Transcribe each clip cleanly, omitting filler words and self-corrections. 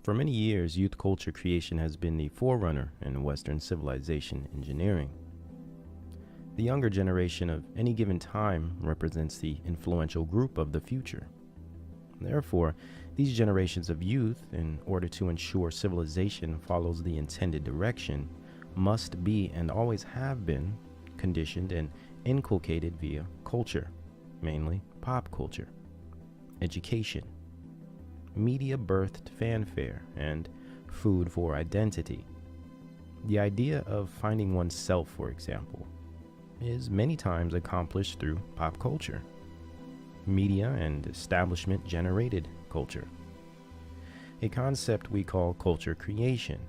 For many years, youth culture creation has been the forerunner in Western civilization engineering. The younger generation of any given time represents the influential group of the future. Therefore, these generations of youth, in order to ensure civilization follows the intended direction, must be and always have been conditioned and inculcated via culture, mainly pop culture, education, media-birthed fanfare, and food for identity. The idea of finding oneself, for example, is many times accomplished through pop culture, media and establishment-generated culture, a concept we call culture creation,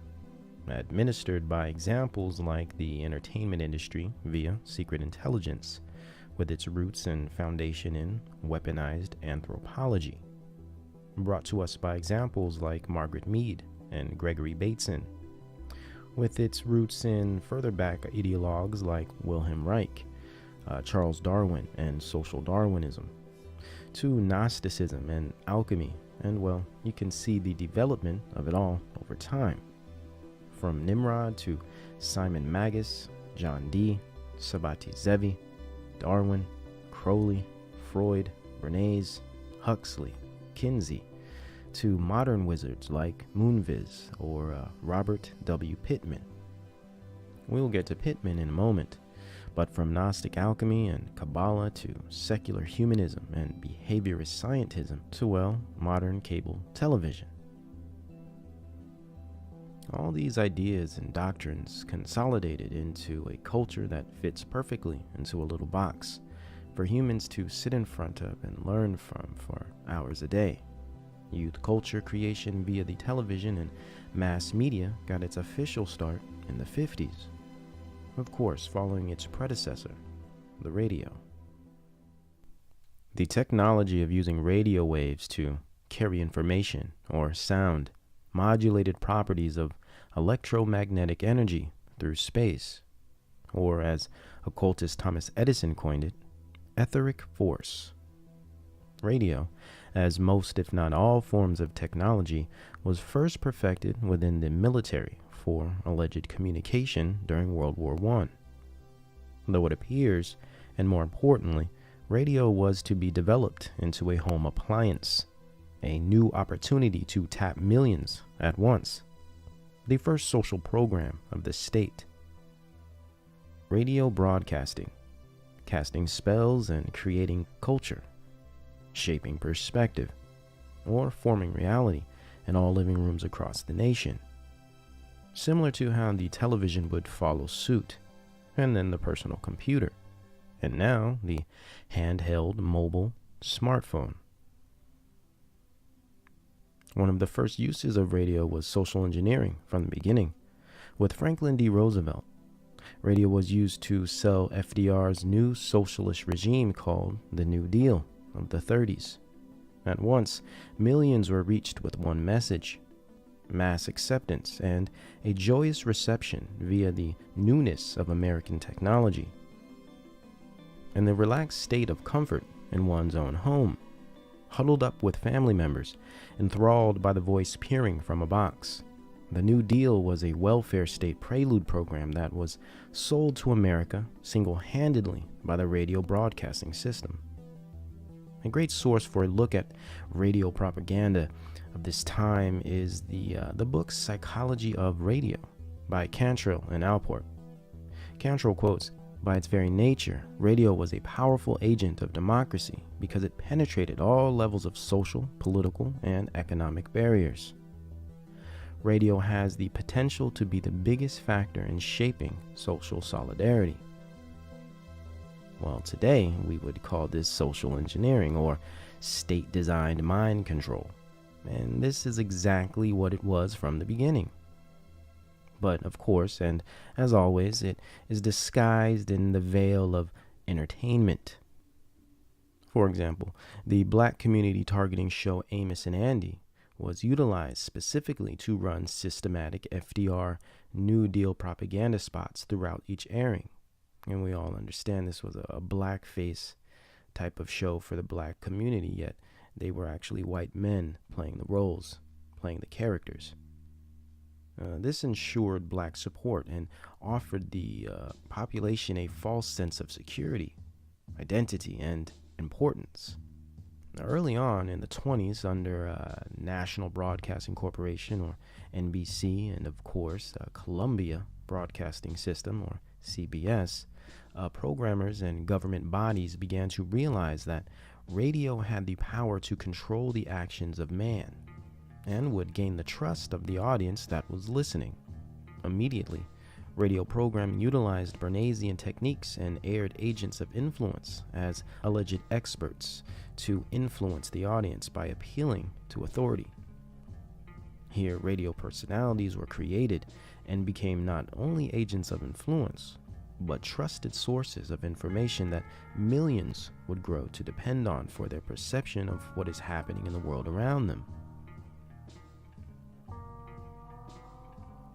administered by examples like the entertainment industry via secret intelligence, with its roots and foundation in weaponized anthropology, brought to us by examples like Margaret Mead and Gregory Bateson, with its roots in further back ideologues like Wilhelm Reich, Charles Darwin, and social Darwinism, to Gnosticism and alchemy, and well, you can see the development of it all over time. From Nimrod to Simon Magus, John Dee, Sabati Zevi, Darwin, Crowley, Freud, Bernays, Huxley, Kinsey, to modern wizards like Moonves or Robert W. Pittman. We'll get to Pittman in a moment, but from Gnostic alchemy and Kabbalah to secular humanism and behaviorist scientism to, well, modern cable television. All these ideas and doctrines consolidated into a culture that fits perfectly into a little box for humans to sit in front of and learn from for hours a day. Youth culture creation via the television and mass media got its official start in the 50s, of course following its predecessor, the radio. The technology of using radio waves to carry information or sound modulated properties of electromagnetic energy through space, or as occultist Thomas Edison coined it, etheric force. Radio, as most if not all forms of technology, was first perfected within the military for alleged communication during World War I. Though it appears, and more importantly, radio was to be developed into a home appliance, a new opportunity to tap millions at once, the first social program of the state. Radio broadcasting, casting spells and creating culture, shaping perspective, or forming reality in all living rooms across the nation. Similar to how the television would follow suit, and then the personal computer, and now the handheld mobile smartphone. One of the first uses of radio was social engineering from the beginning. With Franklin D. Roosevelt, radio was used to sell FDR's new socialist regime called the New Deal of the 30s. At once, millions were reached with one message: mass acceptance and a joyous reception via the newness of American technology, and the relaxed state of comfort in one's own home, huddled up with family members, enthralled by the voice peering from a box. The New Deal was a welfare state prelude program that was sold to America single-handedly by the radio broadcasting system. A great source for a look at radio propaganda of this time is the book Psychology of Radio by Cantrell and Alport. Cantrell quotes, "By its very nature, radio was a powerful agent of democracy because it penetrated all levels of social, political, and economic barriers. Radio has the potential to be the biggest factor in shaping social solidarity." Well, today we would call this social engineering or state-designed mind control, and this is exactly what it was from the beginning. But of course, and as always, it is disguised in the veil of entertainment. For example, the black community targeting show Amos and Andy was utilized specifically to run systematic FDR New Deal propaganda spots throughout each airing. And we all understand this was a blackface type of show for the black community, yet they were actually white men playing the roles, playing the characters. This ensured black support and offered the population a false sense of security, identity, and importance. Early on in the 20s, under National Broadcasting Corporation, or NBC, and of course, Columbia Broadcasting System, or CBS, programmers and government bodies began to realize that radio had the power to control the actions of man and would gain the trust of the audience that was listening. Immediately, radio programming utilized Bernaysian techniques and aired agents of influence as alleged experts to influence the audience by appealing to authority. Here, radio personalities were created and became not only agents of influence, but trusted sources of information that millions would grow to depend on for their perception of what is happening in the world around them.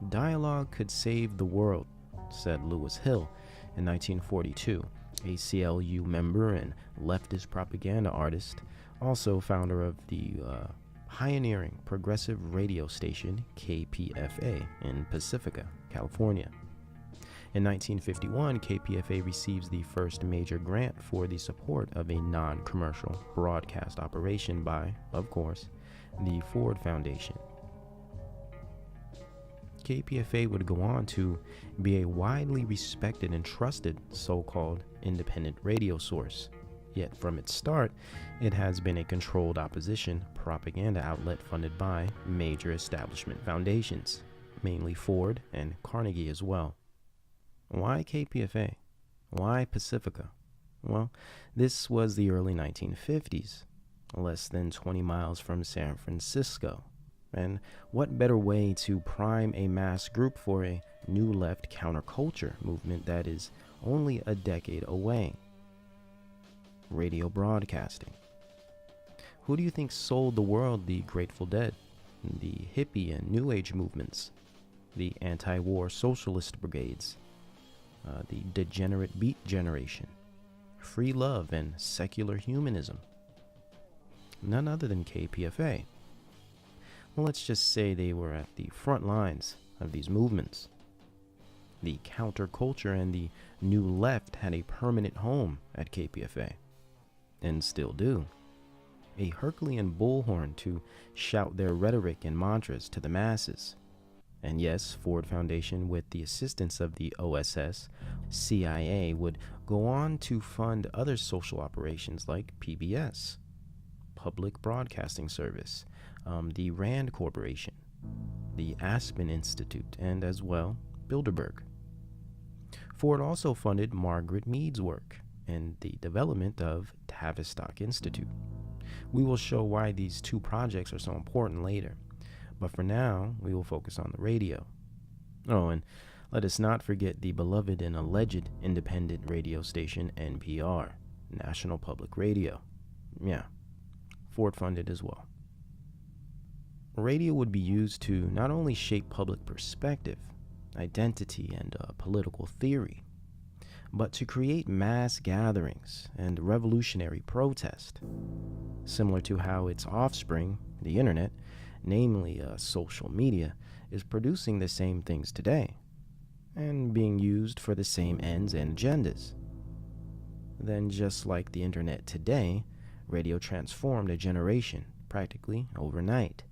Dialogue could save the world, said Lewis Hill in 1942, a CLU member and leftist propaganda artist, also founder of the pioneering progressive radio station KPFA in Pacifica, California. In 1951, KPFA receives the first major grant for the support of a non-commercial broadcast operation by, of course, the Ford Foundation. KPFA would go on to be a widely respected and trusted so-called independent radio source. Yet from its start, it has been a controlled opposition propaganda outlet funded by major establishment foundations, mainly Ford and Carnegie as well. Why KPFA? Why Pacifica? Well, this was the early 1950s, less than 20 miles from San Francisco. And what better way to prime a mass group for a new left counterculture movement that is only a decade away? Radio broadcasting. Who do you think sold the world the Grateful Dead, the hippie and New Age movements, the anti-war socialist brigades, the degenerate beat generation, free love and secular humanism? None other than KPFA. Well, let's just say they were at the front lines of these movements. The counterculture and the new left had a permanent home at KPFA, and still do. A Herculean bullhorn to shout their rhetoric and mantras to the masses. And yes, Ford Foundation, with the assistance of the OSS, CIA, would go on to fund other social operations like PBS, Public Broadcasting Service, the Rand Corporation, the Aspen Institute, and as well, Bilderberg. Ford also funded Margaret Mead's work and the development of Tavistock Institute. We will show why these two projects are so important later, but for now, we will focus on the radio. Oh, and let us not forget the beloved and alleged independent radio station NPR, National Public Radio. Yeah, Ford funded as well. Radio would be used to not only shape public perspective, identity, and political theory, but to create mass gatherings and revolutionary protest, similar to how its offspring, the internet, namely social media, is producing the same things today and being used for the same ends and agendas. Then, just like the internet today, radio transformed a generation practically overnight,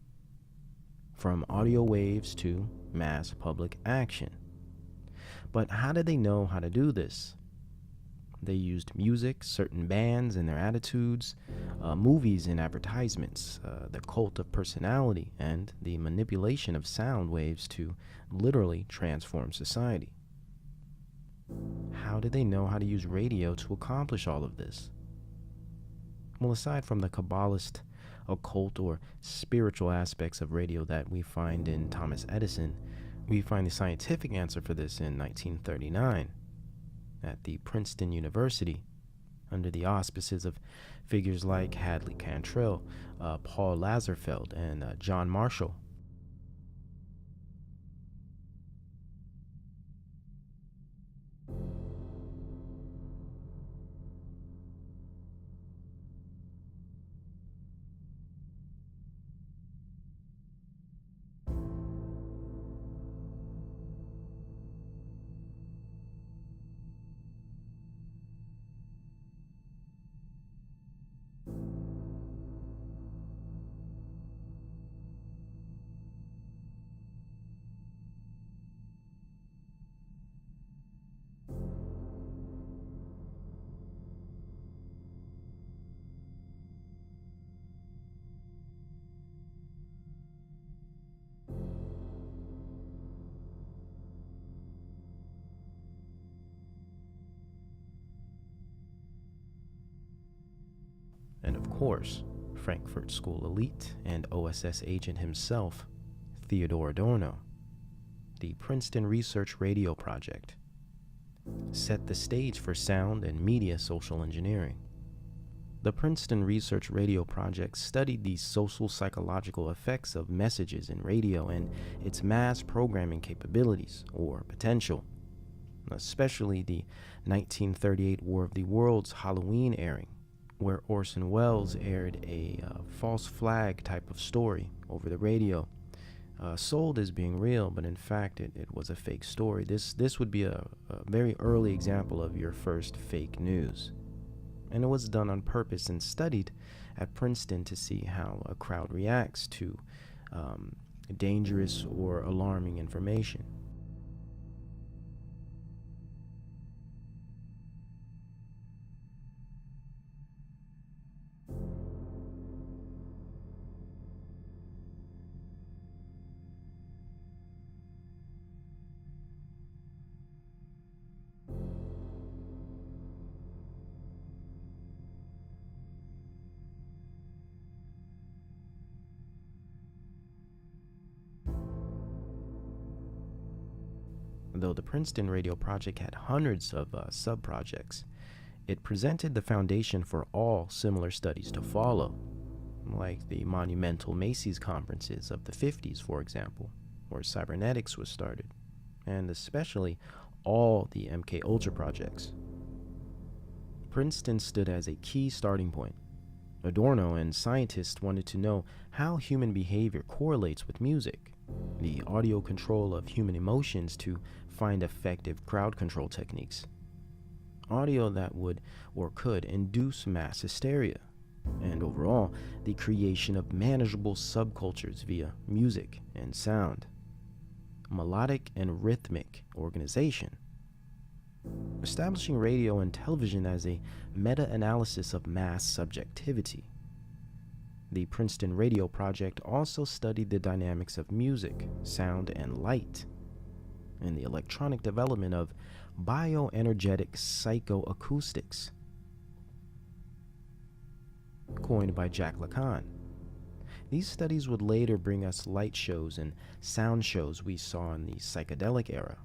from audio waves to mass public action. But how did they know how to do this? They used music, certain bands and their attitudes, movies and advertisements, the cult of personality, and the manipulation of sound waves to literally transform society. How did they know how to use radio to accomplish all of this? Well, aside from the Kabbalist, occult, or spiritual aspects of radio that we find in Thomas Edison, we find the scientific answer for this in 1939 at the Princeton University, under the auspices of figures like Hadley Cantrell, Paul Lazarsfeld, and John Marshall. and of course, Frankfurt School elite and OSS agent himself, Theodore Adorno. The Princeton Research Radio Project set the stage for sound and media social engineering. The Princeton Research Radio Project studied the social psychological effects of messages in radio and its mass programming capabilities, or potential, especially the 1938 War of the Worlds Halloween airing, where Orson Welles aired a false flag type of story over the radio, sold as being real, but in fact it was a fake story. This would be a very early example of your first fake news. And it was done on purpose and studied at Princeton to see how a crowd reacts to dangerous or alarming information. Though the Princeton Radio Project had hundreds of sub-projects, it presented the foundation for all similar studies to follow, like the monumental Macy's conferences of the 50s, for example, where cybernetics was started, and especially all the MK Ultra projects. Princeton stood as a key starting point. Adorno and scientists wanted to know how human behavior correlates with music, the audio control of human emotions to find effective crowd control techniques, audio that would or could induce mass hysteria, and overall, the creation of manageable subcultures via music and sound, melodic and rhythmic organization, establishing radio and television as a meta-analysis of mass subjectivity. The Princeton Radio Project also studied the dynamics of music, sound, and light, and the electronic development of bioenergetic psychoacoustics, coined by Jack Lacan. These studies would later bring us light shows and sound shows we saw in the psychedelic era,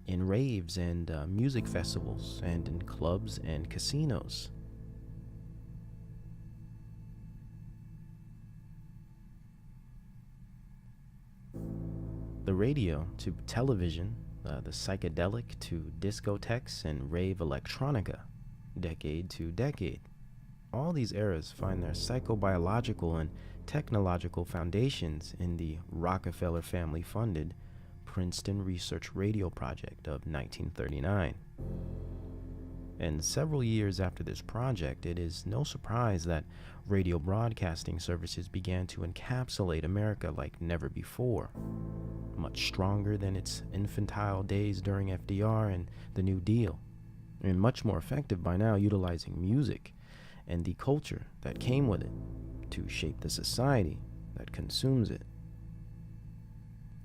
in raves and music festivals, and in clubs and casinos. The radio to television, the psychedelic to discotheques and rave electronica, decade to decade. All these eras find their psychobiological and technological foundations in the Rockefeller family-funded Princeton Research Radio Project of 1939. And several years after this project, it is no surprise that radio broadcasting services began to encapsulate America like never before, much stronger than its infantile days during FDR and the New Deal, and much more effective by now, utilizing music and the culture that came with it to shape the society that consumes it.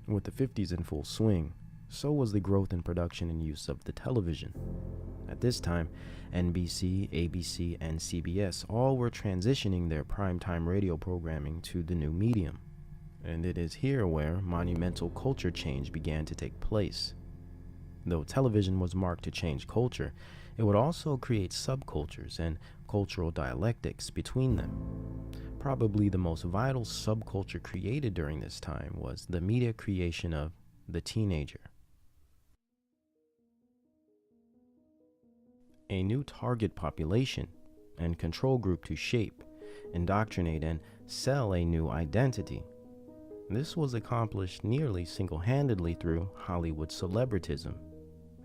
With the 50s in full swing, so was the growth in production and use of the television. At this time, NBC, ABC, and CBS all were transitioning their primetime radio programming to the new medium, and it is here where monumental culture change began to take place. Though television was marked to change culture, it would also create subcultures and cultural dialectics between them. Probably the most vital subculture created during this time was the media creation of the teenager. A new target population and control group to shape, indoctrinate, and sell a new identity. This was accomplished nearly single-handedly through Hollywood celebritism,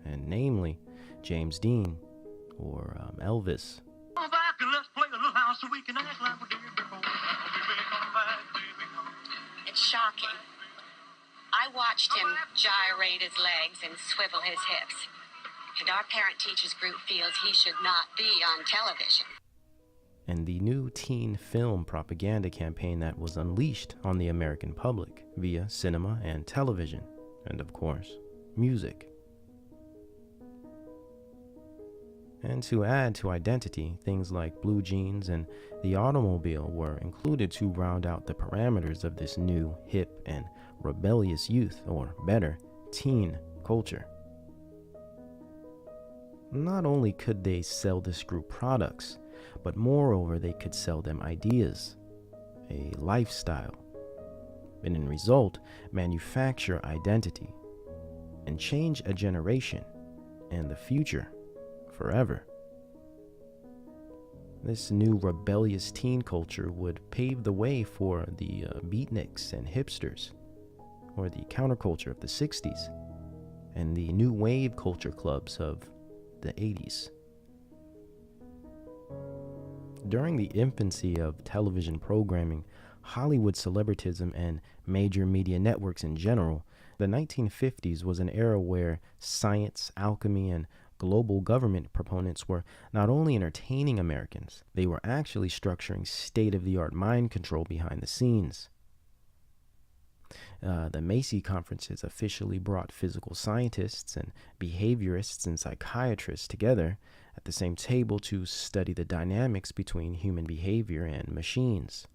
and namely James Dean or Elvis. It's shocking. I watched him gyrate his legs and swivel his hips. And our parent-teachers group feels he should not be on television. And the new teen film propaganda campaign that was unleashed on the American public via cinema and television, and of course, music. And to add to identity, things like blue jeans and the automobile were included to round out the parameters of this new, hip, and rebellious youth, or better, teen culture. Not only could they sell this group products, but moreover, they could sell them ideas, a lifestyle, and in result, manufacture identity and change a generation and the future forever. This new rebellious teen culture would pave the way for the beatniks and hipsters, or the counterculture of the 60s, and the new wave culture clubs of the 80s. During the infancy of television programming, Hollywood celebritism, and major media networks in general, the 1950s was an era where science, alchemy, and global government proponents were not only entertaining Americans, they were actually structuring state-of-the-art mind control behind the scenes. The Macy conferences officially brought physical scientists and behaviorists and psychiatrists together at the same table to study the dynamics between human behavior and machines,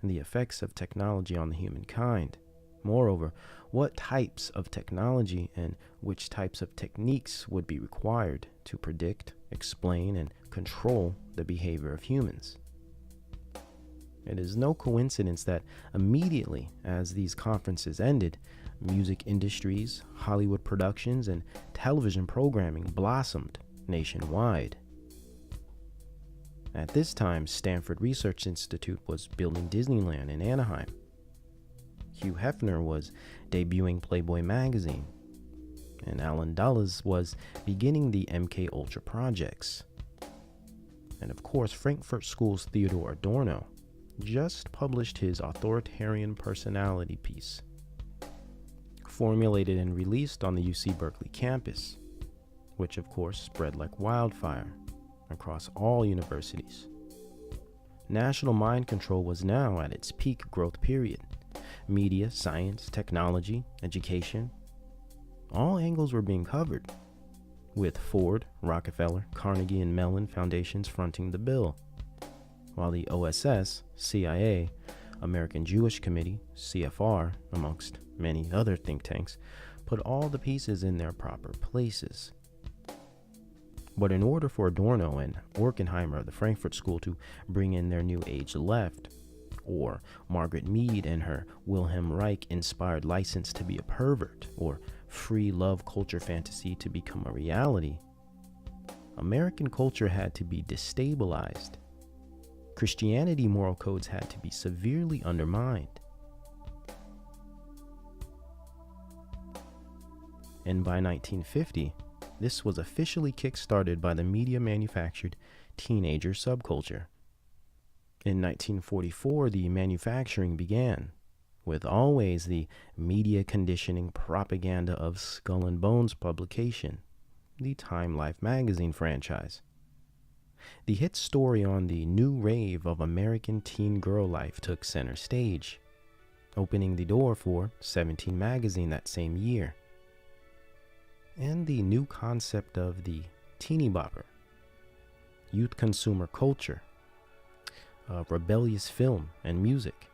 and the effects of technology on the humankind. Moreover, what types of technology and which types of techniques would be required to predict, explain, and control the behavior of humans. It is no coincidence that immediately as these conferences ended, music industries, Hollywood productions, and television programming blossomed nationwide. At this time, Stanford Research Institute was building Disneyland in Anaheim. Hugh Hefner was debuting Playboy magazine, and Alan Dulles was beginning the MK Ultra projects. And of course, Frankfurt School's Theodore Adorno just published his authoritarian personality piece, formulated and released on the UC Berkeley campus, which of course spread like wildfire across all universities. National mind control was now at its peak growth period. Media, science, technology, education, all angles were being covered, with Ford, Rockefeller, Carnegie, and Mellon foundations fronting the bill, while the OSS, CIA, American Jewish Committee, CFR, amongst many other think tanks, put all the pieces in their proper places. But in order for Adorno and Horkheimer of the Frankfurt School to bring in their new age left, or Margaret Mead and her Wilhelm Reich-inspired license to be a pervert, or free love culture fantasy to become a reality, American culture had to be destabilized. Christianity moral codes had to be severely undermined. And by 1950, this was officially kick-started by the media-manufactured teenager subculture. In 1944, the manufacturing began, with always the media conditioning propaganda of Skull and Bones publication, the Time Life magazine franchise. The hit story on the new rave of American teen girl life took center stage, opening the door for 17 magazine that same year. And the new concept of the teeny bopper, youth consumer culture, rebellious film and music.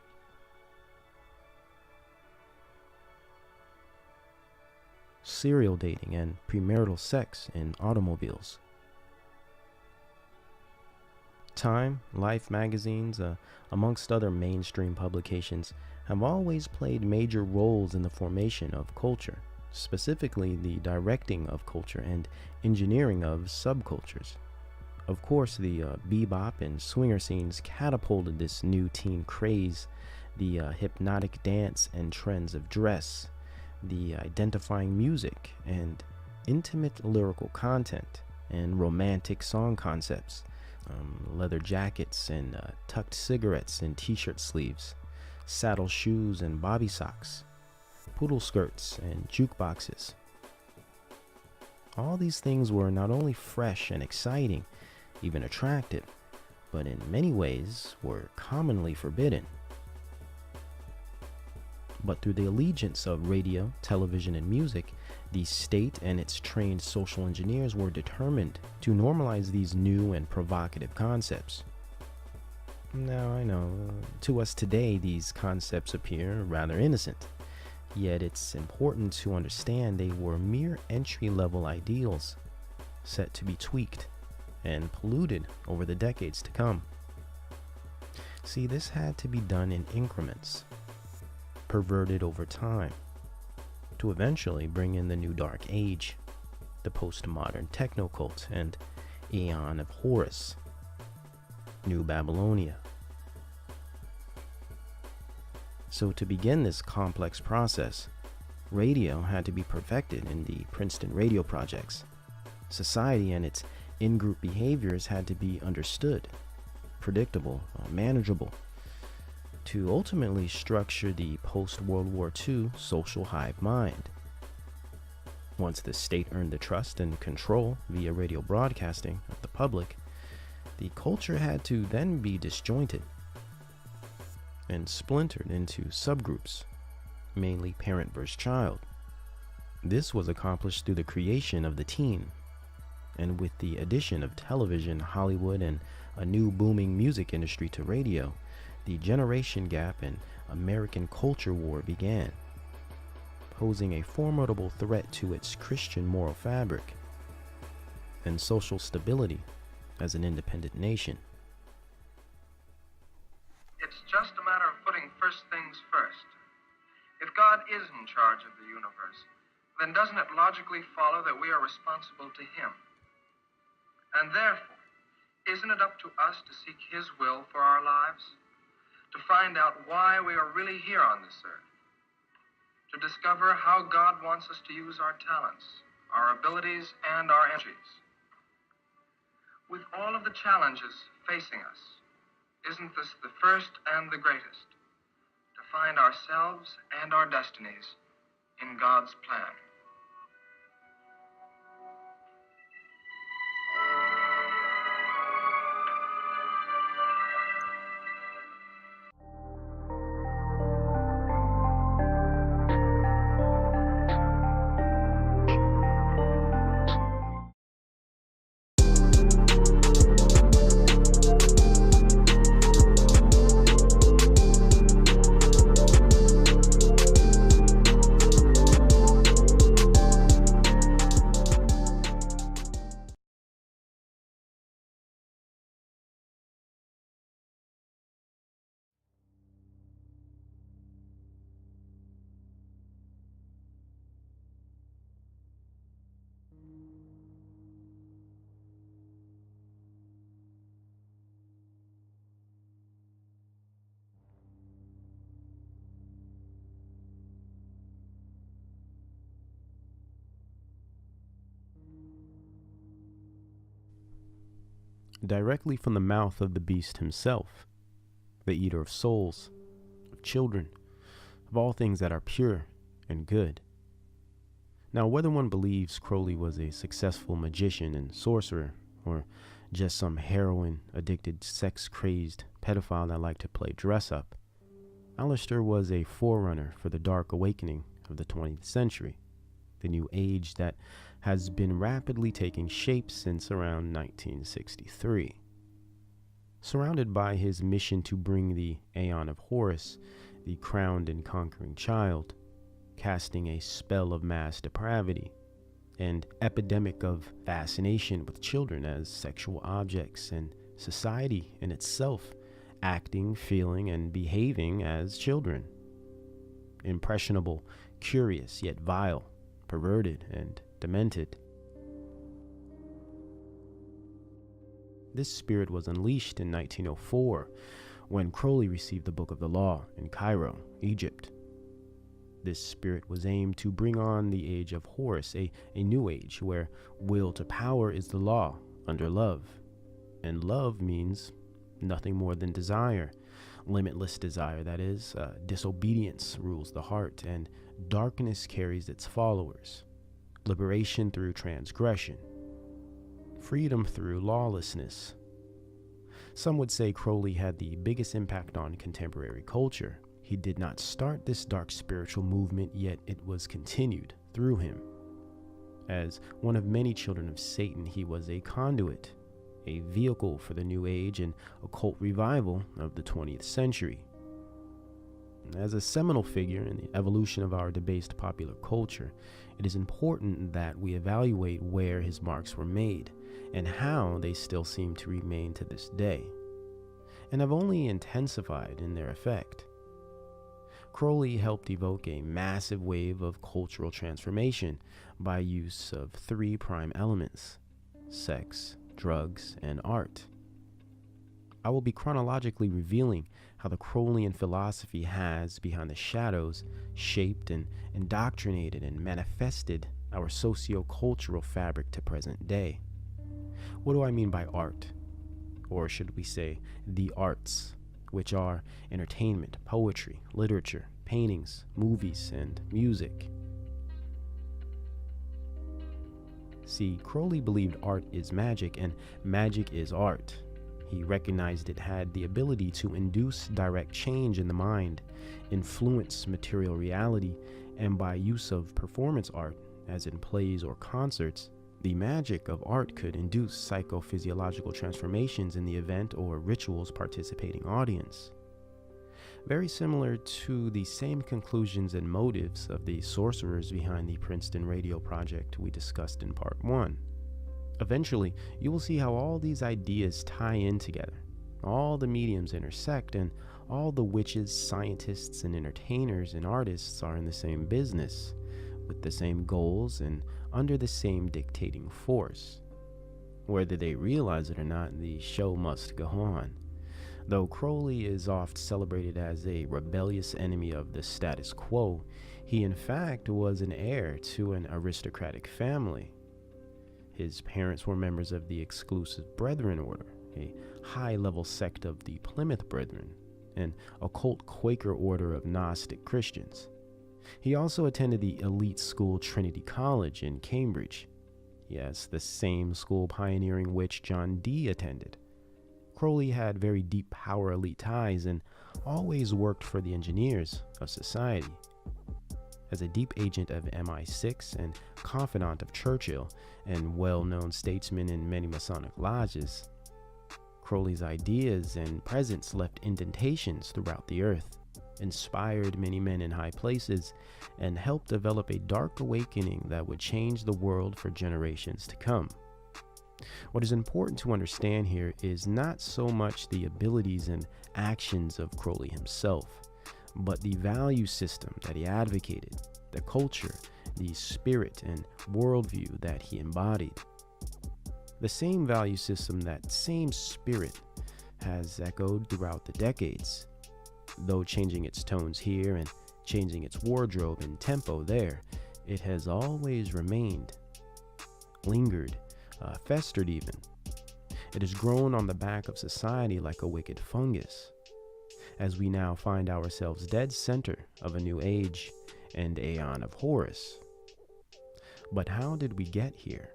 Serial dating and premarital sex in automobiles. Time, Life magazines, amongst other mainstream publications, have always played major roles in the formation of culture, specifically the directing of culture and engineering of subcultures. Of course, the bebop and swinger scenes catapulted this new teen craze, the hypnotic dance and trends of dress, the identifying music and intimate lyrical content and romantic song concepts, leather jackets and tucked cigarettes in t-shirt sleeves, saddle shoes and bobby socks, poodle skirts and jukeboxes. All these things were not only fresh and exciting, even attractive, but in many ways were commonly forbidden. But through the allegiance of radio, television, and music, The state and its trained social engineers were determined to normalize these new and provocative concepts. Now, I know, to us today, these concepts appear rather innocent. Yet it's important to understand they were mere entry-level ideals, set to be tweaked and polluted over the decades to come. See, this had to be done in increments, perverted over time, to eventually bring in the new dark age, the postmodern techno-cult and Aeon of Horus, New Babylonia. So to begin this complex process, radio had to be perfected in the Princeton radio projects. Society and its in-group behaviors had to be understood, predictable, manageable, to ultimately structure the post-World War II social hive mind. Once the state earned the trust and control via radio broadcasting of the public, the culture had to then be disjointed and splintered into subgroups, mainly parent versus child. This was accomplished through the creation of the teen, and with the addition of television, Hollywood, and a new booming music industry to radio, the generation gap and American culture war began, posing a formidable threat to its Christian moral fabric and social stability as an independent nation. It's just a matter of putting first things first. If God is in charge of the universe, then doesn't it logically follow that we are responsible to Him? And therefore, isn't it up to us to seek His will for our lives? To find out why we are really here on this earth? To discover how God wants us to use our talents, our abilities, and our energies? With all of the challenges facing us, isn't this the first and the greatest? To find ourselves and our destinies in God's plan. Directly from the mouth of the beast himself, the eater of souls, of children, of all things that are pure and good. Now, whether one believes Crowley was a successful magician and sorcerer, or just some heroin-addicted, sex-crazed pedophile that liked to play dress-up, Aleister was a forerunner for the dark awakening of the 20th century, the new age that has been rapidly taking shape since around 1963. Surrounded by his mission to bring the Aeon of Horus, the crowned and conquering child, casting a spell of mass depravity, and epidemic of fascination with children as sexual objects, and society in itself acting, feeling, and behaving as children. Impressionable, curious, yet vile, perverted, and demented. This spirit was unleashed in 1904 when Crowley received the Book of the Law in Cairo, Egypt. This spirit was aimed to bring on the age of Horus, a new age where will to power is the law under love, and love means nothing more than desire, limitless desire, that is. Disobedience rules the heart, and darkness carries its followers. Liberation through transgression, freedom through lawlessness. Some would say Crowley had the biggest impact on contemporary culture. He did not start this dark spiritual movement, yet it was continued through him. As one of many children of Satan, he was a conduit, a vehicle for the New Age and occult revival of the 20th century. As a seminal figure in the evolution of our debased popular culture, it is important that we evaluate where his marks were made and how they still seem to remain to this day, and have only intensified in their effect. Crowley helped evoke a massive wave of cultural transformation by use of three prime elements: sex, drugs, and art. I will be chronologically revealing how the Crowleyan philosophy has, behind the shadows, shaped and indoctrinated and manifested our socio-cultural fabric to present day. What do I mean by art? Or should we say the arts, which are entertainment, poetry, literature, paintings, movies, and music. See, Crowley believed art is magic and magic is art. He recognized it had the ability to induce direct change in the mind, influence material reality, and by use of performance art, as in plays or concerts, the magic of art could induce psychophysiological transformations in the event or ritual's participating audience. Very similar to the same conclusions and motives of the sorcerers behind the Princeton radio project we discussed in part 1. Eventually, you will see how all these ideas tie in together, all the mediums intersect, and all the witches, scientists, and entertainers and artists are in the same business, with the same goals and under the same dictating force. Whether they realize it or not, the show must go on. Though Crowley is oft celebrated as a rebellious enemy of the status quo, he in fact was an heir to an aristocratic family. His parents were members of the Exclusive Brethren Order, a high-level sect of the Plymouth Brethren, an occult Quaker order of Gnostic Christians. He also attended the elite school Trinity College in Cambridge. Yes, the same school pioneering which John Dee attended. Crowley had very deep power elite ties and always worked for the engineers of society. As a deep agent of MI6 and confidant of Churchill and well-known statesman in many Masonic lodges, Crowley's ideas and presence left indentations throughout the earth, inspired many men in high places, and helped develop a dark awakening that would change the world for generations to come. What is important to understand here is not so much the abilities and actions of Crowley himself, but the value system that he advocated, the culture, the spirit and worldview that he embodied. The same value system, that same spirit, has echoed throughout the decades. Though changing its tones here and changing its wardrobe and tempo there, it has always remained, lingered, festered even. It has grown on the back of society like a wicked fungus, as we now find ourselves dead center of a new age and aeon of Horus. But how did we get here?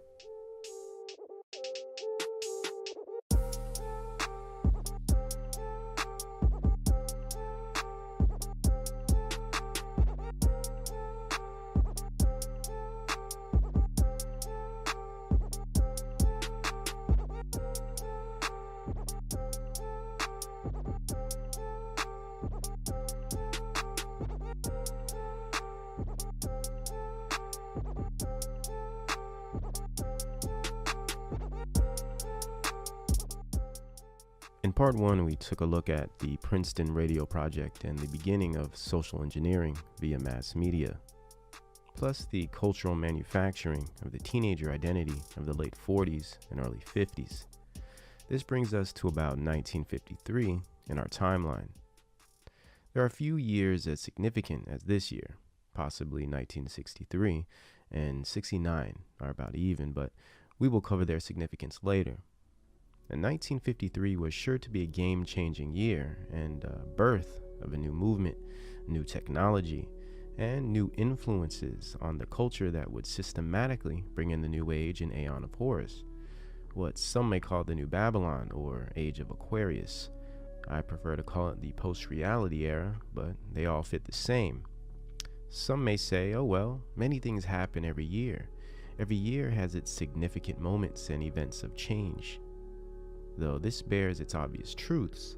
In part 1, we took a look at the Princeton radio project and the beginning of social engineering via mass media, plus the cultural manufacturing of the teenager identity of the late 40s and early 50s. This brings us to about 1953 in our timeline. There are few years as significant as this year, possibly 1963, and 69 are about even, but we will cover their significance later. And 1953 was sure to be a game-changing year and birth of a new movement, new technology, and new influences on the culture that would systematically bring in the new age and aeon of Horus, what some may call the New Babylon or Age of Aquarius. I prefer to call it the post-reality era, but they all fit the same. Some may say, oh well, many things happen every year. Every year has its significant moments and events of change. Though this bears its obvious truths,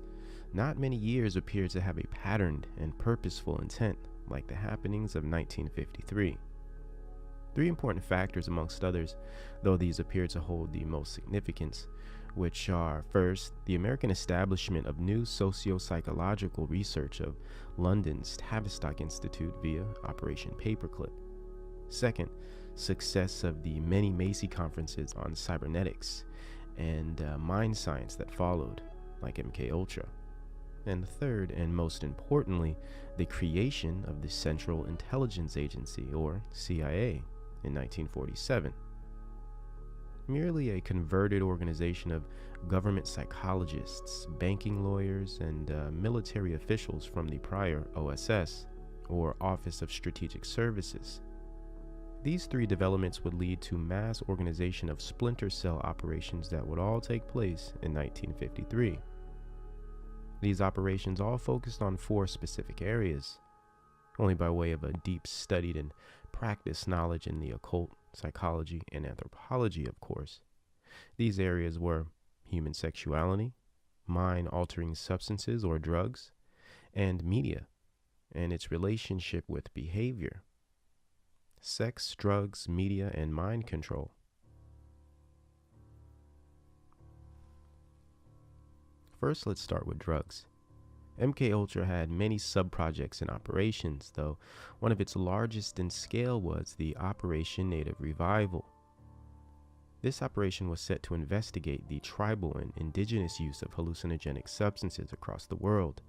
not many years appear to have a patterned and purposeful intent like the happenings of 1953. Three important factors amongst others, though these appear to hold the most significance, which are, first, the American establishment of new socio-psychological research of London's Tavistock Institute via Operation Paperclip. Second, success of the many Macy conferences on cybernetics and mind science that followed, like MKUltra. And third, and most importantly, the creation of the Central Intelligence Agency, or CIA, in 1947. Merely a converted organization of government psychologists, banking lawyers, and military officials from the prior OSS, or Office of Strategic Services. These three developments would lead to mass organization of splinter cell operations that would all take place in 1953. These operations all focused on four specific areas, only by way of a deep studied and practiced knowledge in the occult, psychology, and anthropology, of course. These areas were human sexuality, mind-altering substances or drugs, and media, and its relationship with behavior. Sex, drugs, media, and mind control. First, let's start with drugs. MKUltra had many sub-projects and operations, though one of its largest in scale was the Operation Native Revival. This operation was set to investigate the tribal and indigenous use of hallucinogenic substances across the world,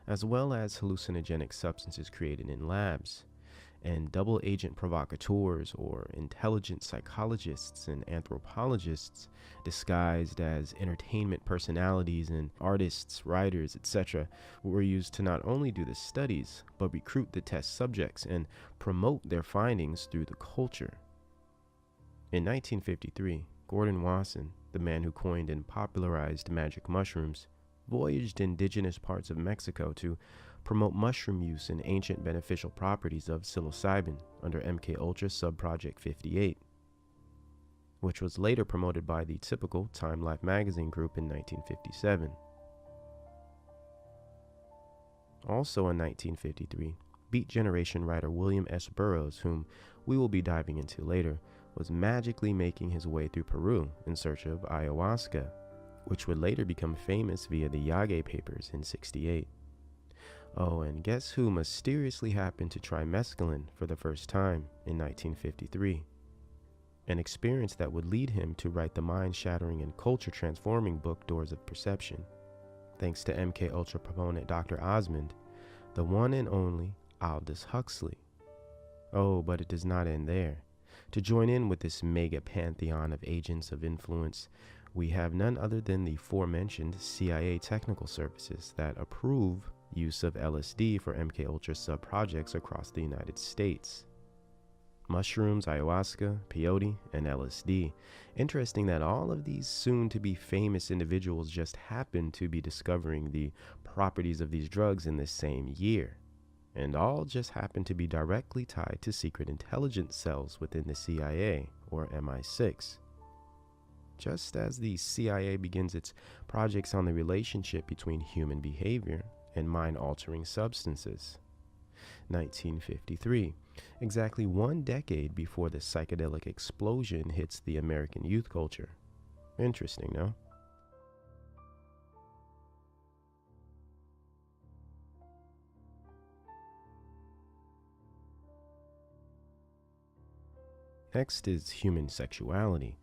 as well as hallucinogenic substances created in labs, and double agent provocateurs or intelligent psychologists and anthropologists disguised as entertainment personalities and artists, writers, etc. were used to not only do the studies, but recruit the test subjects and promote their findings through the culture. In 1953, Gordon Wasson, the man who coined and popularized magic mushrooms, voyaged indigenous parts of Mexico to promote mushroom use and ancient beneficial properties of psilocybin under MKUltra Subproject 58, which was later promoted by the typical Time Life magazine group in 1957. Also in 1953, Beat Generation writer William S. Burroughs, whom we will be diving into later, was magically making his way through Peru in search of ayahuasca, which would later become famous via the Yage Papers in '68. Oh, and guess who mysteriously happened to try mescaline for the first time in 1953? An experience that would lead him to write the mind-shattering and culture-transforming book Doors of Perception, thanks to MKUltra proponent Dr. Osmond, the one and only Aldous Huxley. Oh, but it does not end there. To join in with this mega pantheon of agents of influence, we have none other than the aforementioned CIA technical services that approve use of LSD for MKUltra sub-projects across the United States. Mushrooms, ayahuasca, peyote, and LSD. Interesting that all of these soon-to-be famous individuals just happen to be discovering the properties of these drugs in this same year, and all just happen to be directly tied to secret intelligence cells within the CIA, or MI6. Just as the CIA begins its projects on the relationship between human behavior and mind-altering substances. 1953, exactly 1 decade before the psychedelic explosion hits the American youth culture. Interesting, no? Next is human sexuality.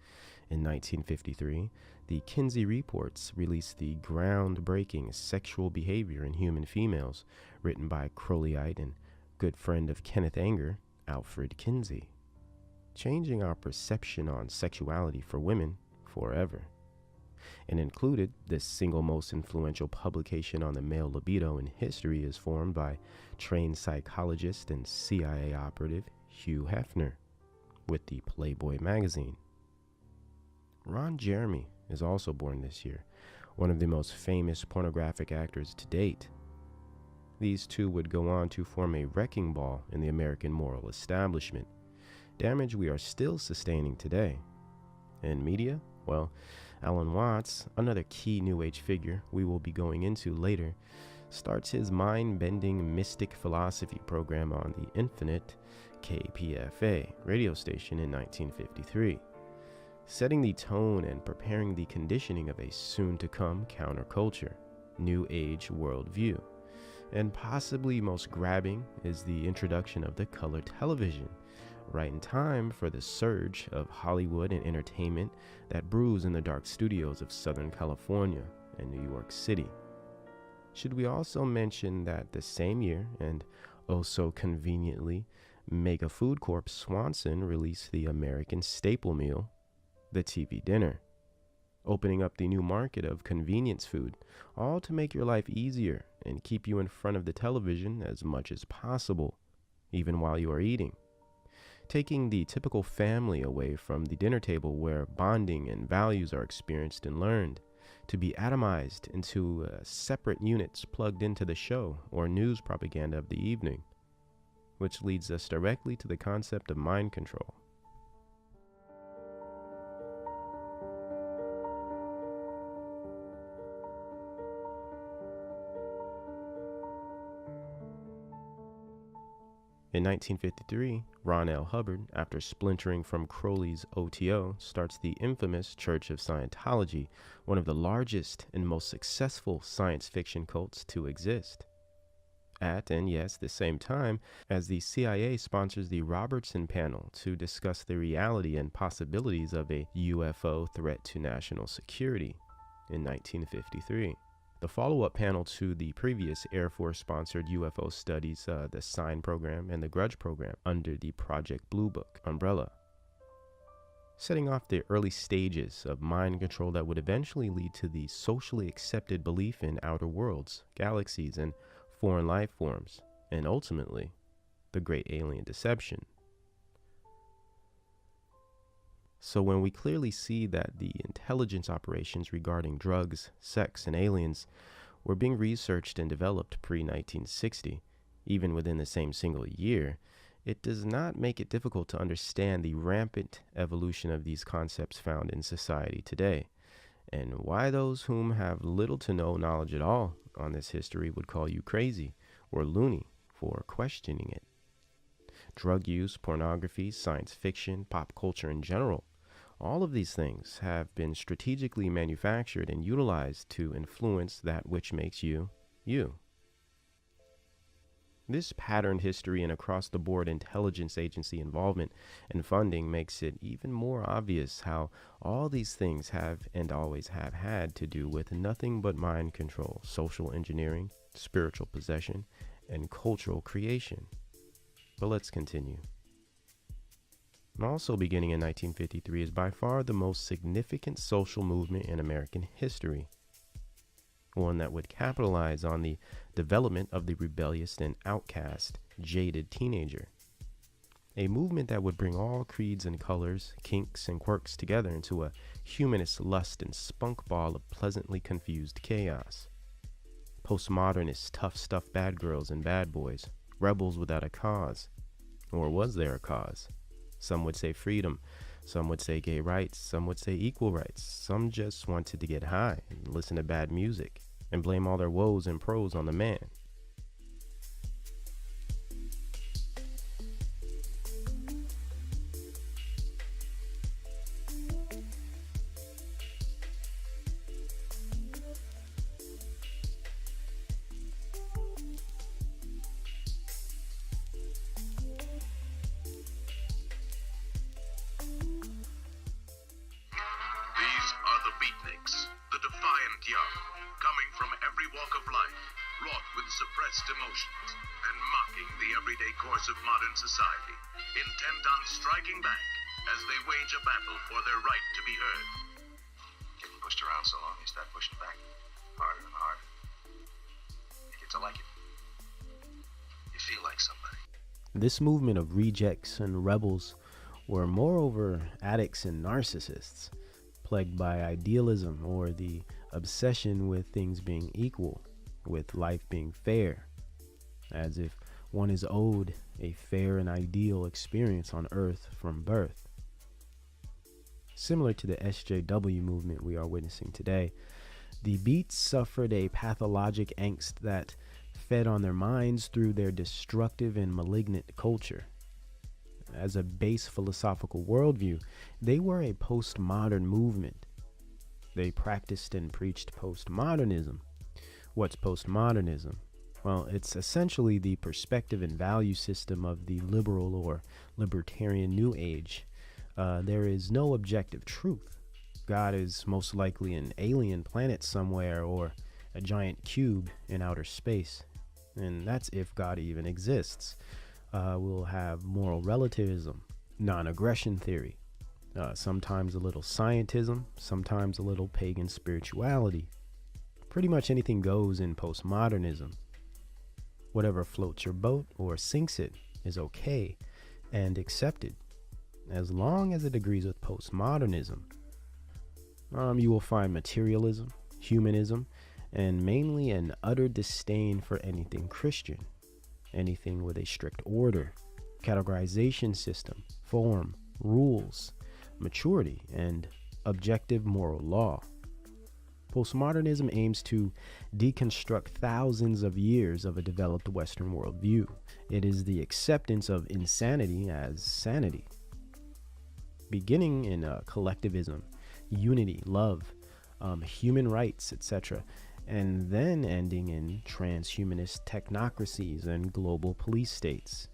In 1953, the Kinsey Reports released the groundbreaking Sexual Behavior in Human Females, written by Crowleyite and good friend of Kenneth Anger, Alfred Kinsey, changing our perception on sexuality for women forever, and included the single most influential publication on the male libido in history is formed by trained psychologist and CIA operative Hugh Hefner with the Playboy magazine. Ron Jeremy is also born this year, one of the most famous pornographic actors to date. These two would go on to form a wrecking ball in the American moral establishment, damage we are still sustaining today. In media, well, Alan Watts, another key New Age figure we will be going into later, starts his mind-bending mystic philosophy program on the Infinite KPFA radio station in 1953, setting the tone and preparing the conditioning of a soon-to-come counterculture, New Age worldview. And possibly most grabbing is the introduction of the color television, right in time for the surge of Hollywood and entertainment that brews in the dark studios of Southern California and New York City. Should we also mention that the same year, and oh so conveniently, Mega Food Corp Swanson released the American staple meal, the TV dinner, opening up the new market of convenience food, all to make your life easier and keep you in front of the television as much as possible, even while you are eating, taking the typical family away from the dinner table where bonding and values are experienced and learned, to be atomized into separate units plugged into the show or news propaganda of the evening, which leads us directly to the concept of mind control. In 1953, Ron L. Hubbard, after splintering from Crowley's OTO, starts the infamous Church of Scientology, one of the largest and most successful science fiction cults to exist. At, and yes, the same time, as the CIA sponsors the Robertson Panel to discuss the reality and possibilities of a UFO threat to national security in 1953. The follow-up panel to the previous Air Force-sponsored UFO studies, the SIGN program and the Grudge program, under the Project Blue Book umbrella, setting off the early stages of mind control that would eventually lead to the socially accepted belief in outer worlds, galaxies, and foreign life forms, and ultimately, the Great Alien Deception. So when we clearly see that the intelligence operations regarding drugs, sex, and aliens were being researched and developed pre-1960, even within the same single year, it does not make it difficult to understand the rampant evolution of these concepts found in society today, and why those whom have little to no knowledge at all on this history would call you crazy or loony for questioning it. Drug use, pornography, science fiction, pop culture in general, all of these things have been strategically manufactured and utilized to influence that which makes you, you. This patterned history and across-the-board intelligence agency involvement and funding makes it even more obvious how all these things have and always have had to do with nothing but mind control, social engineering, spiritual possession, and cultural creation. But let's continue. Also beginning in 1953 is by far the most significant social movement in American history, one that would capitalize on the development of the rebellious and outcast, jaded teenager. A movement that would bring all creeds and colors, kinks and quirks together into a humanist lust and spunk ball of pleasantly confused chaos. Postmodernist, tough stuff bad girls and bad boys, rebels without a cause. Or was there a cause? Some would say freedom, some would say gay rights, some would say equal rights, some just wanted to get high and listen to bad music and blame all their woes and pros on the man. Suppressed emotions and mocking the everyday course of modern society, intent on striking back as they wage a battle for their right to be heard. Getting pushed around so long, you start pushing back harder and harder. You get to like it. You feel like somebody. This movement of rejects and rebels were moreover addicts and narcissists, plagued by idealism or the obsession with things being equal, with life being fair, as if one is owed a fair and ideal experience on earth from birth. Similar to the SJW movement we are witnessing today, the Beats suffered a pathologic angst that fed on their minds through their destructive and malignant culture. As a base philosophical worldview, they were a postmodern movement. They practiced and preached postmodernism. What's postmodernism? Well, it's essentially the perspective and value system of the liberal or libertarian New Age. There is no objective truth. God is most likely an alien planet somewhere or a giant cube in outer space. And that's if God even exists. We'll have moral relativism, non-aggression theory, sometimes a little scientism, sometimes a little pagan spirituality. Pretty much anything goes in postmodernism. Whatever floats your boat or sinks it is okay and accepted, as long as it agrees with postmodernism. You will find materialism, humanism, and mainly an utter disdain for anything Christian, anything with a strict order, categorization system, form, rules, maturity, and objective moral law. Postmodernism aims to deconstruct thousands of years of a developed Western worldview. It is the acceptance of insanity as sanity, beginning in collectivism, unity, love, human rights, etc., and then ending in transhumanist technocracies and global police states.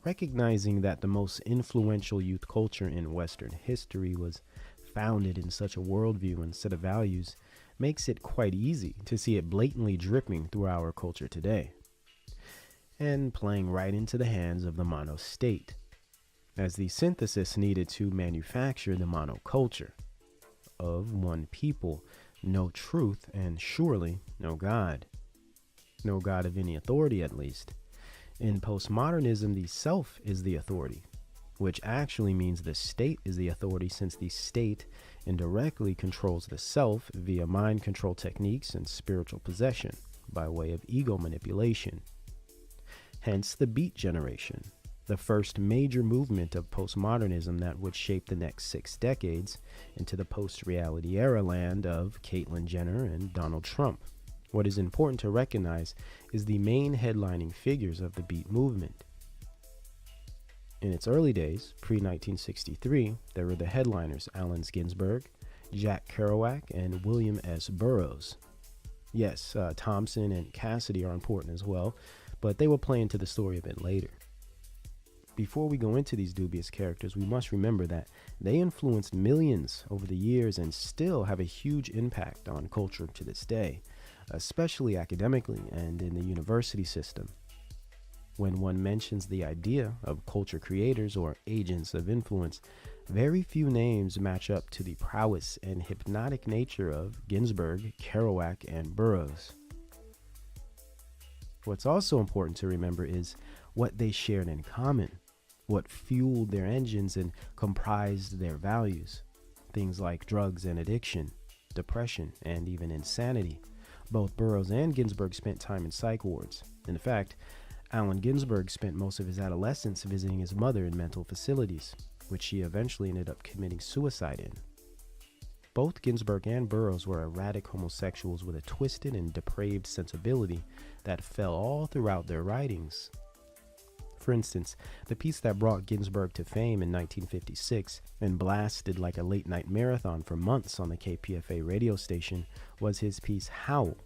Recognizing that the most influential youth culture in Western history was founded in such a worldview and set of values makes it quite easy to see it blatantly dripping through our culture today, and playing right into the hands of the mono-state, as the synthesis needed to manufacture the monoculture of one people, no truth, and surely no God. No God of any authority, at least. In postmodernism, the self is the authority, which actually means the state is the authority, since the state indirectly controls the self via mind control techniques and spiritual possession by way of ego manipulation. Hence the Beat generation, the first major movement of postmodernism that would shape the next 6 decades into the post-reality era land of Caitlyn Jenner and Donald Trump. What is important to recognize is the main headlining figures of the Beat movement. In its early days, pre-1963, there were the headliners Allen Ginsberg, Jack Kerouac, and William S. Burroughs. Yes, Thompson and Cassidy are important as well, but they will play into the story a bit later. Before we go into these dubious characters, we must remember that they influenced millions over the years and still have a huge impact on culture to this day, especially academically and in the university system. When one mentions the idea of culture creators or agents of influence, very few names match up to the prowess and hypnotic nature of Ginsberg, Kerouac, and Burroughs. What's also important to remember is what they shared in common, what fueled their engines and comprised their values. Things like drugs and addiction, depression, and even insanity. Both Burroughs and Ginsberg spent time in psych wards. In fact, Allen Ginsberg spent most of his adolescence visiting his mother in mental facilities, which she eventually ended up committing suicide in. Both Ginsberg and Burroughs were erratic homosexuals with a twisted and depraved sensibility that fell all throughout their writings. For instance, the piece that brought Ginsberg to fame in 1956 and blasted like a late-night marathon for months on the KPFA radio station was his piece Howl.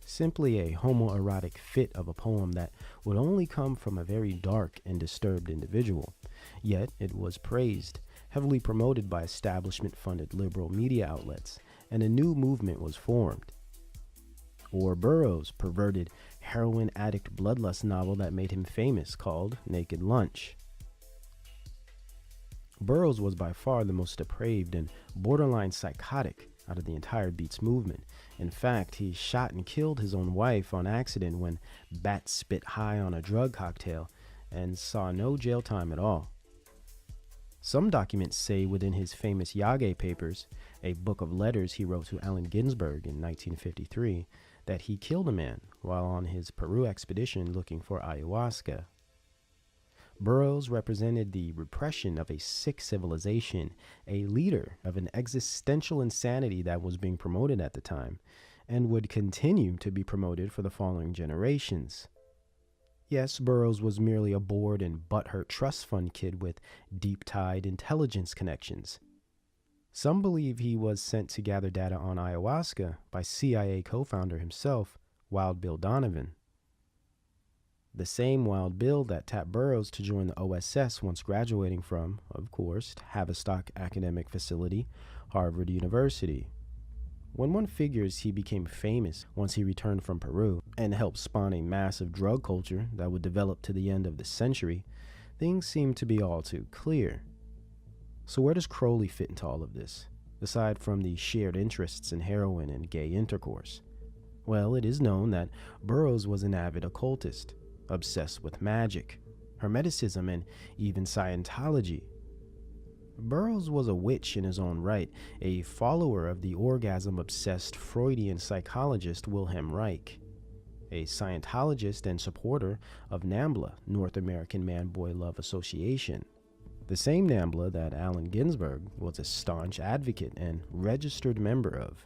Simply a homoerotic fit of a poem that would only come from a very dark and disturbed individual. Yet it was praised, heavily promoted by establishment-funded liberal media outlets, and a new movement was formed. Or Burroughs' perverted heroin addict bloodlust novel that made him famous called Naked Lunch. Burroughs was by far the most depraved and borderline psychotic out of the entire Beats movement. In fact, he shot and killed his own wife on accident when bat spit high on a drug cocktail and saw no jail time at all. Some documents say within his famous Yage papers, a book of letters he wrote to Allen Ginsberg in 1953, that he killed a man while on his Peru expedition looking for ayahuasca. Burroughs represented the repression of a sick civilization, a leader of an existential insanity that was being promoted at the time, and would continue to be promoted for the following generations. Yes, Burroughs was merely a bored and butthurt trust fund kid with deep-tied intelligence connections. Some believe he was sent to gather data on ayahuasca by CIA co-founder himself, Wild Bill Donovan. The same Wild Bill that tapped Burroughs to join the OSS once graduating from, of course, Tavistock Academic Facility, Harvard University. When one figures he became famous once he returned from Peru and helped spawn a massive drug culture that would develop to the end of the century, things seem to be all too clear. So where does Crowley fit into all of this, aside from the shared interests in heroin and gay intercourse? Well, it is known that Burroughs was an avid occultist, obsessed with magic, Hermeticism, and even Scientology. Burroughs was a witch in his own right, a follower of the orgasm-obsessed Freudian psychologist Wilhelm Reich, a Scientologist and supporter of NAMBLA, North American Man-Boy Love Association, the same NAMBLA that Allen Ginsberg was a staunch advocate and registered member of.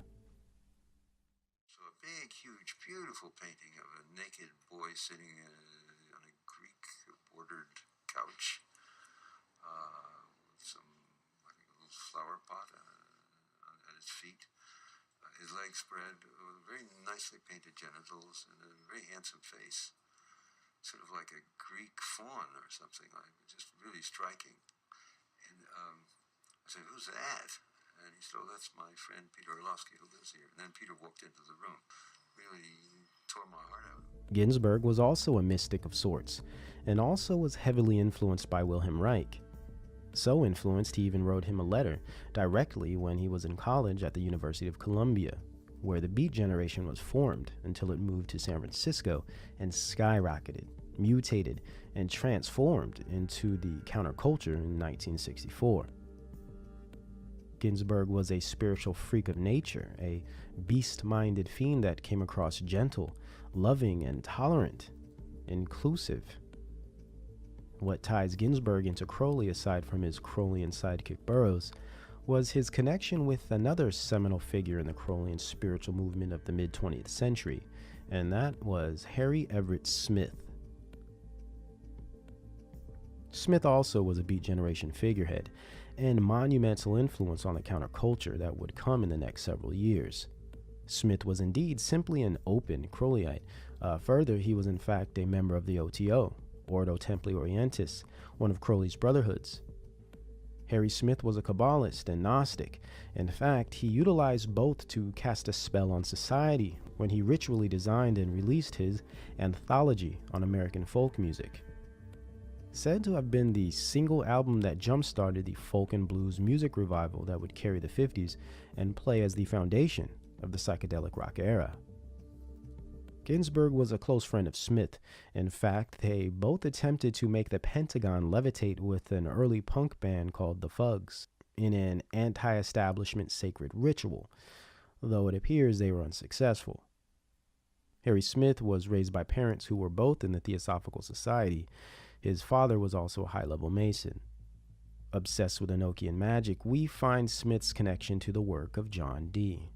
So a big, huge, beautiful painting of a naked boy sitting on a Greek-bordered couch with some, I think, a little flower pot at his feet, his legs spread, very nicely painted genitals, and a very handsome face, sort of like a Greek faun or something, like just really striking. And I said, "Who's that?" And he said, "Oh, that's my friend Peter Orlovsky, who lives here." And then Peter walked into the room. Really tore my heart out. Ginsberg was also a mystic of sorts, and also was heavily influenced by Wilhelm Reich. So influenced, he even wrote him a letter directly when he was in college at the University of Columbia, where the Beat Generation was formed until it moved to San Francisco and skyrocketed, mutated, and transformed into the counterculture in 1964. Ginsberg was a spiritual freak of nature, a beast-minded fiend that came across gentle, loving, and tolerant, inclusive. What ties Ginsberg into Crowley, aside from his Crowleyan sidekick Burroughs, was his connection with another seminal figure in the Crowleyan spiritual movement of the mid-20th century, and that was Harry Everett Smith. Smith also was a Beat Generation figurehead and monumental influence on the counterculture that would come in the next several years. Smith was indeed simply an open Crowleyite. Further, he was in fact a member of the OTO, Ordo Templi Orientis, one of Crowley's brotherhoods. Harry Smith was a Kabbalist and Gnostic. In fact, he utilized both to cast a spell on society when he ritually designed and released his anthology on American folk music. Said to have been the single album that jump-started the folk and blues music revival that would carry the 50s and play as the foundation of the psychedelic rock era. Ginsberg was a close friend of Smith. In fact, they both attempted to make the Pentagon levitate with an early punk band called the Fugs in an anti-establishment sacred ritual, though it appears they were unsuccessful. Harry Smith was raised by parents who were both in the Theosophical Society. His father was also a high-level Mason. Obsessed with Enochian magic, we find Smith's connection to the work of John Dee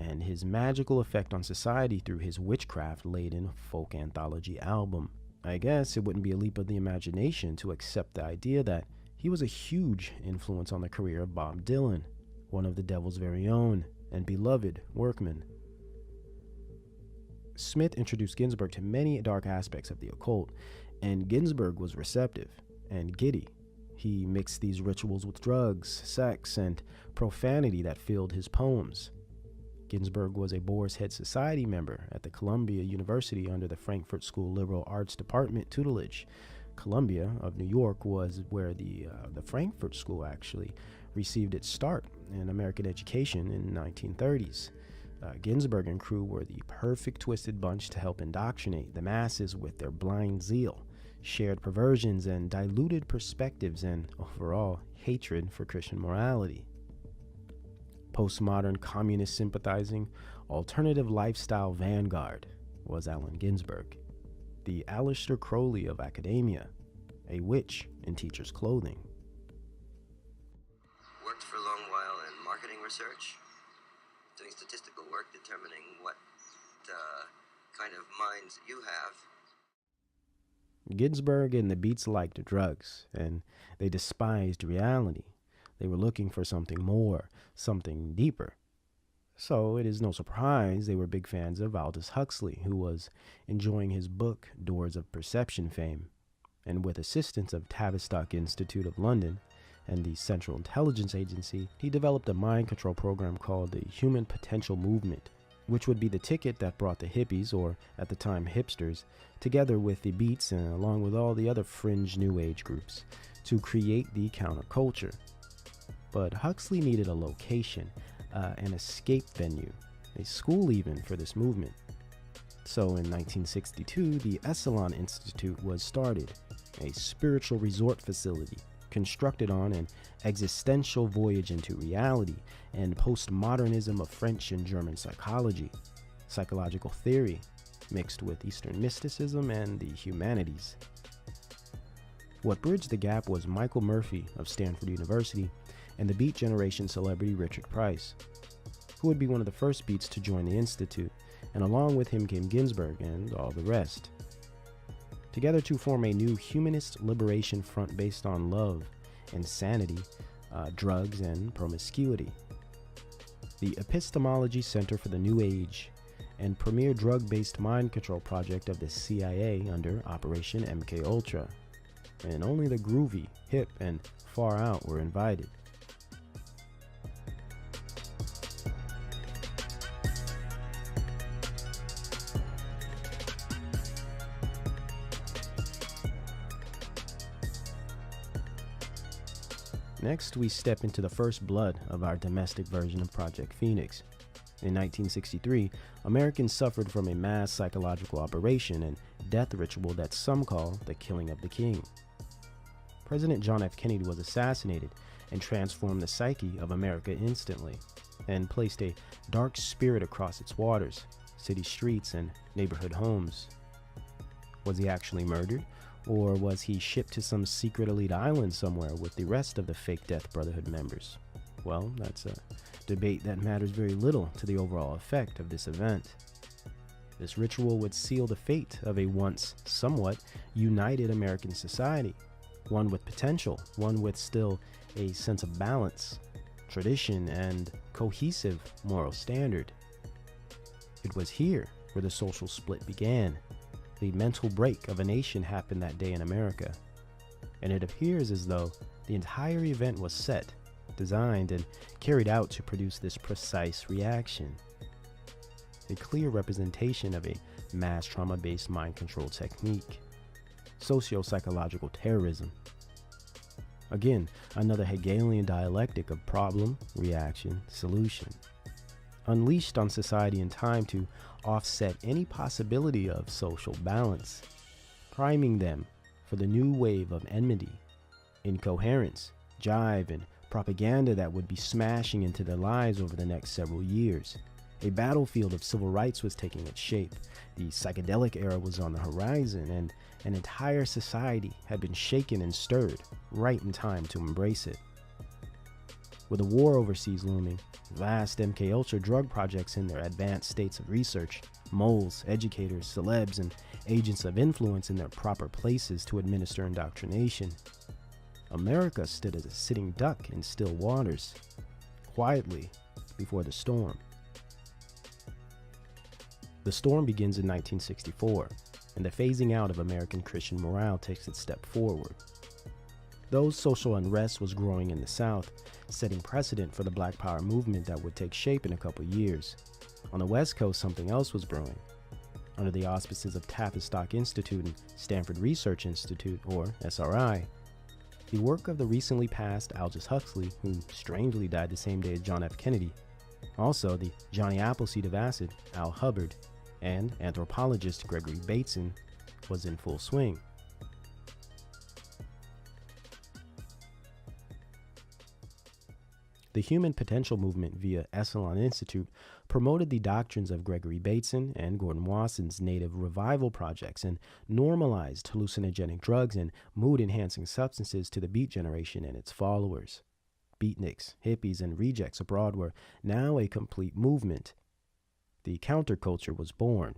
and his magical effect on society through his witchcraft-laden folk anthology album. I guess it wouldn't be a leap of the imagination to accept the idea that he was a huge influence on the career of Bob Dylan, one of the devil's very own and beloved workmen. Smith introduced Ginsberg to many dark aspects of the occult, and Ginsberg was receptive and giddy. He mixed these rituals with drugs, sex, and profanity that filled his poems. Ginsberg was a Boar's Head Society member at the Columbia University under the Frankfurt School Liberal Arts Department tutelage. Columbia of New York was where the Frankfurt School actually received its start in American education in the 1930s. Ginsberg and crew were the perfect twisted bunch to help indoctrinate the masses with their blind zeal, shared perversions, and diluted perspectives, and overall hatred for Christian morality. Postmodern communist sympathizing, alternative lifestyle vanguard was Allen Ginsberg, the Aleister Crowley of academia, a witch in teachers' clothing. Worked for a long while in marketing research, doing statistical work, determining what kind of minds you have. Ginsberg and the Beats liked drugs, and they despised reality. They were looking for something more, something deeper. So it is no surprise they were big fans of Aldous Huxley, who was enjoying his book Doors of Perception fame, and with assistance of Tavistock Institute of London and the Central Intelligence Agency, he developed a mind control program called the Human Potential Movement, which would be the ticket that brought the hippies, or at the time hipsters, together with the Beats and along with all the other fringe New Age groups to create the counterculture. But Huxley needed a location, an escape venue, a school even for this movement. So in 1962, the Esalen Institute was started, a spiritual resort facility constructed on an existential voyage into reality and postmodernism of French and German psychology, psychological theory, mixed with Eastern mysticism and the humanities. What bridged the gap was Michael Murphy of Stanford University and the Beat Generation celebrity Richard Price, who would be one of the first Beats to join the Institute, and along with him came Ginsberg and all the rest, together to form a new humanist liberation front based on love, insanity, drugs, and promiscuity. The Epistemology Center for the New Age and premier drug-based mind control project of the CIA under Operation MKUltra, and only the groovy, hip, and far out were invited. Next, we step into the first blood of our domestic version of Project Phoenix. In 1963, Americans suffered from a mass psychological operation and death ritual that some call the killing of the king. President John F. Kennedy was assassinated and transformed the psyche of America instantly, and placed a dark spirit across its waters, city streets, and neighborhood homes. Was he actually murdered? Or was he shipped to some secret elite island somewhere with the rest of the fake Death Brotherhood members? Well, that's a debate that matters very little to the overall effect of this event. This ritual would seal the fate of a once somewhat united American society, one with potential, one with still a sense of balance, tradition, and cohesive moral standard. It was here where the social split began. The mental break of a nation happened that day in America, and it appears as though the entire event was set, designed, and carried out to produce this precise reaction. A clear representation of a mass trauma-based mind control technique, socio-psychological terrorism. Again, another Hegelian dialectic of problem, reaction, solution, unleashed on society in time to offset any possibility of social balance, priming them for the new wave of enmity, incoherence, jive, and propaganda that would be smashing into their lives over the next several years. A battlefield of civil rights was taking its shape. The psychedelic era was on the horizon, and an entire society had been shaken and stirred right in time to embrace it. With a war overseas looming, vast MKUltra drug projects in their advanced states of research, moles, educators, celebs, and agents of influence in their proper places to administer indoctrination, America stood as a sitting duck in still waters, quietly before the storm. The storm begins in 1964, and the phasing out of American Christian morale takes its step forward. Though social unrest was growing in the South, setting precedent for the Black Power movement that would take shape in a couple years, on the West Coast something else was brewing. Under the auspices of Tavistock Institute and Stanford Research Institute, or SRI, the work of the recently passed Aldous Huxley, who strangely died the same day as John F. Kennedy, also the Johnny Appleseed of acid, Al Hubbard, and anthropologist Gregory Bateson, was in full swing. The Human Potential Movement via Esalen Institute promoted the doctrines of Gregory Bateson and Gordon Wasson's native revival projects and normalized hallucinogenic drugs and mood-enhancing substances to the Beat generation and its followers. Beatniks, hippies, and rejects abroad were now a complete movement. The counterculture was born.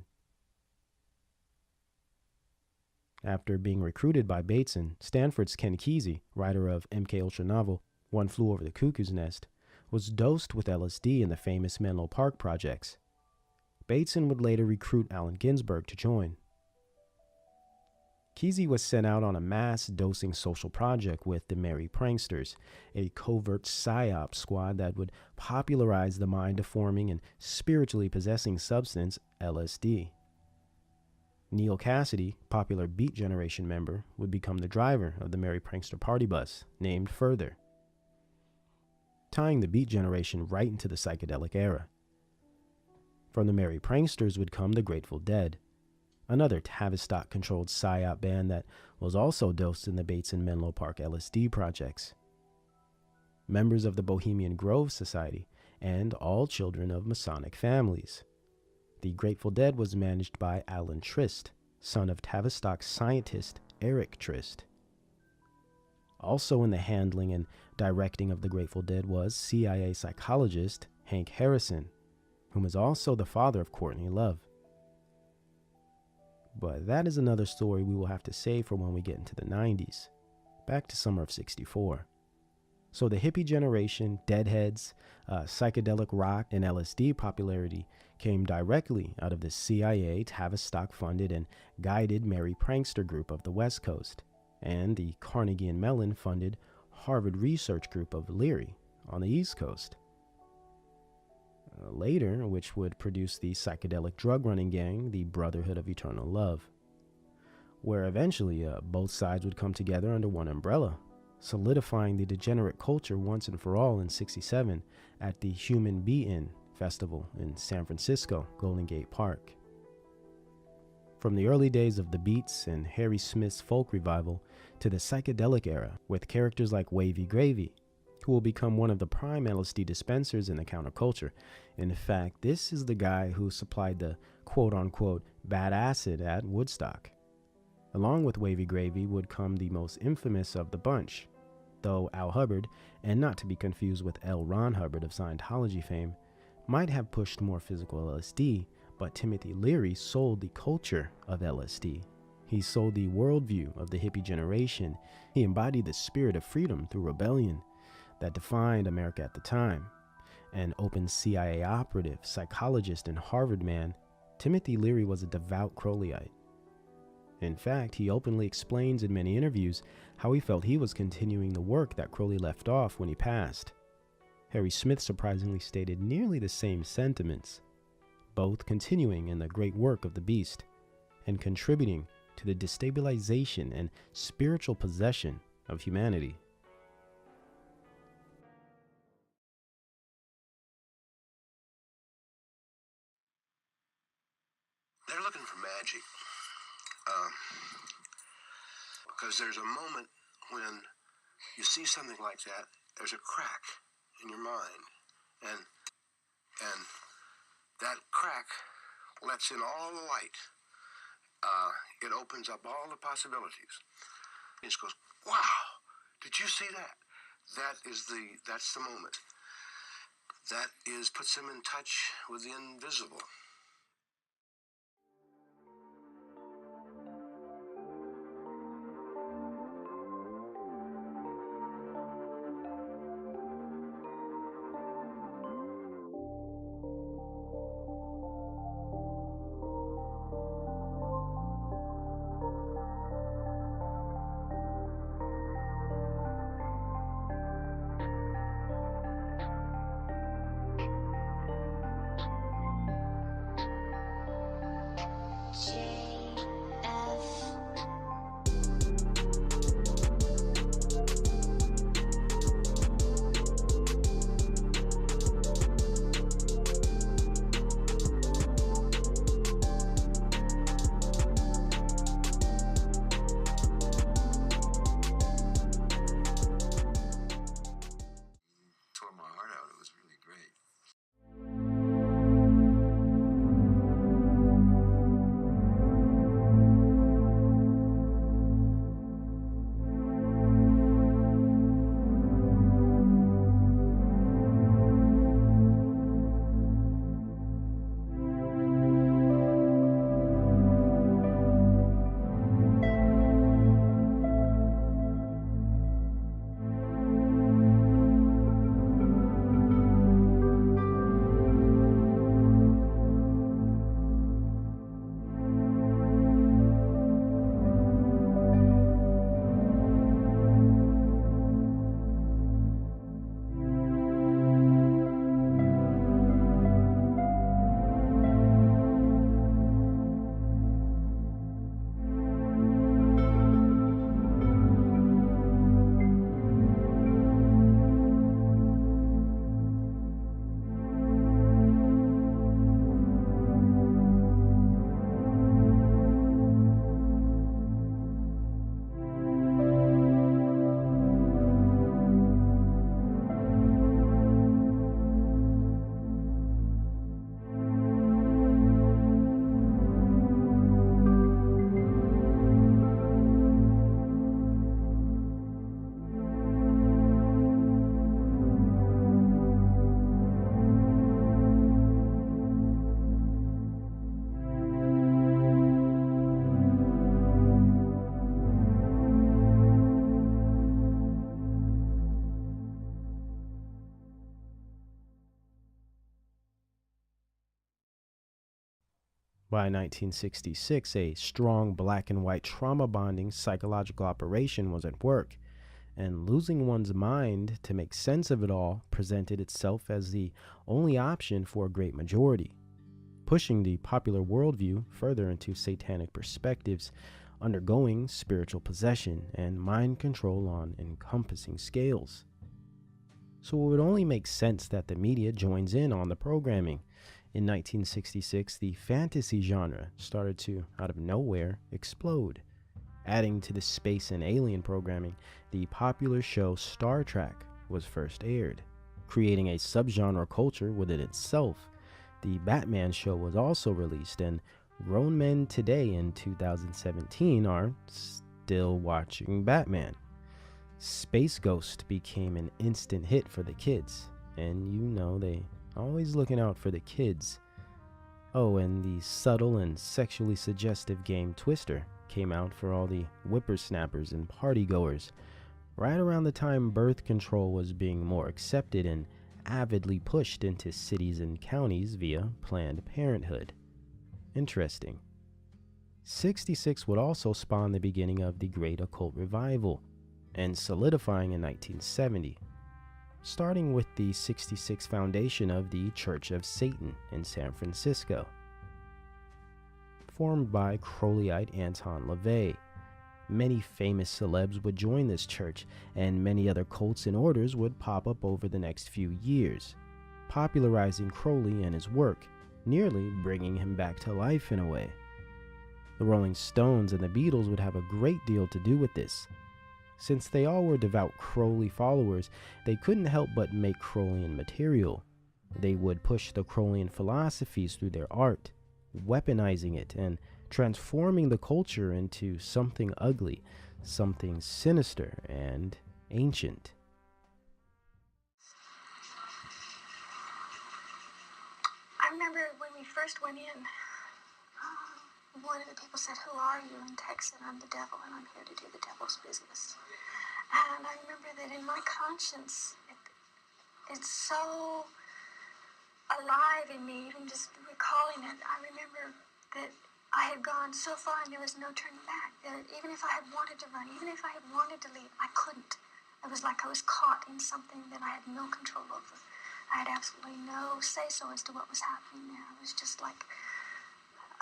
After being recruited by Bateson, Stanford's Ken Kesey, writer of MK Ultra novel One Flew Over the Cuckoo's Nest, was dosed with LSD in the famous Menlo Park projects. Bateson would later recruit Allen Ginsberg to join. Kesey was sent out on a mass dosing social project with the Merry Pranksters, a covert psyop squad that would popularize the mind-deforming and spiritually possessing substance LSD. Neil Cassidy, popular Beat Generation member, would become the driver of the Merry Prankster party bus, named Further, tying the Beat Generation right into the psychedelic era. From the Merry Pranksters would come the Grateful Dead, another Tavistock-controlled psyop band that was also dosed in the Bates and Menlo Park LSD projects. Members of the Bohemian Grove Society, and all children of Masonic families. The Grateful Dead was managed by Alan Trist, son of Tavistock scientist Eric Trist. Also in the handling and directing of the Grateful Dead was CIA psychologist Hank Harrison, whom is also the father of Courtney Love. But that is another story we will have to save for when we get into the 90s, back to summer of '64. So the hippie generation, deadheads, psychedelic rock, and LSD popularity came directly out of the CIA Tavistock-funded and guided Merry Prankster group of the West Coast, and the Carnegie and Mellon-funded Harvard Research Group of Leary on the East Coast. Later, which would produce the psychedelic drug-running gang, the Brotherhood of Eternal Love, where eventually both sides would come together under one umbrella, solidifying the degenerate culture once and for all in '67 at the Human Be-In Festival in San Francisco, Golden Gate Park. From the early days of the Beats and Harry Smith's folk revival to the psychedelic era with characters like Wavy Gravy, who will become one of the prime LSD dispensers in the counterculture. In fact, this is the guy who supplied the quote-unquote bad acid at Woodstock. Along with Wavy Gravy would come the most infamous of the bunch, though Al Hubbard, and not to be confused with L. Ron Hubbard of Scientology fame, might have pushed more physical LSD, but Timothy Leary sold the culture of LSD. He sold the worldview of the hippie generation. He embodied the spirit of freedom through rebellion that defined America at the time. An open CIA operative, psychologist, and Harvard man, Timothy Leary was a devout Crowleyite. In fact, he openly explains in many interviews how he felt he was continuing the work that Crowley left off when he passed. Harry Smith surprisingly stated nearly the same sentiments, both continuing in the great work of the beast and contributing to the destabilization and spiritual possession of humanity. They're looking for magic. Because there's a moment when you see something like that, there's a crack in your mind. And that crack lets in all the light. It opens up all the possibilities. It just goes, wow, did you see that? That's the moment. That puts them in touch with the invisible. By 1966, a strong black and white trauma bonding psychological operation was at work, and losing one's mind to make sense of it all presented itself as the only option for a great majority, pushing the popular worldview further into satanic perspectives, undergoing spiritual possession and mind control on encompassing scales. So it would only make sense that the media joins in on the programming. In 1966, the fantasy genre started to, out of nowhere, explode. Adding to the space and alien programming, the popular show Star Trek was first aired, creating a subgenre culture within itself. The Batman show was also released, and grown men today in 2017 are still watching Batman. Space Ghost became an instant hit for the kids, and you know they always looking out for the kids. Oh, and the subtle and sexually suggestive game Twister came out for all the whippersnappers and partygoers, right around the time birth control was being more accepted and avidly pushed into cities and counties via Planned Parenthood. Interesting. 66 would also spawn the beginning of the Great Occult Revival, and solidifying in 1970, starting with the 66 foundation of the Church of Satan in San Francisco, formed by Crowleyite Anton LaVey. Many famous celebs would join this church, and many other cults and orders would pop up over the next few years, popularizing Crowley and his work, nearly bringing him back to life in a way. The Rolling Stones and the Beatles would have a great deal to do with this. Since they all were devout Crowley followers, they couldn't help but make Crowleyan material. They would push the Crowleyan philosophies through their art, weaponizing it and transforming the culture into something ugly, something sinister and ancient. I remember when we first went in, one of the people said, "Who are you?" And Tex said, "I'm the devil, and I'm here to do the devil's business." And I remember that in my conscience, it's so alive in me, even just recalling it. I remember that I had gone so far and there was no turning back. That even if I had wanted to run, even if I had wanted to leave, I couldn't. It was like I was caught in something that I had no control over. I had absolutely no say-so as to what was happening there. It was just like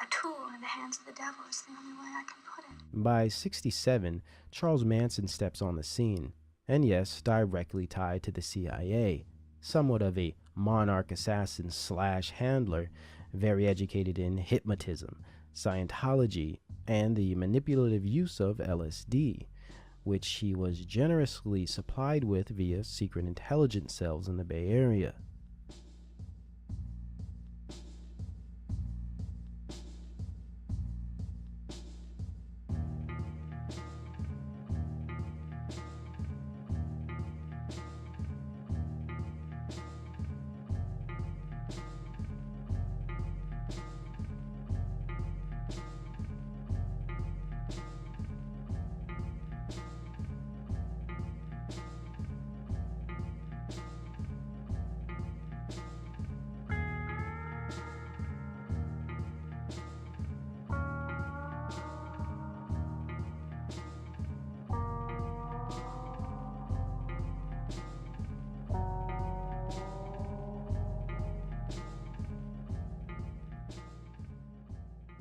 a tool in the hands of the devil is the only way I can put it. By 67, Charles Manson steps on the scene, and yes, directly tied to the CIA, somewhat of a monarch assassin / handler, very educated in hypnotism, Scientology, and the manipulative use of LSD, which he was generously supplied with via secret intelligence cells in the Bay Area.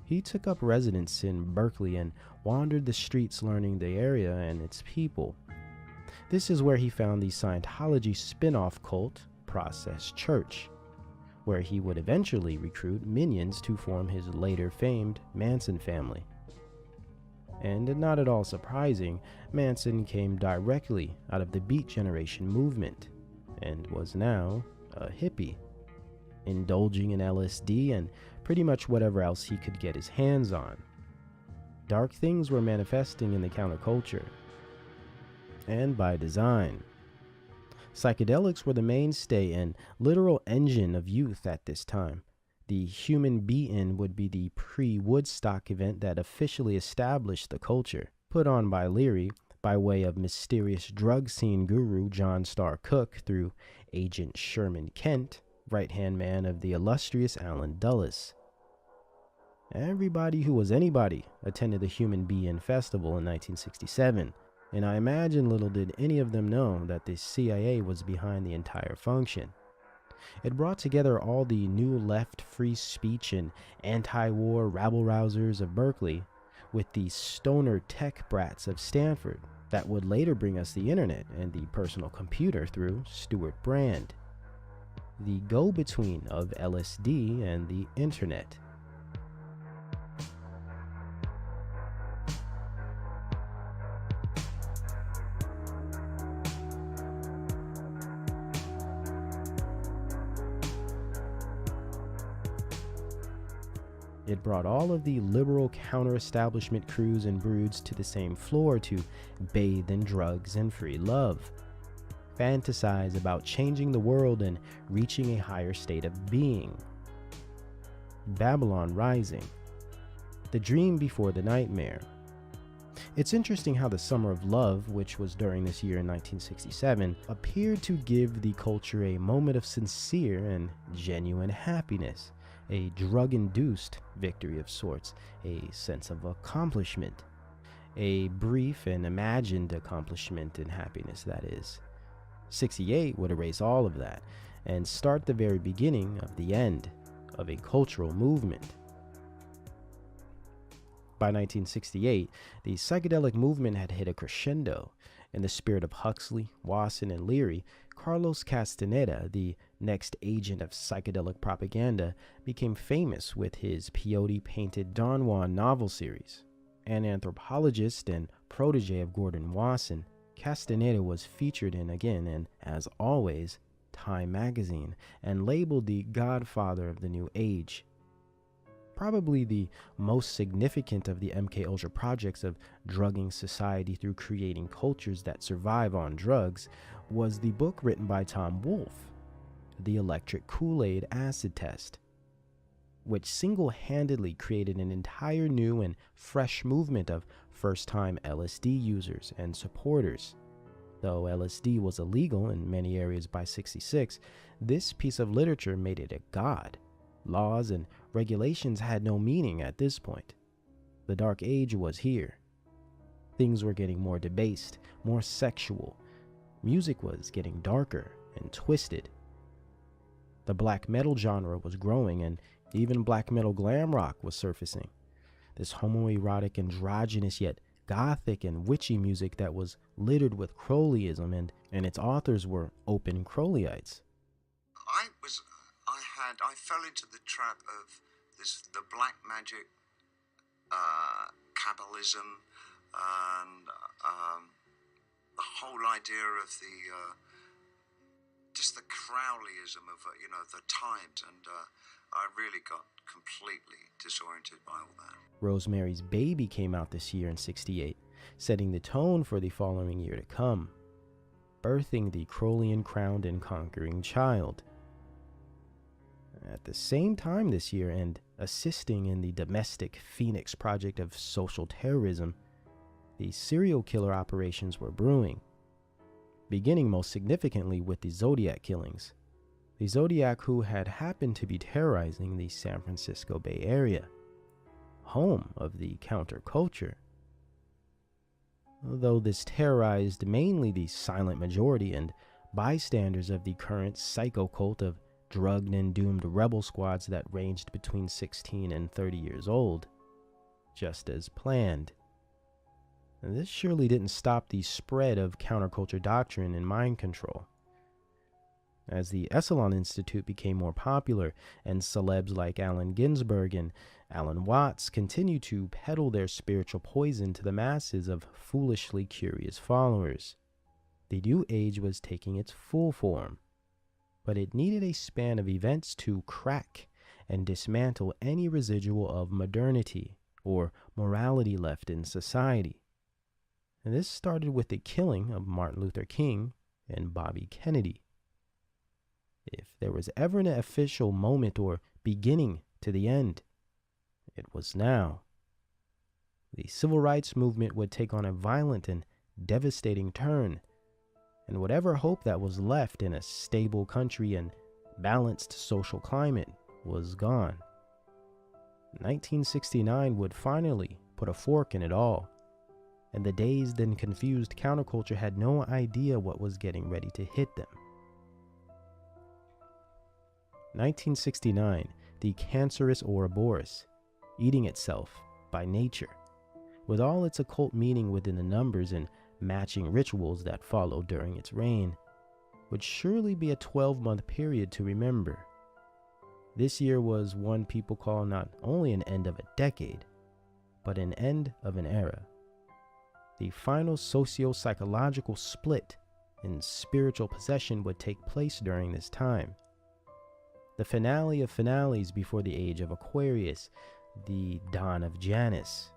He took up residence in Berkeley and wandered the streets learning the area and its people. This is where he found the Scientology spin-off cult, Process Church, where he would eventually recruit minions to form his later famed Manson family. And not at all surprising, Manson came directly out of the Beat Generation movement and was now a hippie, indulging in LSD and pretty much whatever else he could get his hands on. Dark things were manifesting in the counterculture, and by design. Psychedelics were the mainstay and literal engine of youth at this time. The Human Beaten would be the pre-Woodstock event that officially established the culture, put on by Leary by way of mysterious drug scene guru John Starr Cook through Agent Sherman Kent, right-hand man of the illustrious Alan Dulles. Everybody who was anybody attended the Human Being Festival in 1967, and I imagine little did any of them know that the CIA was behind the entire function. It brought together all the new left free speech and anti-war rabble-rousers of Berkeley with the stoner tech brats of Stanford that would later bring us the internet and the personal computer through Stuart Brand, the go-between of LSD and the internet. It brought all of the liberal counter-establishment crews and broods to the same floor to bathe in drugs and free love, fantasize about changing the world and reaching a higher state of being. Babylon Rising, the dream before the nightmare. It's interesting how the Summer of Love, which was during this year in 1967, appeared to give the culture a moment of sincere and genuine happiness. A drug-induced victory of sorts, a sense of accomplishment, a brief and imagined accomplishment and happiness, that is. 68 would erase all of that and start the very beginning of the end of a cultural movement. By 1968, the psychedelic movement had hit a crescendo. In the spirit of Huxley, Wasson, and Leary, Carlos Castaneda, the next agent of psychedelic propaganda, became famous with his peyote-painted Don Juan novel series. An anthropologist and protege of Gordon Wasson, Castaneda was featured in again, and as always, Time magazine, and labeled the godfather of the new age. Probably the most significant of the MKUltra projects of drugging society through creating cultures that survive on drugs was the book written by Tom Wolfe, The Electric Kool-Aid Acid Test, which single-handedly created an entire new and fresh movement of first-time LSD users and supporters. Though LSD was illegal in many areas by '66, this piece of literature made it a god. Laws and regulations had no meaning at this point. The Dark Age was here. Things were getting more debased, more sexual. Music was getting darker and twisted. The black metal genre was growing, and even black metal glam rock was surfacing. This homoerotic, androgynous, yet gothic and witchy music that was littered with Crowleyism, and its authors were open Crowleyites. I fell into the trap of the black magic, Kabbalism, and the whole idea of just the Crowleyism of the times, and I really got completely disoriented by all that. Rosemary's Baby came out this year in '68, setting the tone for the following year to come, birthing the Crowleyan crowned and conquering child. At the same time this year, and assisting in the domestic Phoenix project of social terrorism, the serial killer operations were brewing, beginning most significantly with the Zodiac killings. The Zodiac who had happened to be terrorizing the San Francisco Bay Area, home of the counterculture. Though this terrorized mainly the silent majority and bystanders of the current psycho cult of drugged and doomed rebel squads that ranged between 16 and 30 years old, just as planned. And this surely didn't stop the spread of counterculture doctrine and mind control. As the Esalen Institute became more popular, and celebs like Allen Ginsberg and Alan Watts continued to peddle their spiritual poison to the masses of foolishly curious followers, the New Age was taking its full form. But it needed a span of events to crack and dismantle any residual of modernity or morality left in society. And this started with the killing of Martin Luther King and Bobby Kennedy. If there was ever an official moment or beginning to the end, it was now. The civil rights movement would take on a violent and devastating turn, and whatever hope that was left in a stable country and balanced social climate was gone. 1969 would finally put a fork in it all, and the dazed and confused counterculture had no idea what was getting ready to hit them. 1969, the cancerous Ouroboros, eating itself by nature, with all its occult meaning within the numbers and matching rituals that followed during its reign, would surely be a 12-month period to remember. This year was one people call not only an end of a decade, but an end of an era. The final socio-psychological split in spiritual possession would take place during this time. The finale of finales before the age of Aquarius, the dawn of Janus,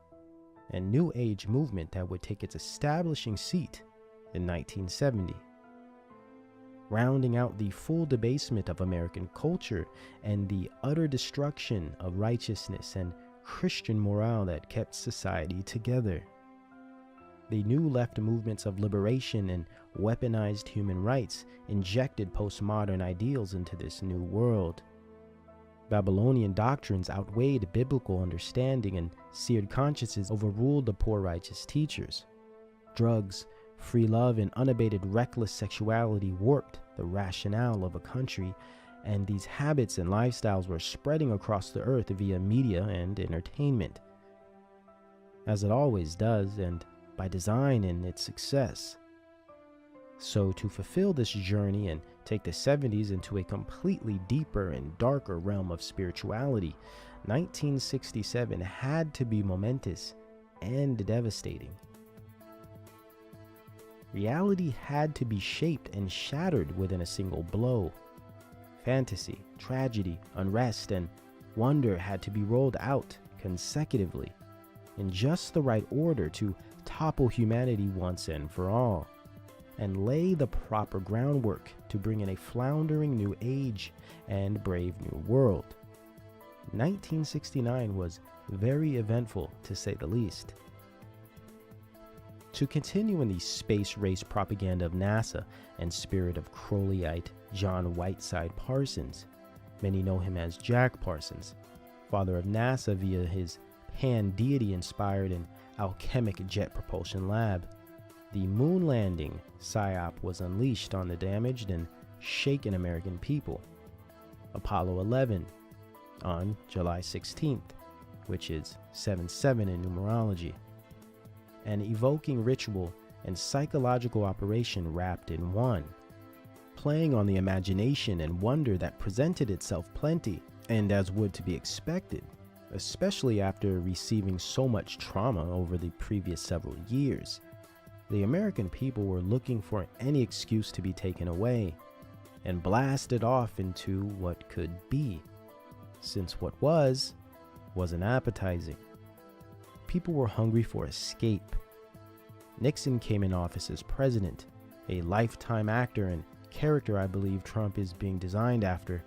and New Age movement that would take its establishing seat in 1970. Rounding out the full debasement of American culture and the utter destruction of righteousness and Christian morale that kept society together. The new left movements of liberation and weaponized human rights injected postmodern ideals into this new world. Babylonian doctrines outweighed biblical understanding, and seared consciences overruled the poor righteous teachers. Drugs, free love, and unabated reckless sexuality warped the rationale of a country, and these habits and lifestyles were spreading across the earth via media and entertainment. As it always does, and by design in its success. So to fulfill this journey and take the 70s into a completely deeper and darker realm of spirituality, 1967 had to be momentous and devastating. Reality had to be shaped and shattered within a single blow. Fantasy, tragedy, unrest, and wonder had to be rolled out consecutively in just the right order to topple humanity once and for all, and lay the proper groundwork to bring in a floundering new age and brave new world. 1969 was very eventful, to say the least. To continue in the space race propaganda of NASA and spirit of Crowleyite John Whiteside Parsons, many know him as Jack Parsons, father of NASA via his pan-deity inspired and alchemic jet propulsion lab. The moon landing psyop was unleashed on the damaged and shaken American people. Apollo 11 on July 16th, which is 7/7 in numerology. An evoking ritual and psychological operation wrapped in one, playing on the imagination and wonder that presented itself plenty, and as would to be expected, especially after receiving so much trauma over the previous several years. The American people were looking for any excuse to be taken away and blasted off into what could be, since what wasn't appetizing. People were hungry for escape. Nixon came in office as president, a lifetime actor and character I believe Trump is being designed after,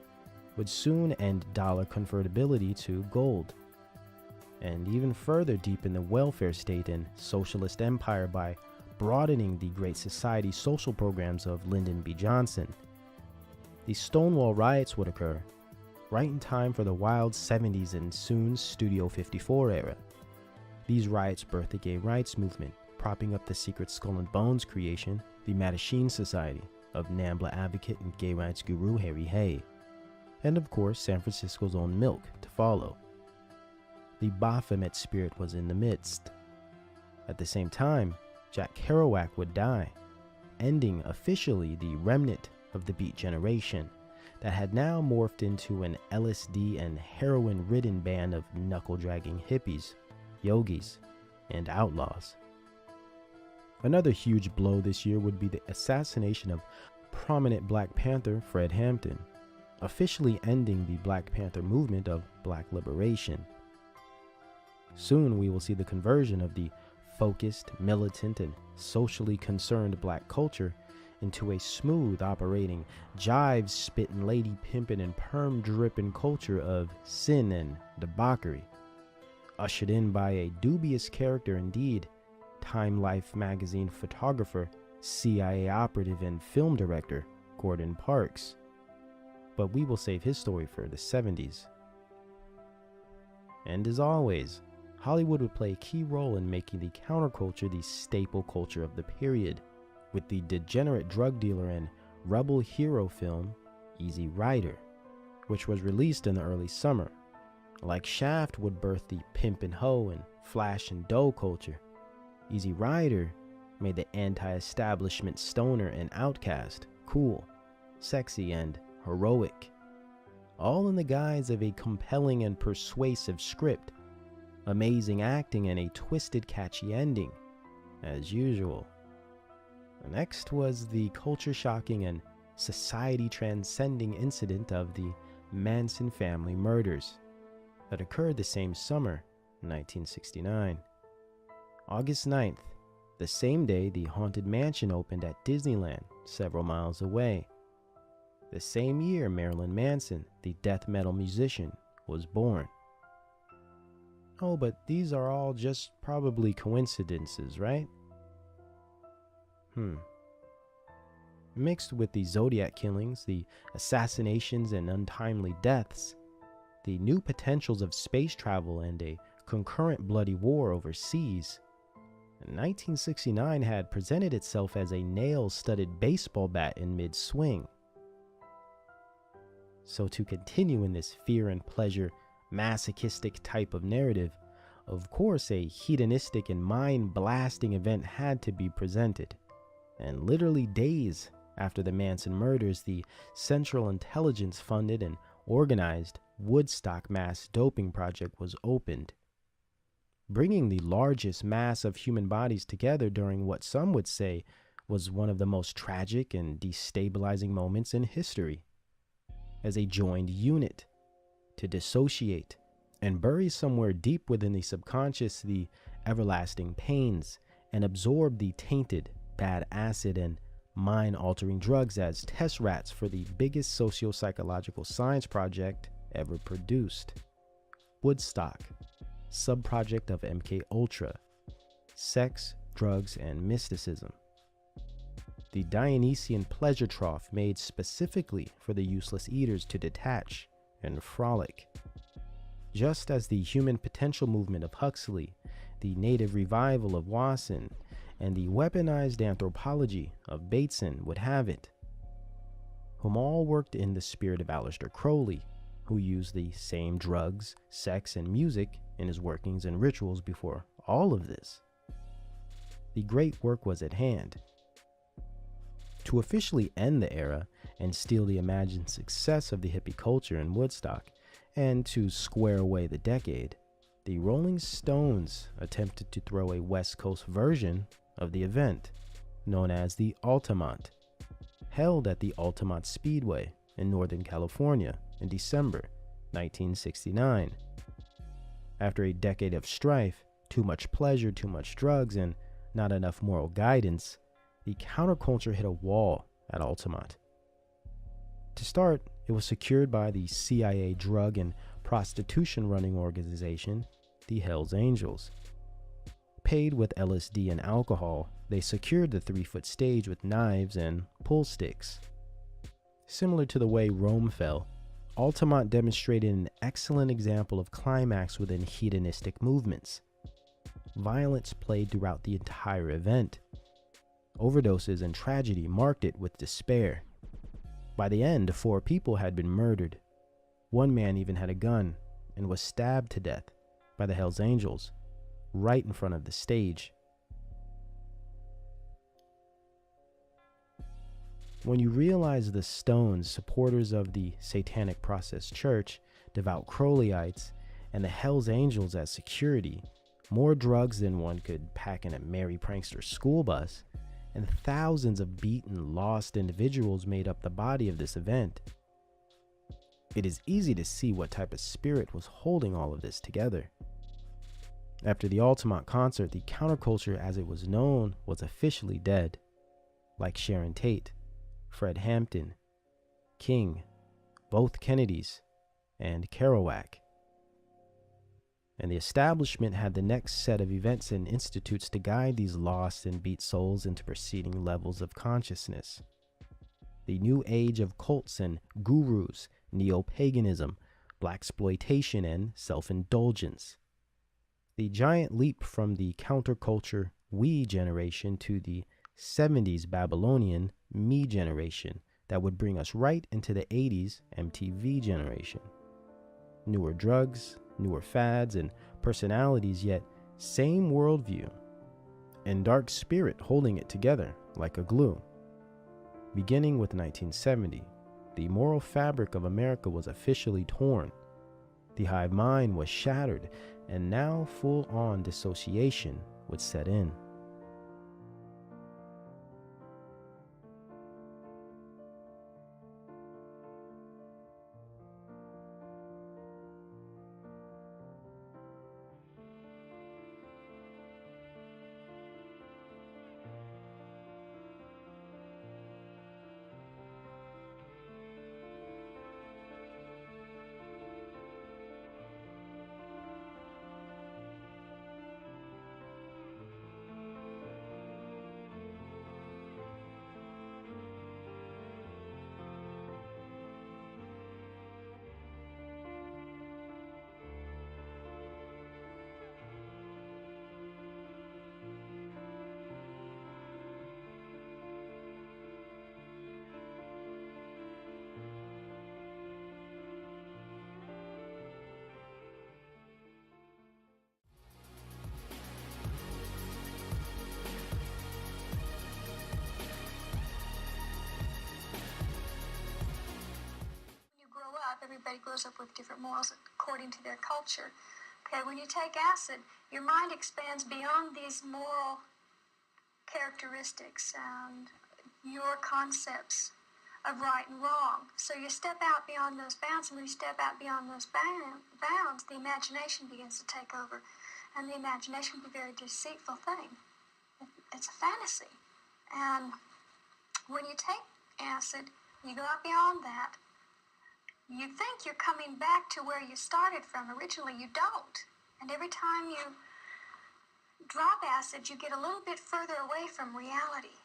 would soon end dollar convertibility to gold, and even further deepen the welfare state and socialist empire by broadening the Great Society social programs of Lyndon B. Johnson. The Stonewall riots would occur, right in time for the wild 70s and soon Studio 54 era. These riots birthed the gay rights movement, propping up the secret Skull and Bones creation, the Mattachine Society, of NAMBLA advocate and gay rights guru Harry Hay, and of course San Francisco's own Milk to follow. The Baphomet spirit was in the midst. At the same time, Jack Kerouac would die, ending officially the remnant of the Beat generation that had now morphed into an LSD and heroin-ridden band of knuckle-dragging hippies, yogis, and outlaws. Another huge blow this year would be the assassination of prominent Black Panther Fred Hampton, officially ending the Black Panther movement of Black liberation. Soon we will see the conversion of the focused, militant, and socially concerned Black culture into a smooth operating, jive spittin', lady pimpin', and perm drippin' culture of sin and debauchery, ushered in by a dubious character indeed, Time Life magazine photographer, CIA operative, and film director Gordon Parks. But we will save his story for the 70s. And as always, Hollywood would play a key role in making the counterculture the staple culture of the period, with the degenerate drug dealer and rebel hero film Easy Rider, which was released in the early summer. Like Shaft would birth the pimp and hoe and flash and dough culture, Easy Rider made the anti-establishment stoner and outcast cool, sexy, and heroic, all in the guise of a compelling and persuasive script, amazing acting, and a twisted, catchy ending, as usual. Next was the culture-shocking and society-transcending incident of the Manson family murders that occurred the same summer, 1969. August 9th, the same day the Haunted Mansion opened at Disneyland, several miles away. The same year Marilyn Manson, the death metal musician, was born. Oh, but these are all just probably coincidences, right? Mixed with the Zodiac killings, the assassinations and untimely deaths, the new potentials of space travel and a concurrent bloody war overseas, 1969 had presented itself as a nail-studded baseball bat in mid-swing. So to continue in this fear and pleasure, masochistic type of narrative, of course a hedonistic and mind-blasting event had to be presented. And literally days after the Manson murders, the Central Intelligence-funded and organized Woodstock mass doping project was opened, bringing the largest mass of human bodies together during what some would say was one of the most tragic and destabilizing moments in history, as a joined unit to dissociate and bury somewhere deep within the subconscious the everlasting pains and absorb the tainted, bad acid and mind-altering drugs as test rats for the biggest socio-psychological science project ever produced, Woodstock, subproject of MK Ultra, sex, drugs, and mysticism. The Dionysian pleasure trough made specifically for the useless eaters to detach and frolic. Just as the human potential movement of Huxley, the native revival of Wasson, and the weaponized anthropology of Bateson would have it, whom all worked in the spirit of Aleister Crowley, who used the same drugs, sex, and music in his workings and rituals before all of this. The great work was at hand. To officially end the era and steal the imagined success of the hippie culture in Woodstock, and to square away the decade, the Rolling Stones attempted to throw a West Coast version of the event, known as the Altamont, held at the Altamont Speedway in Northern California in December 1969. After a decade of strife, too much pleasure, too much drugs, and not enough moral guidance, the counterculture hit a wall at Altamont. To start, it was secured by the CIA drug and prostitution running organization, the Hells Angels. Paid with LSD and alcohol, they secured the 3-foot stage with knives and pull sticks. Similar to the way Rome fell, Altamont demonstrated an excellent example of climax within hedonistic movements. Violence played throughout the entire event. Overdoses and tragedy marked it with despair. By the end, 4 people had been murdered. One man even had a gun and was stabbed to death by the Hells Angels right in front of the stage. When you realize the Stones, supporters of the Satanic Process Church, devout Crowleyites, and the Hells Angels as security, more drugs than one could pack in a merry prankster school bus, and thousands of beaten, lost individuals made up the body of this event, it is easy to see what type of spirit was holding all of this together. After the Altamont concert, the counterculture as it was known was officially dead, like Sharon Tate, Fred Hampton, King, both Kennedys, and Kerouac. And the establishment had the next set of events and institutes to guide these lost and beat souls into preceding levels of consciousness. The new age of cults and gurus, neo-paganism, blaxploitation, and self-indulgence. The giant leap from the counterculture we generation to the 70s Babylonian me generation that would bring us right into the 80s MTV generation. Newer drugs, newer fads, and personalities, yet same worldview, and dark spirit holding it together like a glue. Beginning with 1970, the moral fabric of America was officially torn. The hive mind was shattered, and now full-on dissociation would set in. Everybody grows up with different morals according to their culture. Okay, when you take acid, your mind expands beyond these moral characteristics and your concepts of right and wrong. So you step out beyond those bounds, and when you step out beyond those bounds, the imagination begins to take over. And the imagination can be a very deceitful thing. It's a fantasy. And when you take acid, you go out beyond that. You think you're coming back to where you started from. Originally, you don't. And every time you drop acid, you get a little bit further away from reality.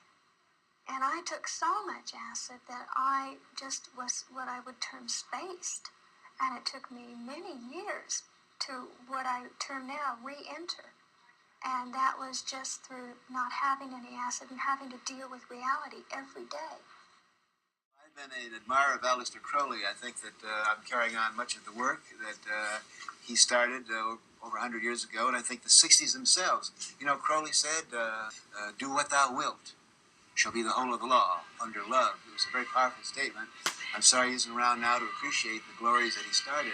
And I took so much acid that I just was what I would term spaced. And it took me many years to what I term now re-enter. And that was just through not having any acid and having to deal with reality every day. I've been an admirer of Aleister Crowley. I think that I'm carrying on much of the work that he started over 100 years ago, and I think the 60s themselves. You know, Crowley said, do what thou wilt shall be the whole of the law under love. It was a very powerful statement. I'm sorry he isn't around now to appreciate the glories that he started.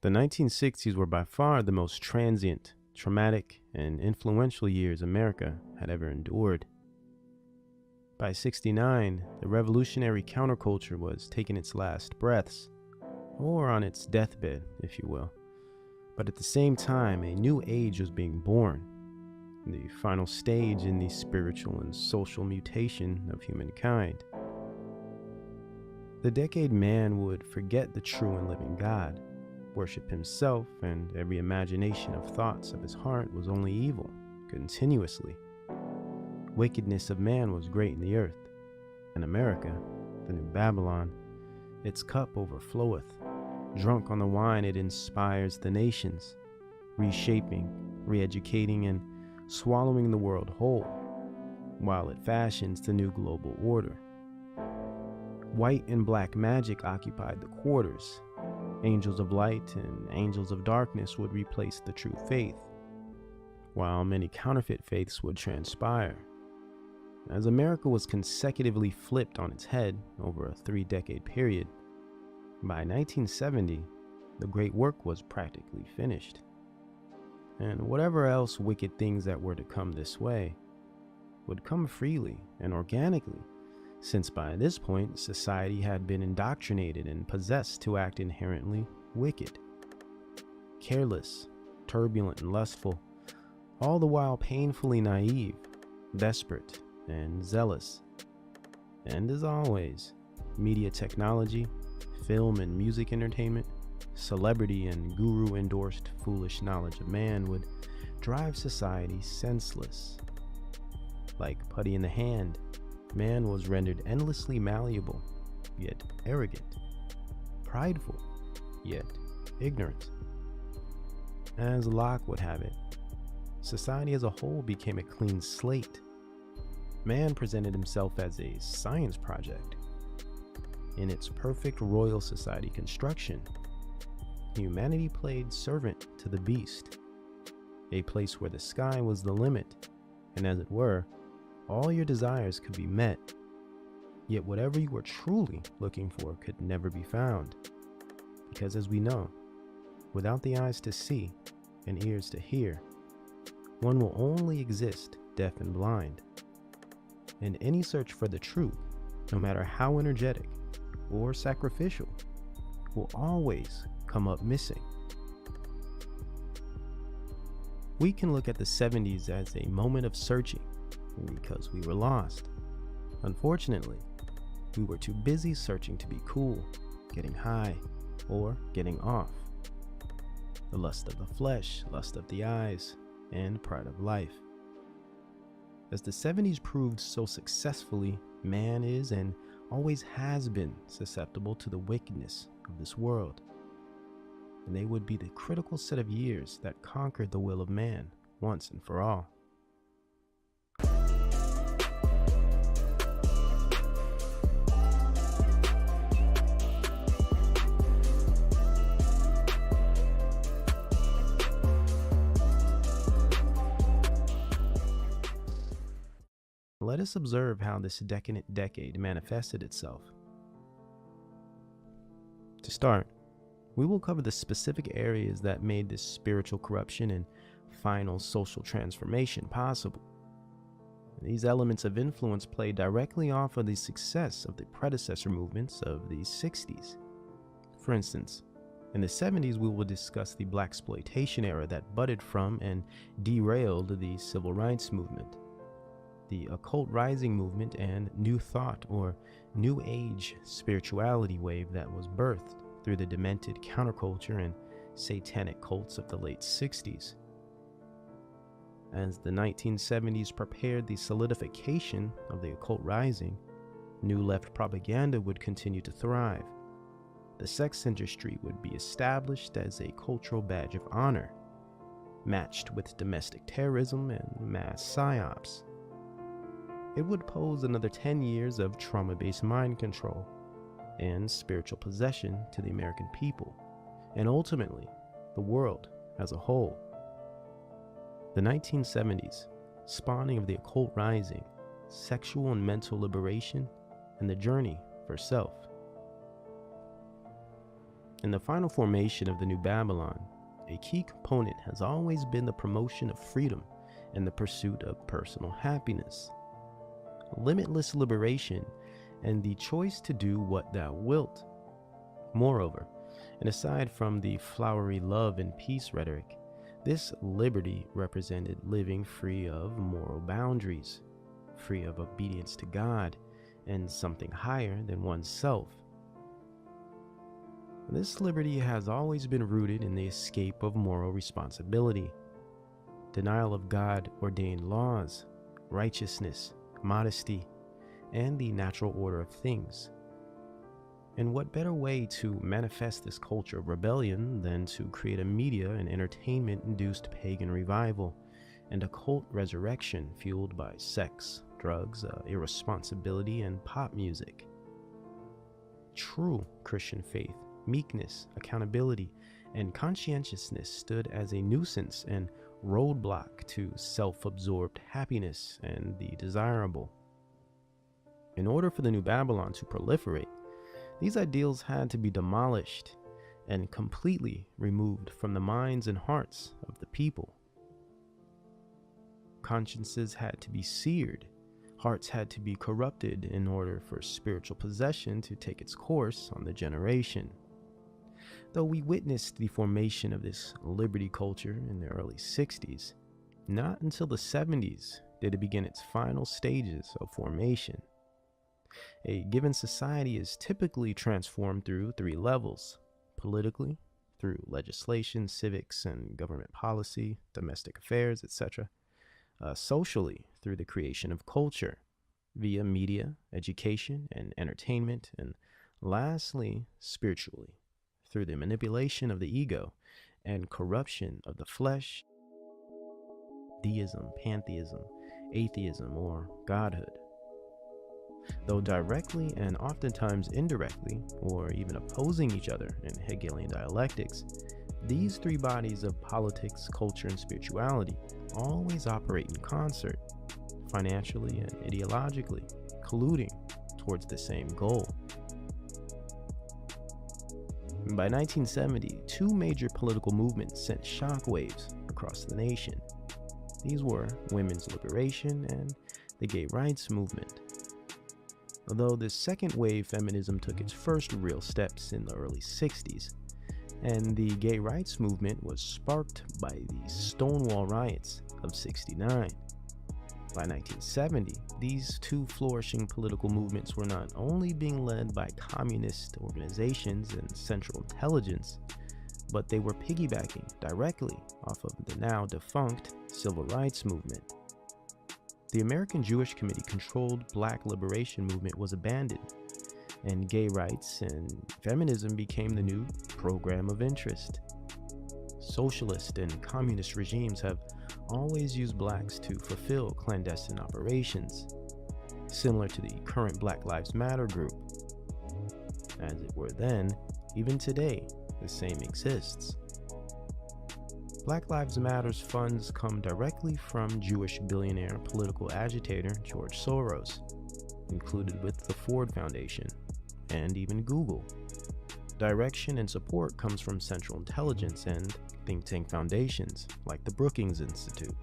The 1960s were by far the most transient, traumatic, and influential years America had ever endured. By 1969, the revolutionary counterculture was taking its last breaths, or on its deathbed, if you will. But at the same time, a new age was being born, the final stage in the spiritual and social mutation of humankind. The decade man would forget the true and living God, worship himself, and every imagination of thoughts of his heart was only evil, continuously. Wickedness of man was great in the earth, and America, the new Babylon, its cup overfloweth. Drunk on the wine, it inspires the nations, reshaping, re-educating, and swallowing the world whole, while it fashions the new global order. White and black magic occupied the quarters. Angels of light and angels of darkness would replace the true faith, while many counterfeit faiths would transpire. As America was consecutively flipped on its head over a 3-decade period, by 1970, the great work was practically finished. And whatever else wicked things that were to come this way would come freely and organically, since by this point society had been indoctrinated and possessed to act inherently wicked, careless, turbulent, and lustful, all the while painfully naive, desperate, and zealous. And as always, media technology, film and music entertainment, celebrity and guru-endorsed foolish knowledge of man would drive society senseless. Like putty in the hand, man was rendered endlessly malleable, yet arrogant, prideful, yet ignorant. As Locke would have it, society as a whole became a clean slate. Man presented himself as a science project. In its perfect royal society construction, humanity played servant to the beast, a place where the sky was the limit, and as it were, all your desires could be met, yet whatever you were truly looking for could never be found. Because as we know, without the eyes to see and ears to hear, one will only exist deaf and blind. And any search for the truth, no matter how energetic or sacrificial, will always come up missing. We can look at the 70s as a moment of searching because we were lost. Unfortunately, we were too busy searching to be cool, getting high, or getting off. The lust of the flesh, lust of the eyes, and pride of life. As the 70s proved so successfully, man is and always has been susceptible to the wickedness of this world. And they would be the critical set of years that conquered the will of man once and for all. Let us observe how this decadent decade manifested itself. To start, we will cover the specific areas that made this spiritual corruption and final social transformation possible. These elements of influence play directly off of the success of the predecessor movements of the 60s. For instance, in the 70s, we will discuss the blaxploitation era that budded from and derailed the civil rights movement, the occult rising movement, and new thought or new age spirituality wave that was birthed through the demented counterculture and satanic cults of the late 60s. As the 1970s prepared the solidification of the occult rising, new left propaganda would continue to thrive. The sex industry would be established as a cultural badge of honor, matched with domestic terrorism and mass psyops. It would pose another 10 years of trauma-based mind control and spiritual possession to the American people, and ultimately, the world as a whole. The 1970s, spawning of the occult rising, sexual and mental liberation, and the journey for self. In the final formation of the New Babylon, a key component has always been the promotion of freedom and the pursuit of personal happiness, limitless liberation, and the choice to do what thou wilt. Moreover, and aside from the flowery love and peace rhetoric, this liberty represented living free of moral boundaries, free of obedience to God and something higher than oneself. This liberty has always been rooted in the escape of moral responsibility, denial of God-ordained laws, righteousness, modesty, and the natural order of things. And what better way to manifest this culture of rebellion than to create a media and entertainment-induced pagan revival and occult resurrection fueled by sex, drugs, irresponsibility, and pop music? True Christian faith, meekness, accountability, and conscientiousness stood as a nuisance and roadblock to self-absorbed happiness and the desirable. In order for the New Babylon to proliferate, these ideals had to be demolished and completely removed from the minds and hearts of the people. Consciences had to be seared, hearts had to be corrupted in order for spiritual possession to take its course on the generation. Though we witnessed the formation of this liberty culture in the early 60s, not until the 70s did it begin its final stages of formation. A given society is typically transformed through 3 levels: politically, through legislation, civics, and government policy, domestic affairs, etc. Socially, through the creation of culture, via media, education, and entertainment, and lastly, spiritually, through the manipulation of the ego and corruption of the flesh, deism, pantheism, atheism, or godhood. Though directly and oftentimes indirectly, or even opposing each other in Hegelian dialectics, these three bodies of politics, culture, and spirituality always operate in concert, financially and ideologically, colluding towards the same goal. By 1970, two major political movements sent shockwaves across the nation. These were women's liberation and the gay rights movement. Although the second wave feminism took its first real steps in the early 60s, and the gay rights movement was sparked by the Stonewall riots of '69. By 1970, these two flourishing political movements were not only being led by communist organizations and Central Intelligence, but they were piggybacking directly off of the now defunct Civil Rights Movement. The American Jewish Committee-controlled Black Liberation Movement was abandoned, and gay rights and feminism became the new program of interest. Socialist and communist regimes have always used blacks to fulfill clandestine operations, similar to the current Black Lives Matter group. As it were then, even today, the same exists. Black Lives Matter's funds come directly from Jewish billionaire political agitator George Soros, included with the Ford Foundation, and even Google. Direction and support comes from Central Intelligence and think tank foundations like the Brookings Institute.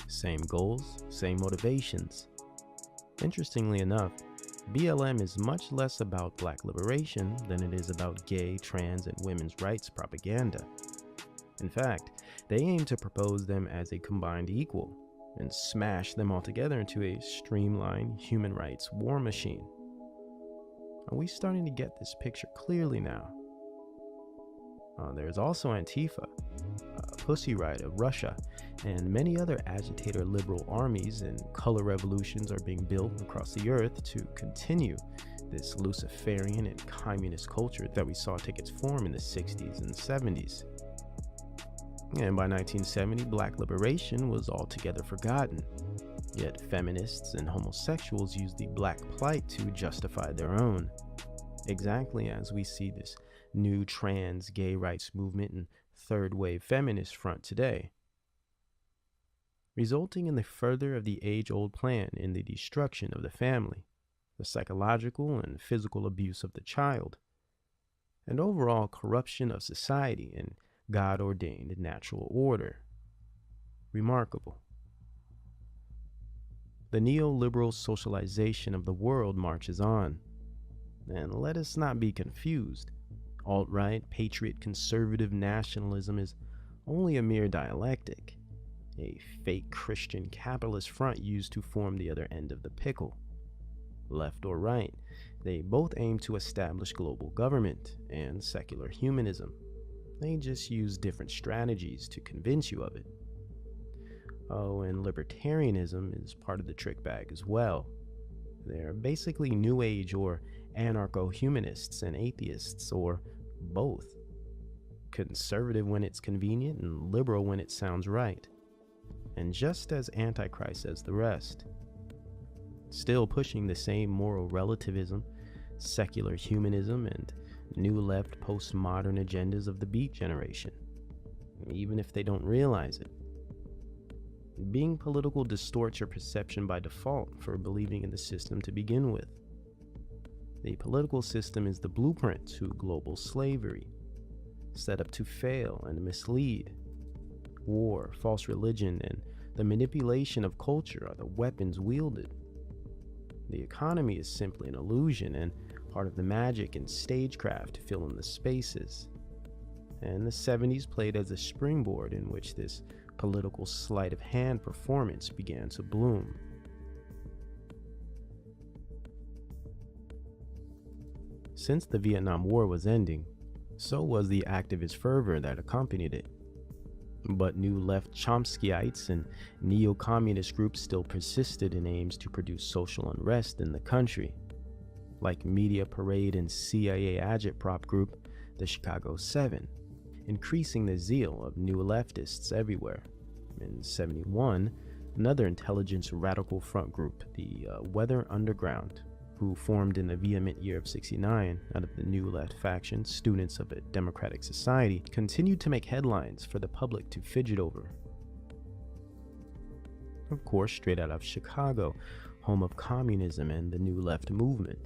Same goals, same motivations. Interestingly enough, BLM is much less about black liberation than it is about gay, trans, and women's rights propaganda. In fact, they aim to propose them as a combined equal and smash them all together into a streamlined human rights war machine. Are we starting to get this picture clearly now? There's also Antifa, Pussy Riot of Russia, and many other agitator liberal armies and color revolutions are being built across the earth to continue this Luciferian and communist culture that we saw take its form in the 60s and 70s. And by 1970, black liberation was altogether forgotten. Yet feminists and homosexuals used the black plight to justify their own. Exactly as we see this new trans gay rights movement and third wave feminist front today, resulting in the further of the age-old plan in the destruction of the family, the psychological and physical abuse of the child, and overall corruption of society and God-ordained natural order. Remarkable. The neoliberal socialization of the world marches on. And let us not be confused. Alt-right, patriot, conservative nationalism is only a mere dialectic, a fake Christian capitalist front used to form the other end of the pickle. Left or right, they both aim to establish global government and secular humanism. They just use different strategies to convince you of it. Oh, and libertarianism is part of the trick bag as well. They're basically New Age or anarcho-humanists and atheists, or both. Conservative when it's convenient and liberal when it sounds right. And just as antichrist as the rest. Still pushing the same moral relativism, secular humanism, and new left postmodern agendas of the Beat generation, even if they don't realize it. Being political distorts your perception by default for believing in the system to begin with. The political system is the blueprint to global slavery, set up to fail and mislead. War, false religion, and the manipulation of culture are the weapons wielded. The economy is simply an illusion and part of the magic and stagecraft to fill in the spaces. And the 70s played as a springboard in which this political sleight of hand performance began to bloom. Since the Vietnam War was ending, so was the activist fervor that accompanied it. But new left Chomskyites and neo-communist groups still persisted in aims to produce social unrest in the country. like media parade and CIA agitprop group, the Chicago 7, increasing the zeal of new leftists everywhere. In 71, another intelligence radical front group, the Weather Underground, who formed in the vehement year of 69 out of the New Left faction, students of a democratic society, continued to make headlines for the public to fidget over. Of course, straight out of Chicago, home of communism and the New Left movement.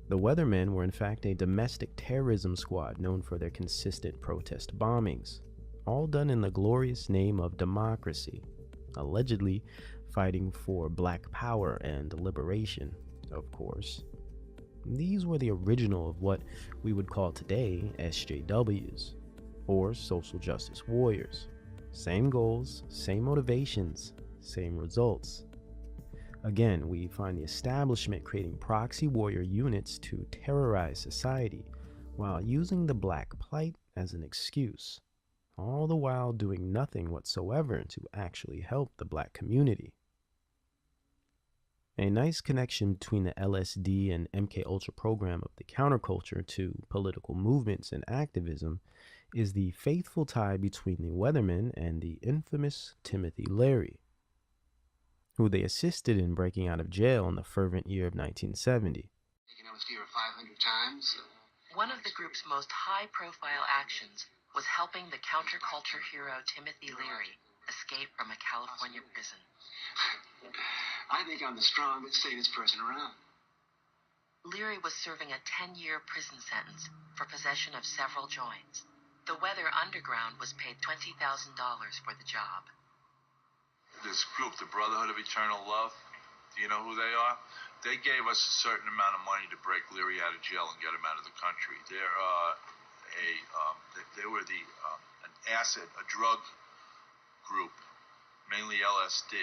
The Weathermen were in fact a domestic terrorism squad known for their consistent protest bombings, all done in the glorious name of democracy, allegedly fighting for black power and liberation. Of course, these were the original of what we would call today SJWs, or social justice warriors. Same goals, same motivations, same results. Again, we find the establishment creating proxy warrior units to terrorize society while using the black plight as an excuse, all the while doing nothing whatsoever to actually help the black community. A nice connection between the LSD and MKUltra program of the counterculture to political movements and activism is the faithful tie between the Weathermen and the infamous Timothy Leary, who they assisted in breaking out of jail in the fervent year of 1970. Taken LSD over 500 times. One of the group's most high-profile actions was helping the counterculture hero Timothy Leary escape from a California prison. I think I'm the strongest, safest person around. Leary was serving a 10-year prison sentence for possession of several joints. The Weather Underground was paid $20,000 for the job. This group, the Brotherhood of Eternal Love, do you know who they are? They gave us a certain amount of money to break Leary out of jail and get him out of the country. They were a drug group, mainly LSD,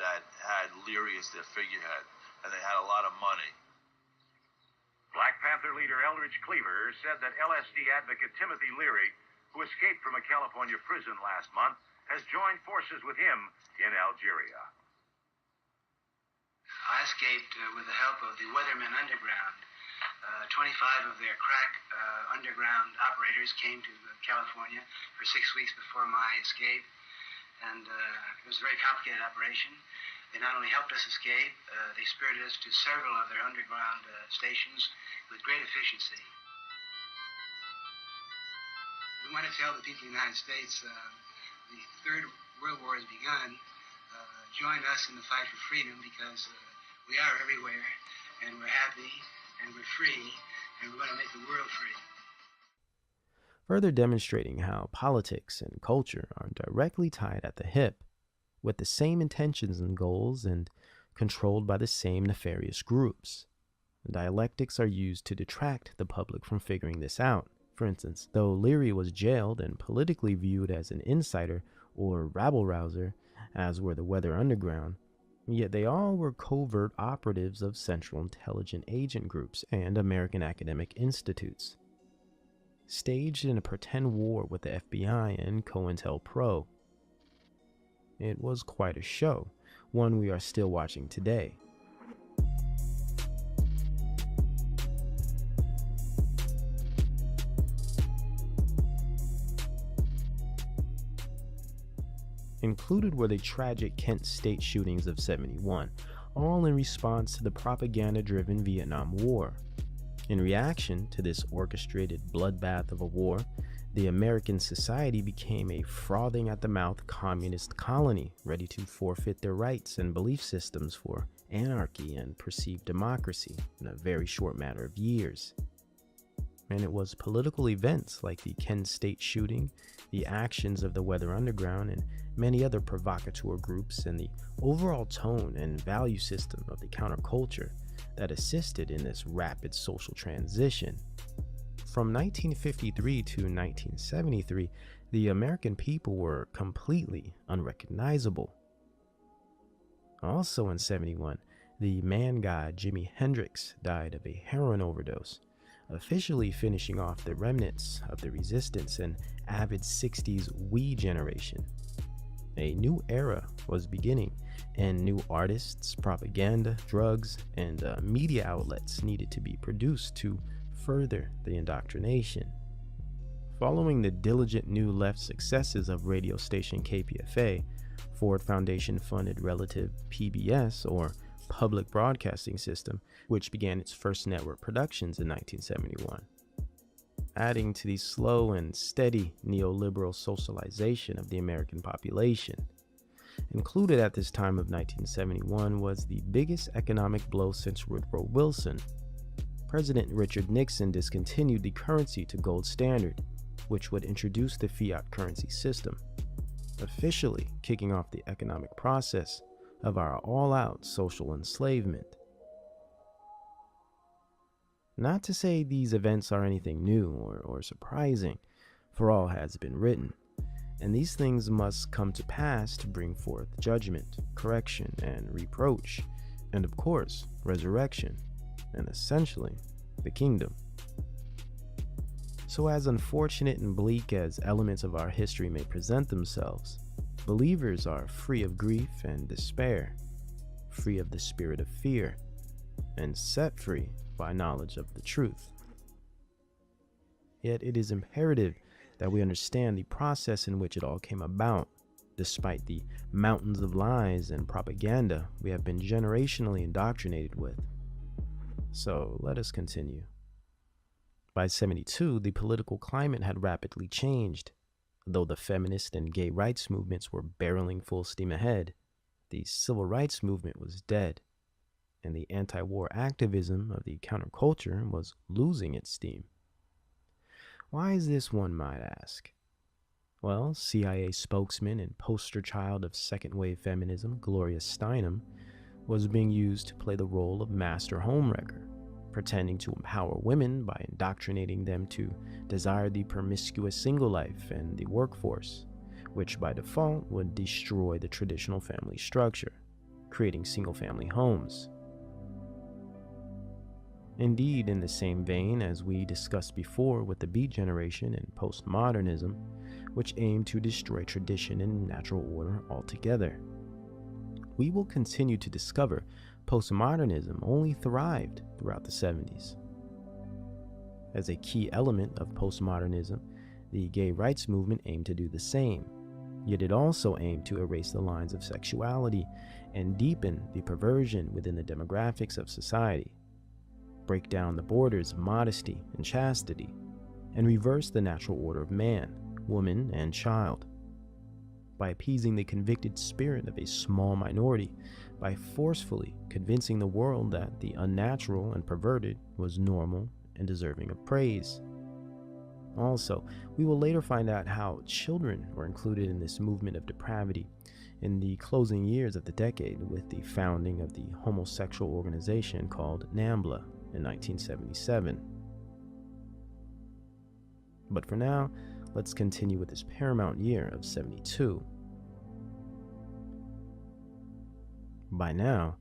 that had Leary as their figurehead, and they had a lot of money. Black Panther leader Eldridge Cleaver said that LSD advocate Timothy Leary, who escaped from a California prison last month, has joined forces with him in Algeria. I escaped with the help of the Weathermen Underground. 25 of their crack underground operators came to California for 6 weeks before my escape, and it was a very complicated operation. They not only helped us escape, they spirited us to several of their underground stations with great efficiency. We want to tell the people of the United States the Third World War has begun. Join us in the fight for freedom, because we are everywhere, and we're happy, and we're free, and we're going to make the world free. Further demonstrating how politics and culture are directly tied at the hip, with the same intentions and goals and controlled by the same nefarious groups. Dialectics are used to detract the public from figuring this out. For instance, though Leary was jailed and politically viewed as an insider or rabble-rouser, as were the Weather Underground, yet they all were covert operatives of Central Intelligence Agent groups and American academic institutes, staged in a pretend war with the FBI and COINTELPRO. It was quite a show, one we are still watching today. Included were the tragic Kent State shootings of '71, all in response to the propaganda-driven Vietnam War. In reaction to this orchestrated bloodbath of a war, the American society became a frothing-at-the-mouth communist colony, ready to forfeit their rights and belief systems for anarchy and perceived democracy in a very short matter of years. And it was political events like the Kent State shooting, the actions of the Weather Underground, and many other provocateur groups, and the overall tone and value system of the counterculture that assisted in this rapid social transition. From 1953 to 1973, the American people were completely unrecognizable. Also in '71, the man god Jimi Hendrix died of a heroin overdose, officially finishing off the remnants of the resistance and avid '60s we generation. A new era was beginning, and new artists, propaganda, drugs, and media outlets needed to be produced to further the indoctrination. Following the diligent New Left successes of radio station KPFA, Ford Foundation funded relative PBS, or Public Broadcasting System, which began its first network productions in 1971. Adding to the slow and steady neoliberal socialization of the American population. Included at this time of 1971 was the biggest economic blow since Woodrow Wilson. President Richard Nixon discontinued the currency to gold standard, which would introduce the fiat currency system, officially kicking off the economic process of our all-out social enslavement. Not to say these events are anything new or surprising, for all has been written, and these things must come to pass to bring forth judgment, correction, and reproach, and of course, resurrection, and essentially, the kingdom. So as unfortunate and bleak as elements of our history may present themselves, believers are free of grief and despair, free of the spirit of fear, and set free by knowledge of the truth. Yet it is imperative that we understand the process in which it all came about, despite the mountains of lies and propaganda we have been generationally indoctrinated with. So let us continue. By 72, the political climate had rapidly changed. Though the feminist and gay rights movements were barreling full steam ahead, the civil rights movement was dead, and the anti-war activism of the counterculture was losing its steam. Why is this, one might ask? Well, CIA spokesman and poster child of second-wave feminism, Gloria Steinem, was being used to play the role of master homewrecker, pretending to empower women by indoctrinating them to desire the promiscuous single life and the workforce, which by default would destroy the traditional family structure, creating single-family homes. Indeed, in the same vein as we discussed before with the Beat Generation and postmodernism, which aim to destroy tradition and natural order altogether. We will continue to discover postmodernism only thrived throughout the 70s. As a key element of postmodernism, the gay rights movement aimed to do the same, yet it also aimed to erase the lines of sexuality and deepen the perversion within the demographics of society, break down the borders of modesty and chastity, and reverse the natural order of man, woman, and child. By appeasing the convicted spirit of a small minority, by forcefully convincing the world that the unnatural and perverted was normal and deserving of praise. Also, we will later find out how children were included in this movement of depravity in the closing years of the decade with the founding of the homosexual organization called NAMBLA in 1977. But for now, let's continue with this paramount year of 72. By now,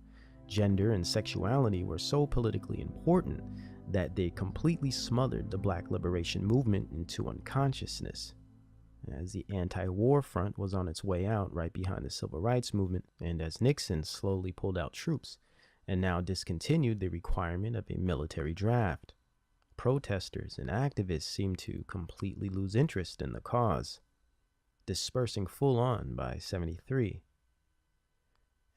gender and sexuality were so politically important that they completely smothered the Black liberation movement into unconsciousness, as the anti-war front was on its way out right behind the civil rights movement, and as Nixon slowly pulled out troops and now discontinued the requirement of a military draft. Protesters and activists seemed to completely lose interest in the cause, dispersing full on by 73,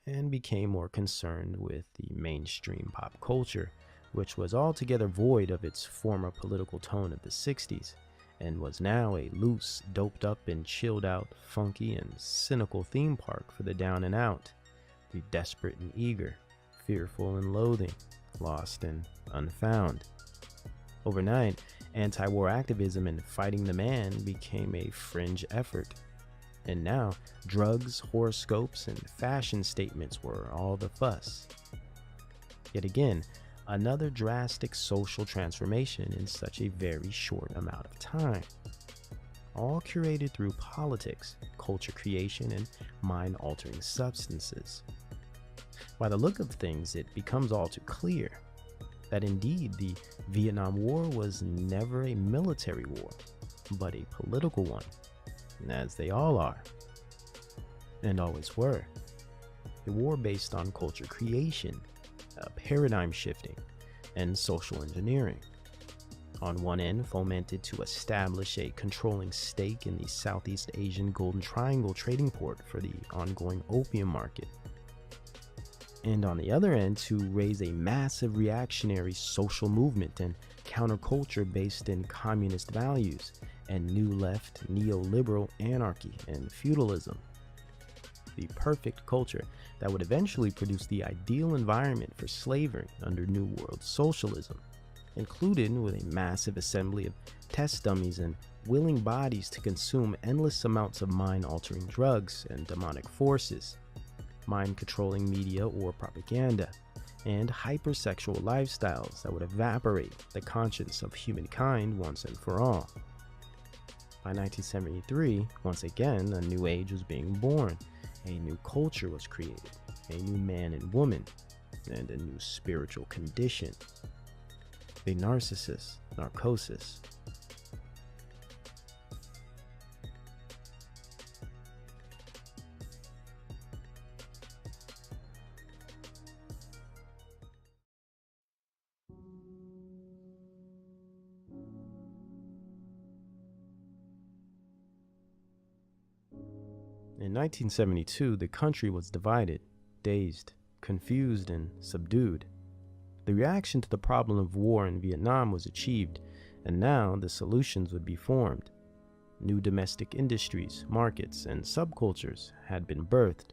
and became more concerned with the mainstream pop culture, which was altogether void of its former political tone of the 60s, and was now a loose, doped up and chilled out, funky and cynical theme park for the down and out, the desperate and eager, fearful and loathing, lost and unfound. Overnight, anti-war activism and fighting the man became a fringe effort. And now, drugs, horoscopes, and fashion statements were all the fuss. Yet again, another drastic social transformation in such a very short amount of time. All curated through politics, culture creation, and mind-altering substances. By the look of things, it becomes all too clear that indeed the Vietnam War was never a military war, but a political one, as they all are. and always were. A war based on culture creation, paradigm shifting, and social engineering. On one end, fomented to establish a controlling stake in the Southeast Asian Golden Triangle trading port for the ongoing opium market. And on the other end, to raise a massive reactionary social movement and counterculture based in communist values and new left neoliberal anarchy and feudalism. The perfect culture that would eventually produce the ideal environment for slavery under New World Socialism, included with a massive assembly of test dummies and willing bodies to consume endless amounts of mind-altering drugs and demonic forces, mind-controlling media or propaganda, and hypersexual lifestyles that would evaporate the conscience of humankind once and for all. By 1973, once again, a new age was being born, a new culture was created, a new man and woman, and a new spiritual condition. The narcissist, narcosis. In 1972, the country was divided, dazed, confused, and subdued. The reaction to the problem of war in Vietnam was achieved, and now the solutions would be formed. New domestic industries, markets, and subcultures had been birthed.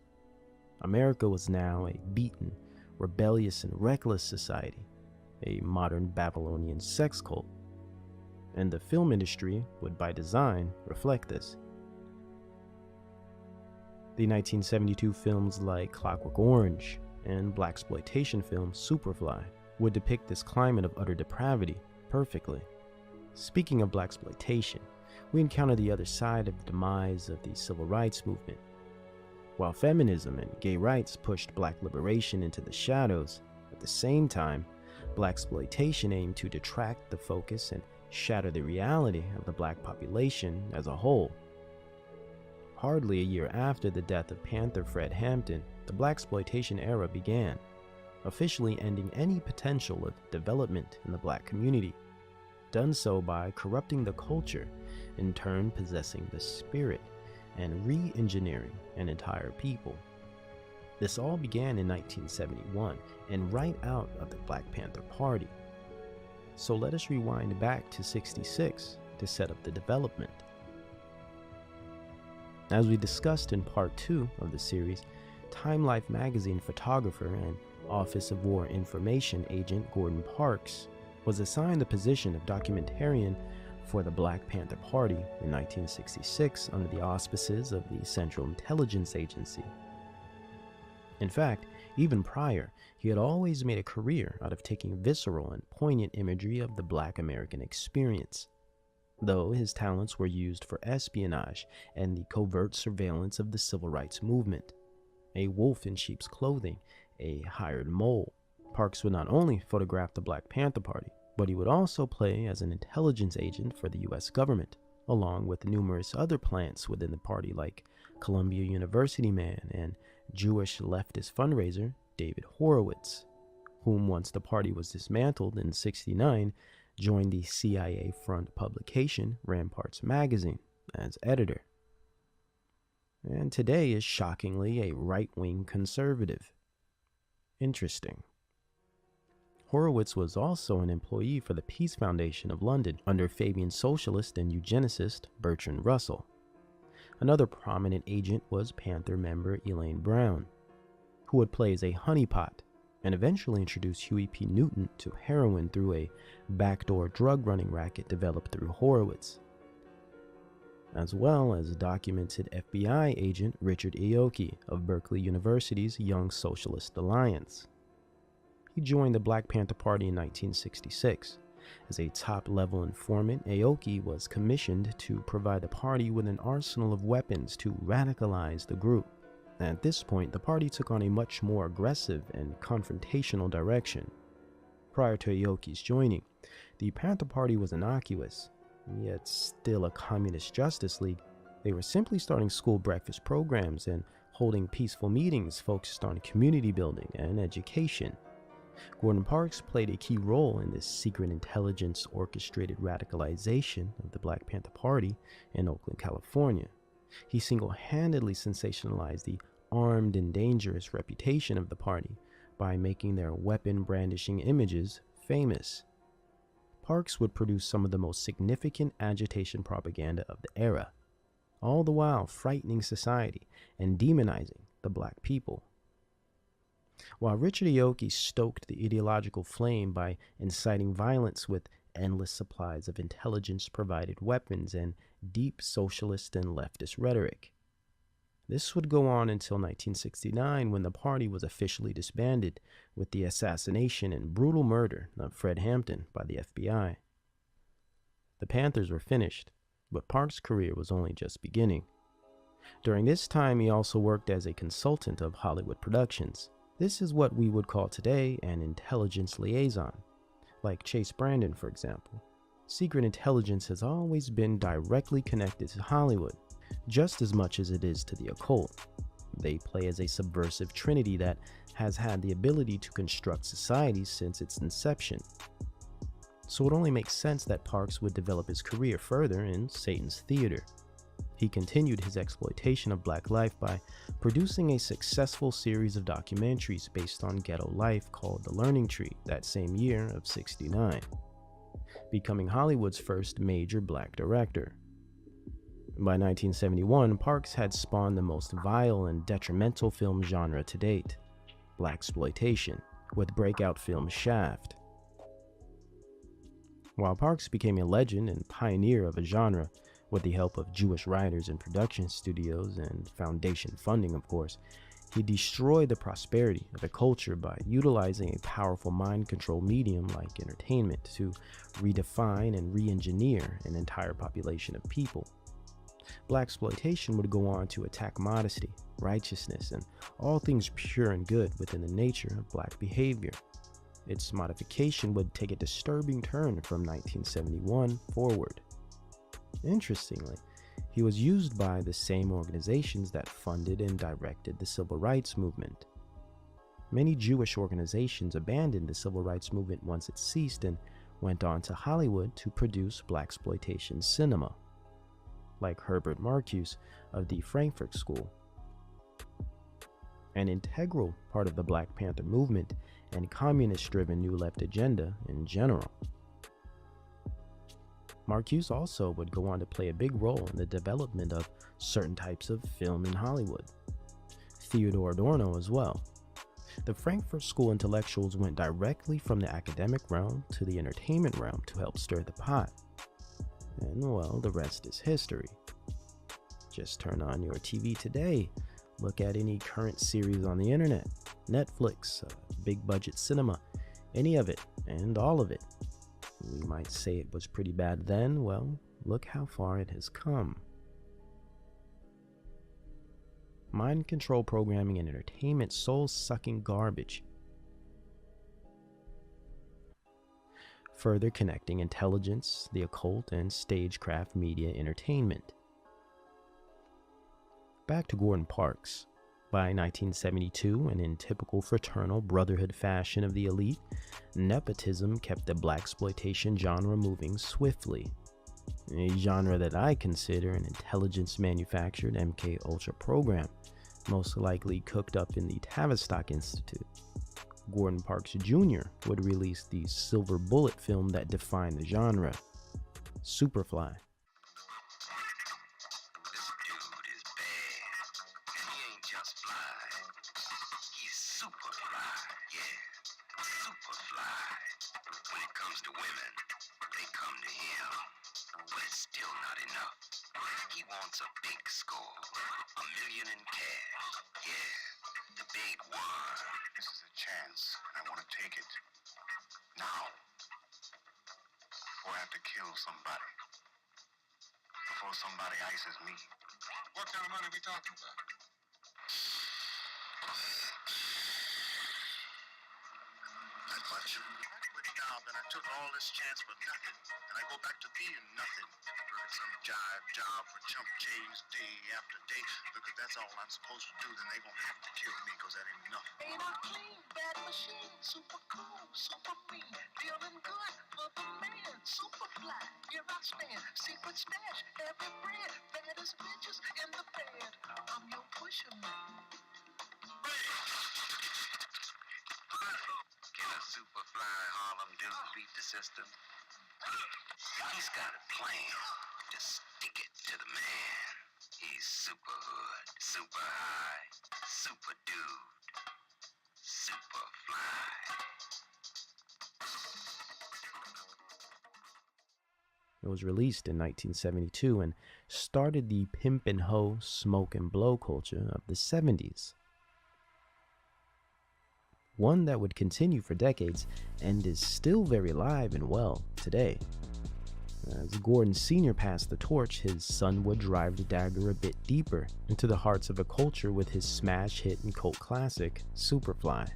America was now a beaten, rebellious, and reckless society, a modern Babylonian sex cult. And the film industry would, by design, reflect this. The 1972 films like Clockwork Orange and blaxploitation film Superfly would depict this climate of utter depravity perfectly. Speaking of blaxploitation, we encounter the other side of the demise of the civil rights movement. While feminism and gay rights pushed black liberation into the shadows, at the same time, blaxploitation aimed to detract the focus and shatter the reality of the black population as a whole. Hardly a year after the death of Panther Fred Hampton, the blaxploitation era began, officially ending any potential of development in the black community, done so by corrupting the culture, in turn possessing the spirit, and re-engineering an entire people. This all began in 1971, and right out of the Black Panther Party. So let us rewind back to '66 to set up the development. As we discussed in part 2 of the series, Time Life magazine photographer and Office of War Information agent Gordon Parks was assigned the position of documentarian for the Black Panther Party in 1966 under the auspices of the Central Intelligence Agency. In fact, even prior, he had always made a career out of taking visceral and poignant imagery of the Black American experience, though his talents were used for espionage and the covert surveillance of the civil rights movement. A wolf in sheep's clothing, a hired mole, Parks would not only photograph the Black Panther Party, but he would also play as an intelligence agent for the US government, along with numerous other plants within the party like Columbia University man and Jewish leftist fundraiser David Horowitz, whom once the party was dismantled in '69, joined the CIA front publication Ramparts magazine as editor, and today is shockingly a right-wing conservative. Interesting. Horowitz was also an employee for the Peace Foundation of London under Fabian socialist and eugenicist Bertrand Russell. Another prominent agent was Panther member Elaine Brown, who would play as a honeypot and eventually introduce Huey P. Newton to heroin through a backdoor drug running racket developed through Horowitz, as well as documented FBI agent Richard Aoki of Berkeley University's Young Socialist Alliance. He joined the Black Panther Party in 1966. As a top-level informant, Aoki was commissioned to provide the party with an arsenal of weapons to radicalize the group. At this point, the party took on a much more aggressive and confrontational direction. Prior to Aoki's joining, the Panther Party was innocuous, yet still a communist justice league. They were simply starting school breakfast programs and holding peaceful meetings focused on community building and education. Gordon Parks played a key role in this secret intelligence orchestrated radicalization of the Black Panther Party in Oakland, California. He single-handedly sensationalized the armed and dangerous reputation of the party by making their weapon-brandishing images famous. Parks would produce some of the most significant agitation propaganda of the era, all the while frightening society and demonizing the Black people. While Richard Aoki stoked the ideological flame by inciting violence with endless supplies of intelligence-provided weapons and deep socialist and leftist rhetoric. This would go on until 1969, when the party was officially disbanded with the assassination and brutal murder of Fred Hampton by the FBI. The Panthers were finished, but Parks' career was only just beginning. During this time, he also worked as a consultant of Hollywood productions. This is what we would call today an intelligence liaison, like Chase Brandon, for example. Secret intelligence has always been directly connected to Hollywood, just as much as it is to the occult. They play as a subversive trinity that has had the ability to construct societies since its inception. So it only makes sense that Parks would develop his career further in Satan's theater. He continued his exploitation of Black life by producing a successful series of documentaries based on ghetto life called The Learning Tree that same year of '69, becoming Hollywood's first major Black director. By 1971, Parks had spawned the most vile and detrimental film genre to date, blaxploitation, with breakout film Shaft. While Parks became a legend and pioneer of a genre, with the help of Jewish writers and production studios and foundation funding, of course, he destroyed the prosperity of a culture by utilizing a powerful mind control medium like entertainment to redefine and re-engineer an entire population of people. Blaxploitation would go on to attack modesty, righteousness, and all things pure and good within the nature of Black behavior. Its modification would take a disturbing turn from 1971 forward. Interestingly, he was used by the same organizations that funded and directed the Civil Rights Movement. Many Jewish organizations abandoned the Civil Rights Movement once it ceased and went on to Hollywood to produce blaxploitation cinema, like Herbert Marcuse of the Frankfurt School, an integral part of the Black Panther movement and communist-driven New Left agenda in general. Marcuse also would go on to play a big role in the development of certain types of film in Hollywood. Theodore Adorno as well. The Frankfurt School intellectuals went directly from the academic realm to the entertainment realm to help stir the pot. And well, the rest is history. Just turn on your TV today, look at any current series on the internet, Netflix, big budget cinema, any of it and all of it. We might say it was pretty bad then. Well, look how far it has come. Mind control programming and entertainment, soul-sucking garbage. Further connecting intelligence, the occult, and stagecraft media entertainment. Back to Gordon Parks. By 1972, and in typical fraternal brotherhood fashion of the elite, nepotism kept the blaxploitation genre moving swiftly. A genre that I consider an intelligence-manufactured MK Ultra program, most likely cooked up in the Tavistock Institute. Gordon Parks Jr. would release the silver bullet film that defined the genre, Superfly. Somebody ices me. What kind of money are we talking about? That much? Pretty now, then I took all this chance for nothing. And I go back to being nothing, working some job for chump change day after day, because that's all I'm supposed to do. Then they gonna have to kill me, because that ain't enough. Ain't I clean, bad machine, super cool, super mean, feeling good for the man, super fly, here I stand, secret stash, every brand, baddest bitches in the band, I'm your pusher man. Can a super fly Harlem dude beat the system? He's got a plan. Just stick it to the man. He's super hood, super high, super dude, super fly. It was released in 1972 and started the pimp and hoe, smoke and blow culture of the 70s. One that would continue for decades and is still very live and well today. As Gordon Sr. passed the torch, his son would drive the dagger a bit deeper into the hearts of a culture with his smash hit and cult classic, Superfly,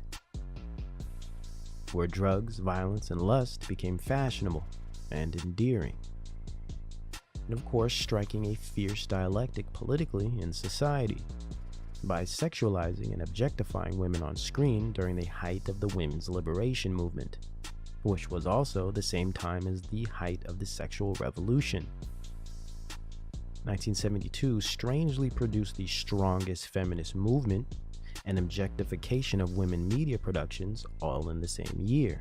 where drugs, violence, and lust became fashionable and endearing. And of course, striking a fierce dialectic politically in society by sexualizing and objectifying women on screen during the height of the women's liberation movement, which was also the same time as the height of the sexual revolution. 1972 strangely produced the strongest feminist movement and objectification of women media productions all in the same year.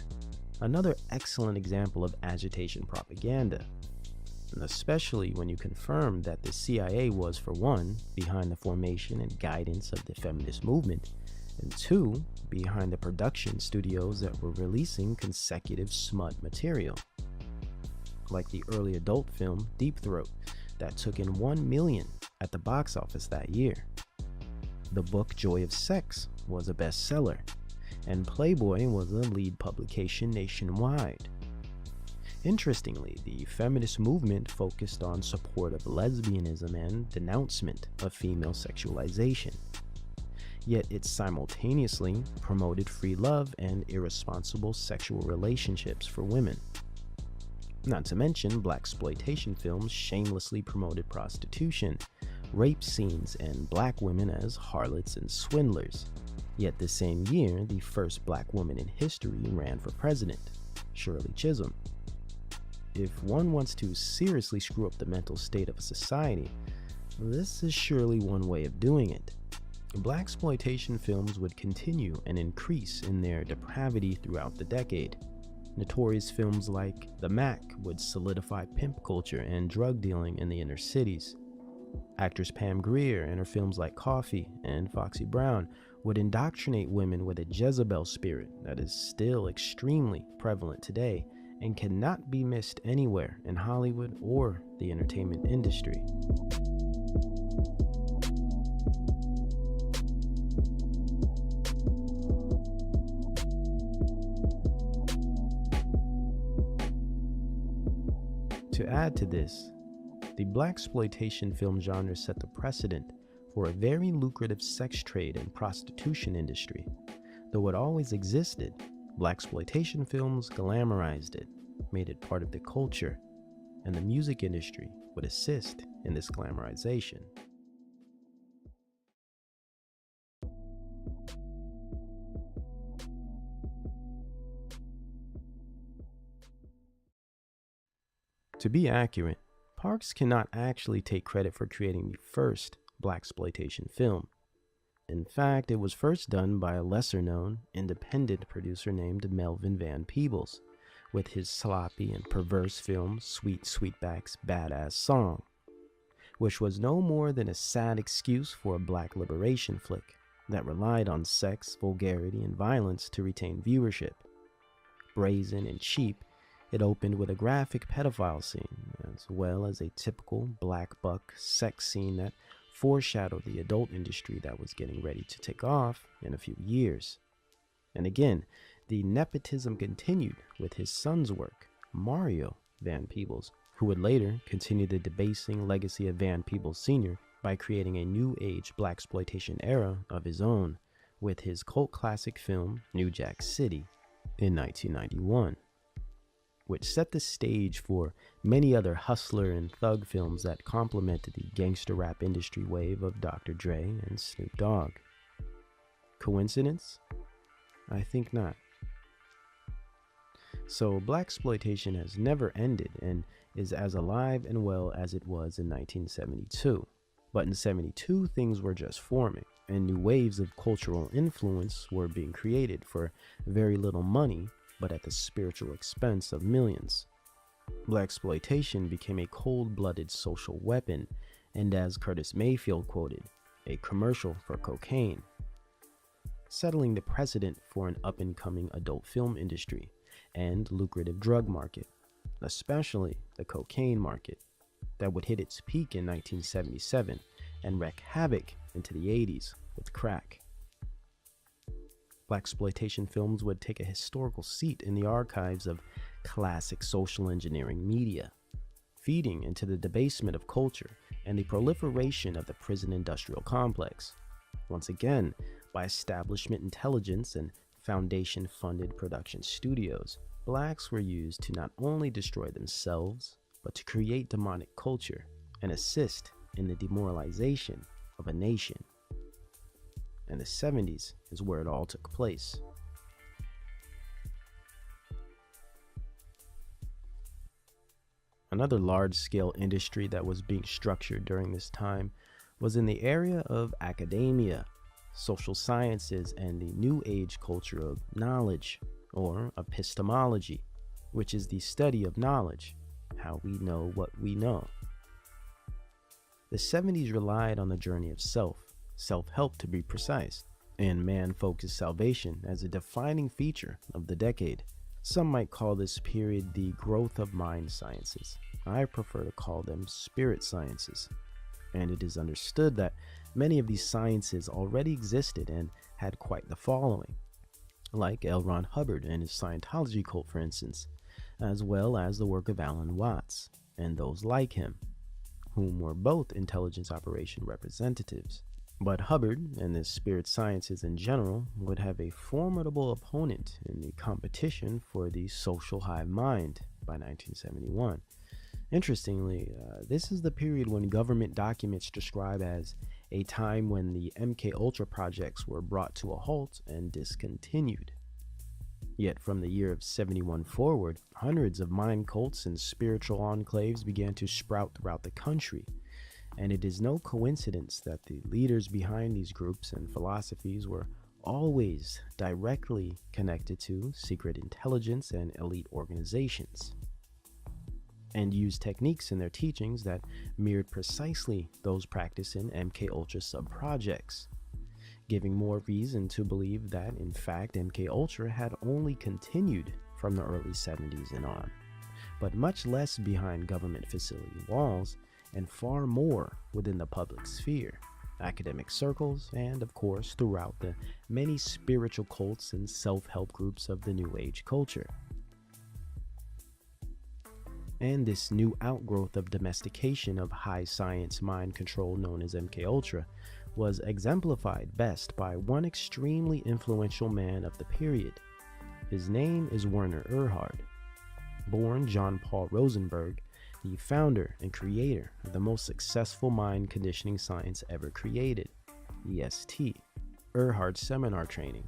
Another excellent example of agitation propaganda, and especially when you confirm that the CIA was, for one, behind the formation and guidance of the feminist movement, and two, behind the production studios that were releasing consecutive smut material, like the early adult film Deep Throat that took in 1 million at the box office that year. The book Joy of Sex was a bestseller, and Playboy was a lead publication nationwide. Interestingly, the feminist movement focused on support of lesbianism and denouncement of female sexualization. Yet it simultaneously promoted free love and irresponsible sexual relationships for women. Not to mention, blaxploitation films shamelessly promoted prostitution, rape scenes, and black women as harlots and swindlers. Yet the same year, the first black woman in history ran for president, Shirley Chisholm. If one wants to seriously screw up the mental state of a society, this is surely one way of doing it. Blaxploitation films would continue and increase in their depravity throughout the decade. Notorious films like The Mac would solidify pimp culture and drug dealing in the inner cities. Actress Pam Grier in her films like Coffee and Foxy Brown would indoctrinate women with a Jezebel spirit that is still extremely prevalent today and cannot be missed anywhere in Hollywood or the entertainment industry. To add to this, the blaxploitation film genre set the precedent for a very lucrative sex trade and prostitution industry. Though it always existed, blaxploitation films glamorized it, made it part of the culture, and the music industry would assist in this glamorization. To be accurate, Parks cannot actually take credit for creating the first blaxploitation film. In fact, it was first done by a lesser-known, independent producer named Melvin Van Peebles, with his sloppy and perverse film Sweet Sweetback's Badass Song, which was no more than a sad excuse for a black liberation flick that relied on sex, vulgarity, and violence to retain viewership. Brazen and cheap, it opened with a graphic pedophile scene, as well as a typical black buck sex scene that foreshadowed the adult industry that was getting ready to take off in a few years. And again, the nepotism continued with his son's work, Mario Van Peebles, who would later continue the debasing legacy of Van Peebles Sr. by creating a new age blaxploitation era of his own with his cult classic film New Jack City in 1991. which set the stage for many other hustler and thug films that complemented the gangster rap industry wave of Dr. Dre and Snoop Dogg. Coincidence? I think not. So blaxploitation has never ended and is as alive and well as it was in 1972. But in 72, things were just forming, and new waves of cultural influence were being created for very little money, but at the spiritual expense of millions. Blaxploitation became a cold-blooded social weapon, and as Curtis Mayfield quoted, a commercial for cocaine, settling the precedent for an up-and-coming adult film industry and lucrative drug market, especially the cocaine market, that would hit its peak in 1977 and wreak havoc into the 80s with crack. Blaxploitation films would take a historical seat in the archives of classic social engineering media, feeding into the debasement of culture and the proliferation of the prison industrial complex, once again by establishment intelligence and foundation-funded production studios. Blacks were used to not only destroy themselves, but to create demonic culture and assist in the demoralization of a nation. And the 70s is where it all took place. Another large-scale industry that was being structured during this time was in the area of academia, social sciences, and the new age culture of knowledge, or epistemology, which is the study of knowledge, how we know what we know. The 70s relied on the journey of self-help to be precise, and man-focused salvation as a defining feature of the decade. Some might call this period the growth of mind sciences. I prefer to call them spirit sciences. And it is understood that many of these sciences already existed and had quite the following, like L. Ron Hubbard and his Scientology cult, for instance, as well as the work of Alan Watts and those like him, whom were both intelligence operation representatives. But Hubbard and the spirit sciences in general would have a formidable opponent in the competition for the social hive mind by 1971. Interestingly, this is the period when government documents describe as a time when the MKUltra projects were brought to a halt and discontinued. Yet from the year of 71 forward, hundreds of mind cults and spiritual enclaves began to sprout throughout the country. And it is no coincidence that the leaders behind these groups and philosophies were always directly connected to secret intelligence and elite organizations, and used techniques in their teachings that mirrored precisely those practiced in MKUltra sub-projects, giving more reason to believe that, in fact, MKUltra had only continued from the early 70s and on, but much less behind government facility walls and far more within the public sphere, academic circles, and of course throughout the many spiritual cults and self-help groups of the New Age culture. And this new outgrowth of domestication of high science mind control known as MKUltra was exemplified best by one extremely influential man of the period. His name is Werner Erhard. Born John Paul Rosenberg, the founder and creator of the most successful mind conditioning science ever created, EST, Erhard Seminar Training.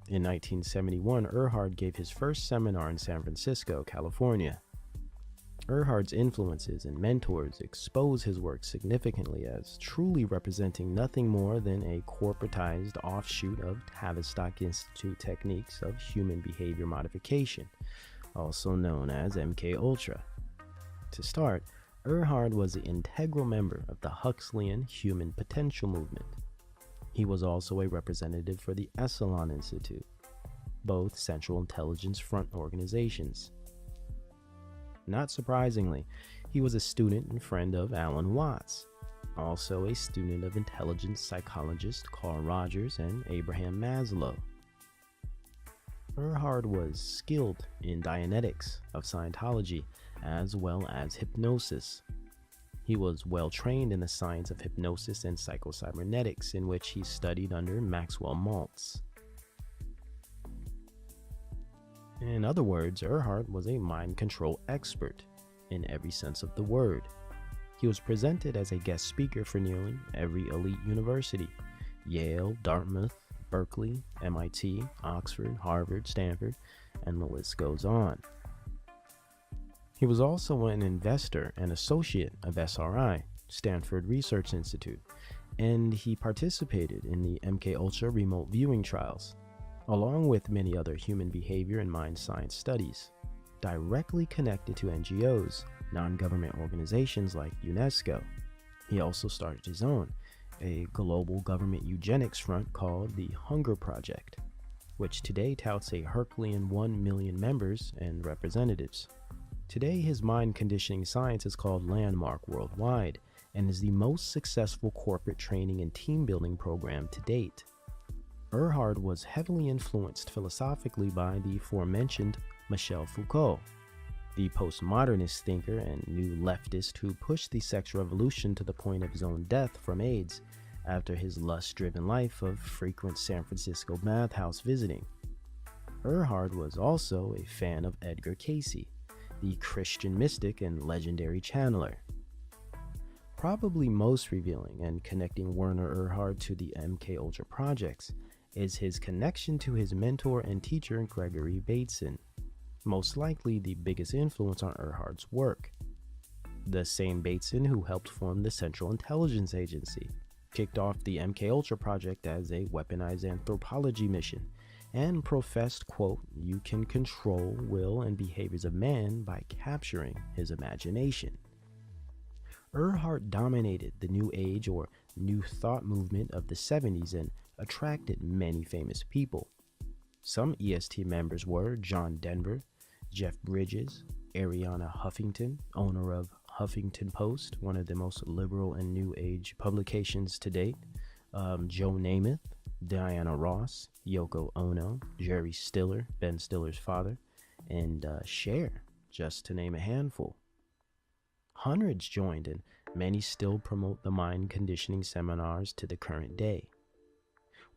In 1971, Erhard gave his first seminar in San Francisco, California. Erhard's influences and mentors expose his work significantly as truly representing nothing more than a corporatized offshoot of Tavistock Institute techniques of human behavior modification, also known as MKUltra. To start, Erhard was an integral member of the Huxleyan Human Potential Movement. He was also a representative for the Esalen Institute, both Central Intelligence Front organizations. Not surprisingly, he was a student and friend of Alan Watts, also a student of intelligence psychologist Carl Rogers and Abraham Maslow. Erhard was skilled in Dianetics of Scientology as well as hypnosis. He was well trained in the science of hypnosis and psychocybernetics, in which he studied under Maxwell Maltz. In other words, Erhard was a mind control expert in every sense of the word. He was presented as a guest speaker for nearly every elite university: Yale, Dartmouth, Berkeley, MIT, Oxford, Harvard, Stanford, and the list goes on. He was also an investor and associate of SRI, Stanford Research Institute, and he participated in the MKUltra remote viewing trials, along with many other human behavior and mind science studies, directly connected to NGOs, non-government organizations like UNESCO. He also started his own, a global government eugenics front called the Hunger Project, which today touts a Herculean 1 million members and representatives. Today, his mind conditioning science is called Landmark worldwide and is the most successful corporate training and team building program to date. Erhard was heavily influenced philosophically by the aforementioned Michel Foucault, the postmodernist thinker and new leftist who pushed the sex revolution to the point of his own death from AIDS after his lust-driven life of frequent San Francisco bathhouse visiting. Erhard was also a fan of Edgar Cayce, the Christian mystic and legendary channeler. Probably most revealing and connecting Werner Erhard to the MKUltra projects is his connection to his mentor and teacher Gregory Bateson, most likely the biggest influence on Erhard's work. The same Bateson who helped form the Central Intelligence Agency, kicked off the MKUltra project as a weaponized anthropology mission, and professed, quote, "You can control will and behaviors of man by capturing his imagination." Erhard dominated the New Age or New Thought movement of the 70s and attracted many famous people. Some EST members were John Denver, Jeff Bridges, Ariana Huffington, owner of Huffington Post, one of the most liberal and New Age publications to date, Joe Namath, Diana Ross, Yoko Ono, Jerry Stiller, Ben Stiller's father, and Cher, just to name a handful. Hundreds joined, and many still promote the mind conditioning seminars to the current day.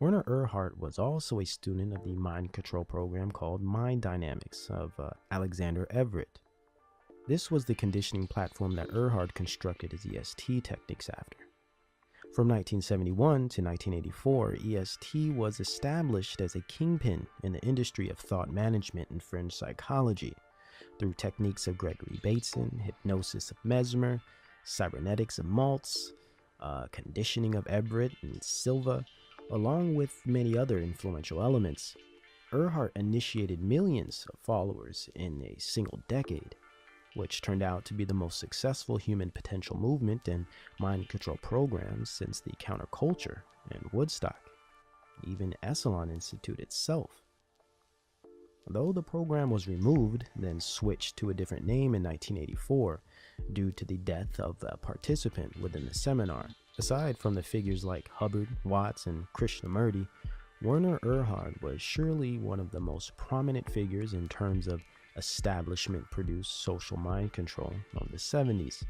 Werner Erhard was also a student of the mind control program called Mind Dynamics of Alexander Everett. This was the conditioning platform that Erhard constructed his EST techniques after. From 1971 to 1984, EST was established as a kingpin in the industry of thought management and fringe psychology through techniques of Gregory Bateson, hypnosis of Mesmer, cybernetics of Maltz, conditioning of Everett and Silva, along with many other influential elements. Erhard initiated millions of followers in a single decade, which turned out to be the most successful human potential movement and mind control programs since the counterculture and Woodstock, even Esalen Institute itself. Though the program was removed, then switched to a different name in 1984 due to the death of a participant within the seminar, aside from the figures like Hubbard, Watts, and Krishnamurti, Werner Erhard was surely one of the most prominent figures in terms of establishment-produced social mind control of the 70s,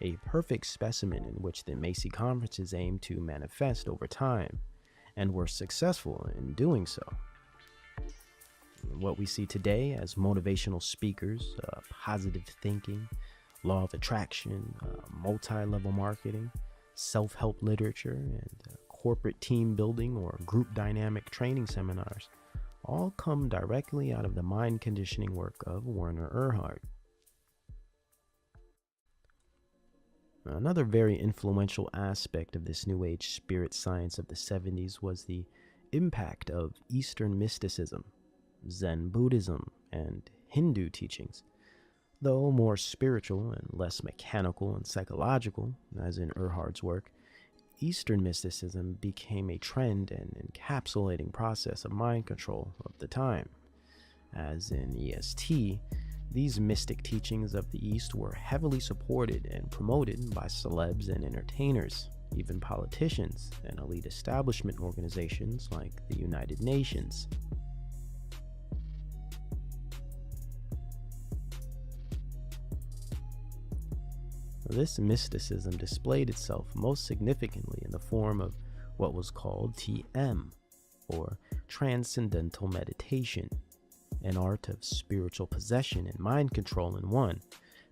a perfect specimen in which the Macy conferences aimed to manifest over time, and were successful in doing so. What we see today as motivational speakers, positive thinking, law of attraction, multi-level marketing, self-help literature, and corporate team building or group dynamic training seminars all come directly out of the mind conditioning work of Werner Erhard. Another very influential aspect of this New Age spirit science of the 70s was the impact of Eastern mysticism, Zen Buddhism, and Hindu teachings. Though more spiritual and less mechanical and psychological, as in Erhard's work, Eastern mysticism became a trend and encapsulating process of mind control of the time. As in EST, these mystic teachings of the East were heavily supported and promoted by celebs and entertainers, even politicians and elite establishment organizations like the United Nations. This mysticism displayed itself most significantly in the form of what was called TM, or Transcendental Meditation, an art of spiritual possession and mind control in one,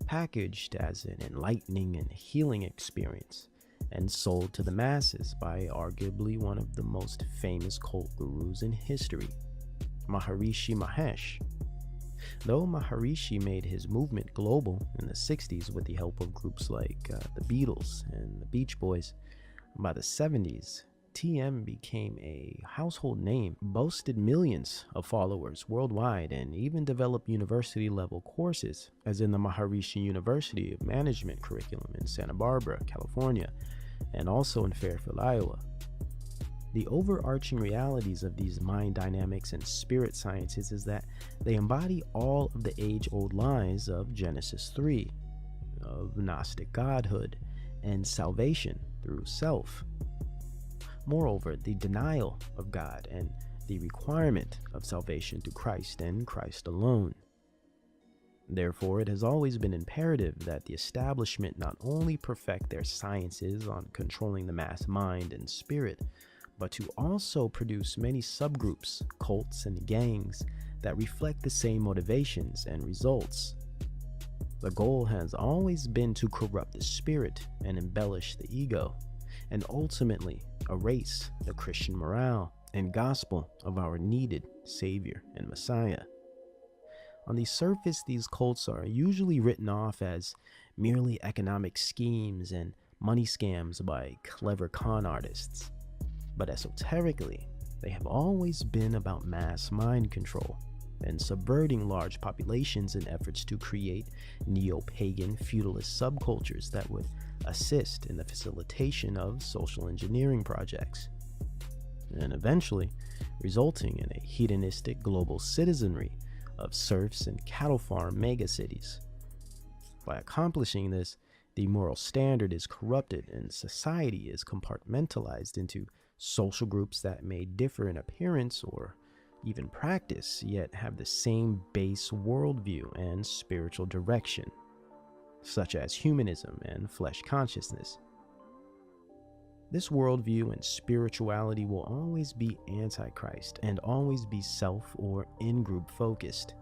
packaged as an enlightening and healing experience, and sold to the masses by arguably one of the most famous cult gurus in history, Maharishi Mahesh. Though Maharishi made his movement global in the 60s with the help of groups like the Beatles and the Beach Boys, by the 70s, TM became a household name, boasted millions of followers worldwide, and even developed university-level courses, as in the Maharishi University of Management curriculum in Santa Barbara, California, and also in Fairfield, Iowa. The overarching realities of these mind dynamics and spirit sciences is that they embody all of the age-old lies of Genesis 3, of Gnostic godhood, and salvation through self. Moreover, the denial of God and the requirement of salvation through Christ and Christ alone. Therefore, it has always been imperative that the establishment not only perfect their sciences on controlling the mass mind and spirit, but to also produce many subgroups, cults, and gangs that reflect the same motivations and results. The goal has always been to corrupt the spirit and embellish the ego, and ultimately erase the Christian morale and gospel of our needed Savior and Messiah. On the surface, these cults are usually written off as merely economic schemes and money scams by clever con artists. But esoterically, they have always been about mass mind control and subverting large populations in efforts to create neo-pagan feudalist subcultures that would assist in the facilitation of social engineering projects, and eventually resulting in a hedonistic global citizenry of serfs and cattle farm megacities. By accomplishing this, the moral standard is corrupted and society is compartmentalized into social groups that may differ in appearance or even practice, yet have the same base worldview and spiritual direction, such as humanism and flesh consciousness. This worldview and spirituality will always be antichrist and always be self or in-group focused.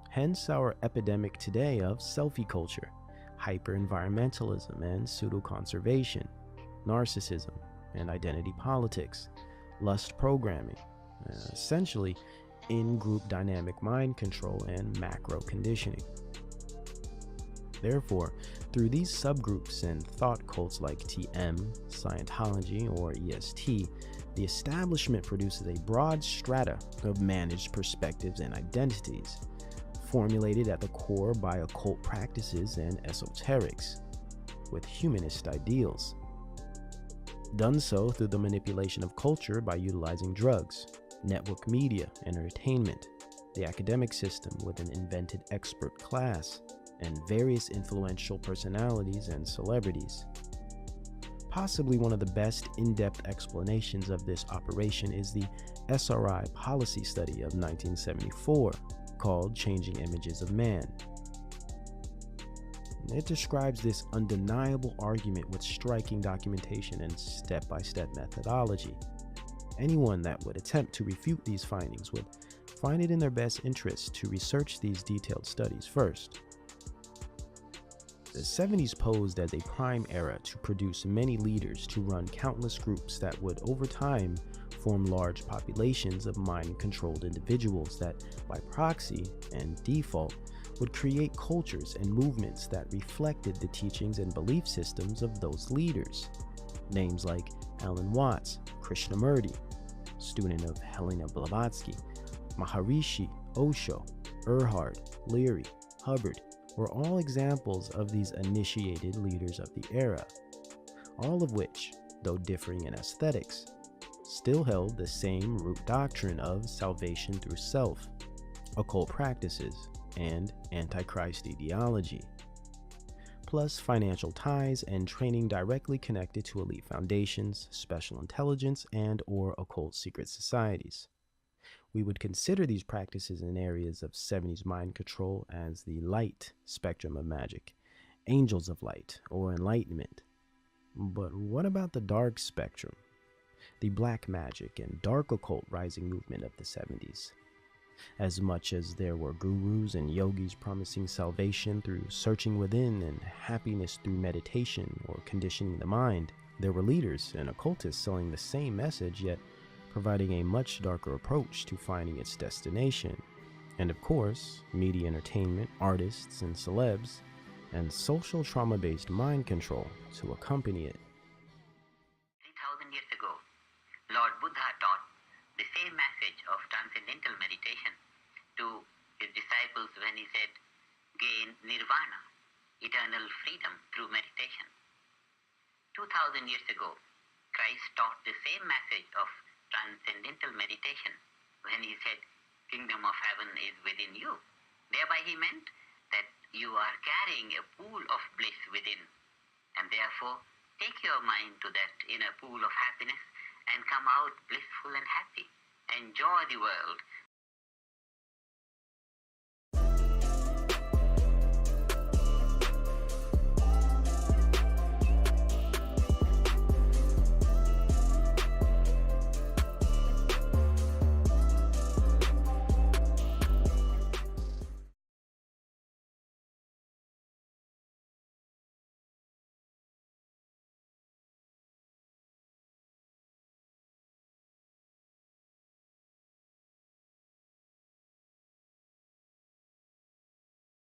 Hence our epidemic today of selfie culture, hyper-environmentalism and pseudo-conservation, narcissism and identity politics, lust programming, essentially in-group dynamic mind control and macro conditioning. Therefore, through these subgroups and thought cults like TM, Scientology, or EST, the establishment produces a broad strata of managed perspectives and identities, formulated at the core by occult practices and esoterics, with humanist ideals. Done so through the manipulation of culture by utilizing drugs, network media, entertainment, the academic system with an invented expert class, and various influential personalities and celebrities. Possibly one of the best in-depth explanations of this operation is the SRI policy study of 1974 called Changing Images of Man. It describes this undeniable argument with striking documentation and step-by-step methodology. Anyone that would attempt to refute these findings would find it in their best interest to research these detailed studies first. The 70s posed as a prime era to produce many leaders to run countless groups that would over time form large populations of mind-controlled individuals that, by proxy and default, would create cultures and movements that reflected the teachings and belief systems of those leaders. Names like Alan Watts, Krishnamurti, student of Helena Blavatsky, Maharishi, Osho, Erhard, Leary, Hubbard, were all examples of these initiated leaders of the era, all of which, though differing in aesthetics, still held the same root doctrine of salvation through self, occult practices, and antichrist ideology, plus financial ties and training directly connected to elite foundations, special intelligence, and/or occult secret societies. We would consider these practices in areas of 70s mind control as the light spectrum of magic, angels of light, or enlightenment. But what about the dark spectrum, the black magic and dark occult rising movement of the 70s? As much as there were gurus and yogis promising salvation through searching within and happiness through meditation or conditioning the mind, there were leaders and occultists selling the same message, yet providing a much darker approach to finding its destination. And of course, media entertainment, artists and celebs, and social trauma-based mind control to accompany it. 3,000 years ago, Lord Buddha taught the same message of transcendental meditation to his disciples when he said, gain nirvana, eternal freedom through meditation. 2,000 years ago, Christ taught the same message of transcendental meditation when he said, kingdom of heaven is within you. Thereby he meant that you are carrying a pool of bliss within, and therefore take your mind to that inner pool of happiness and come out blissful and happy. Enjoy the world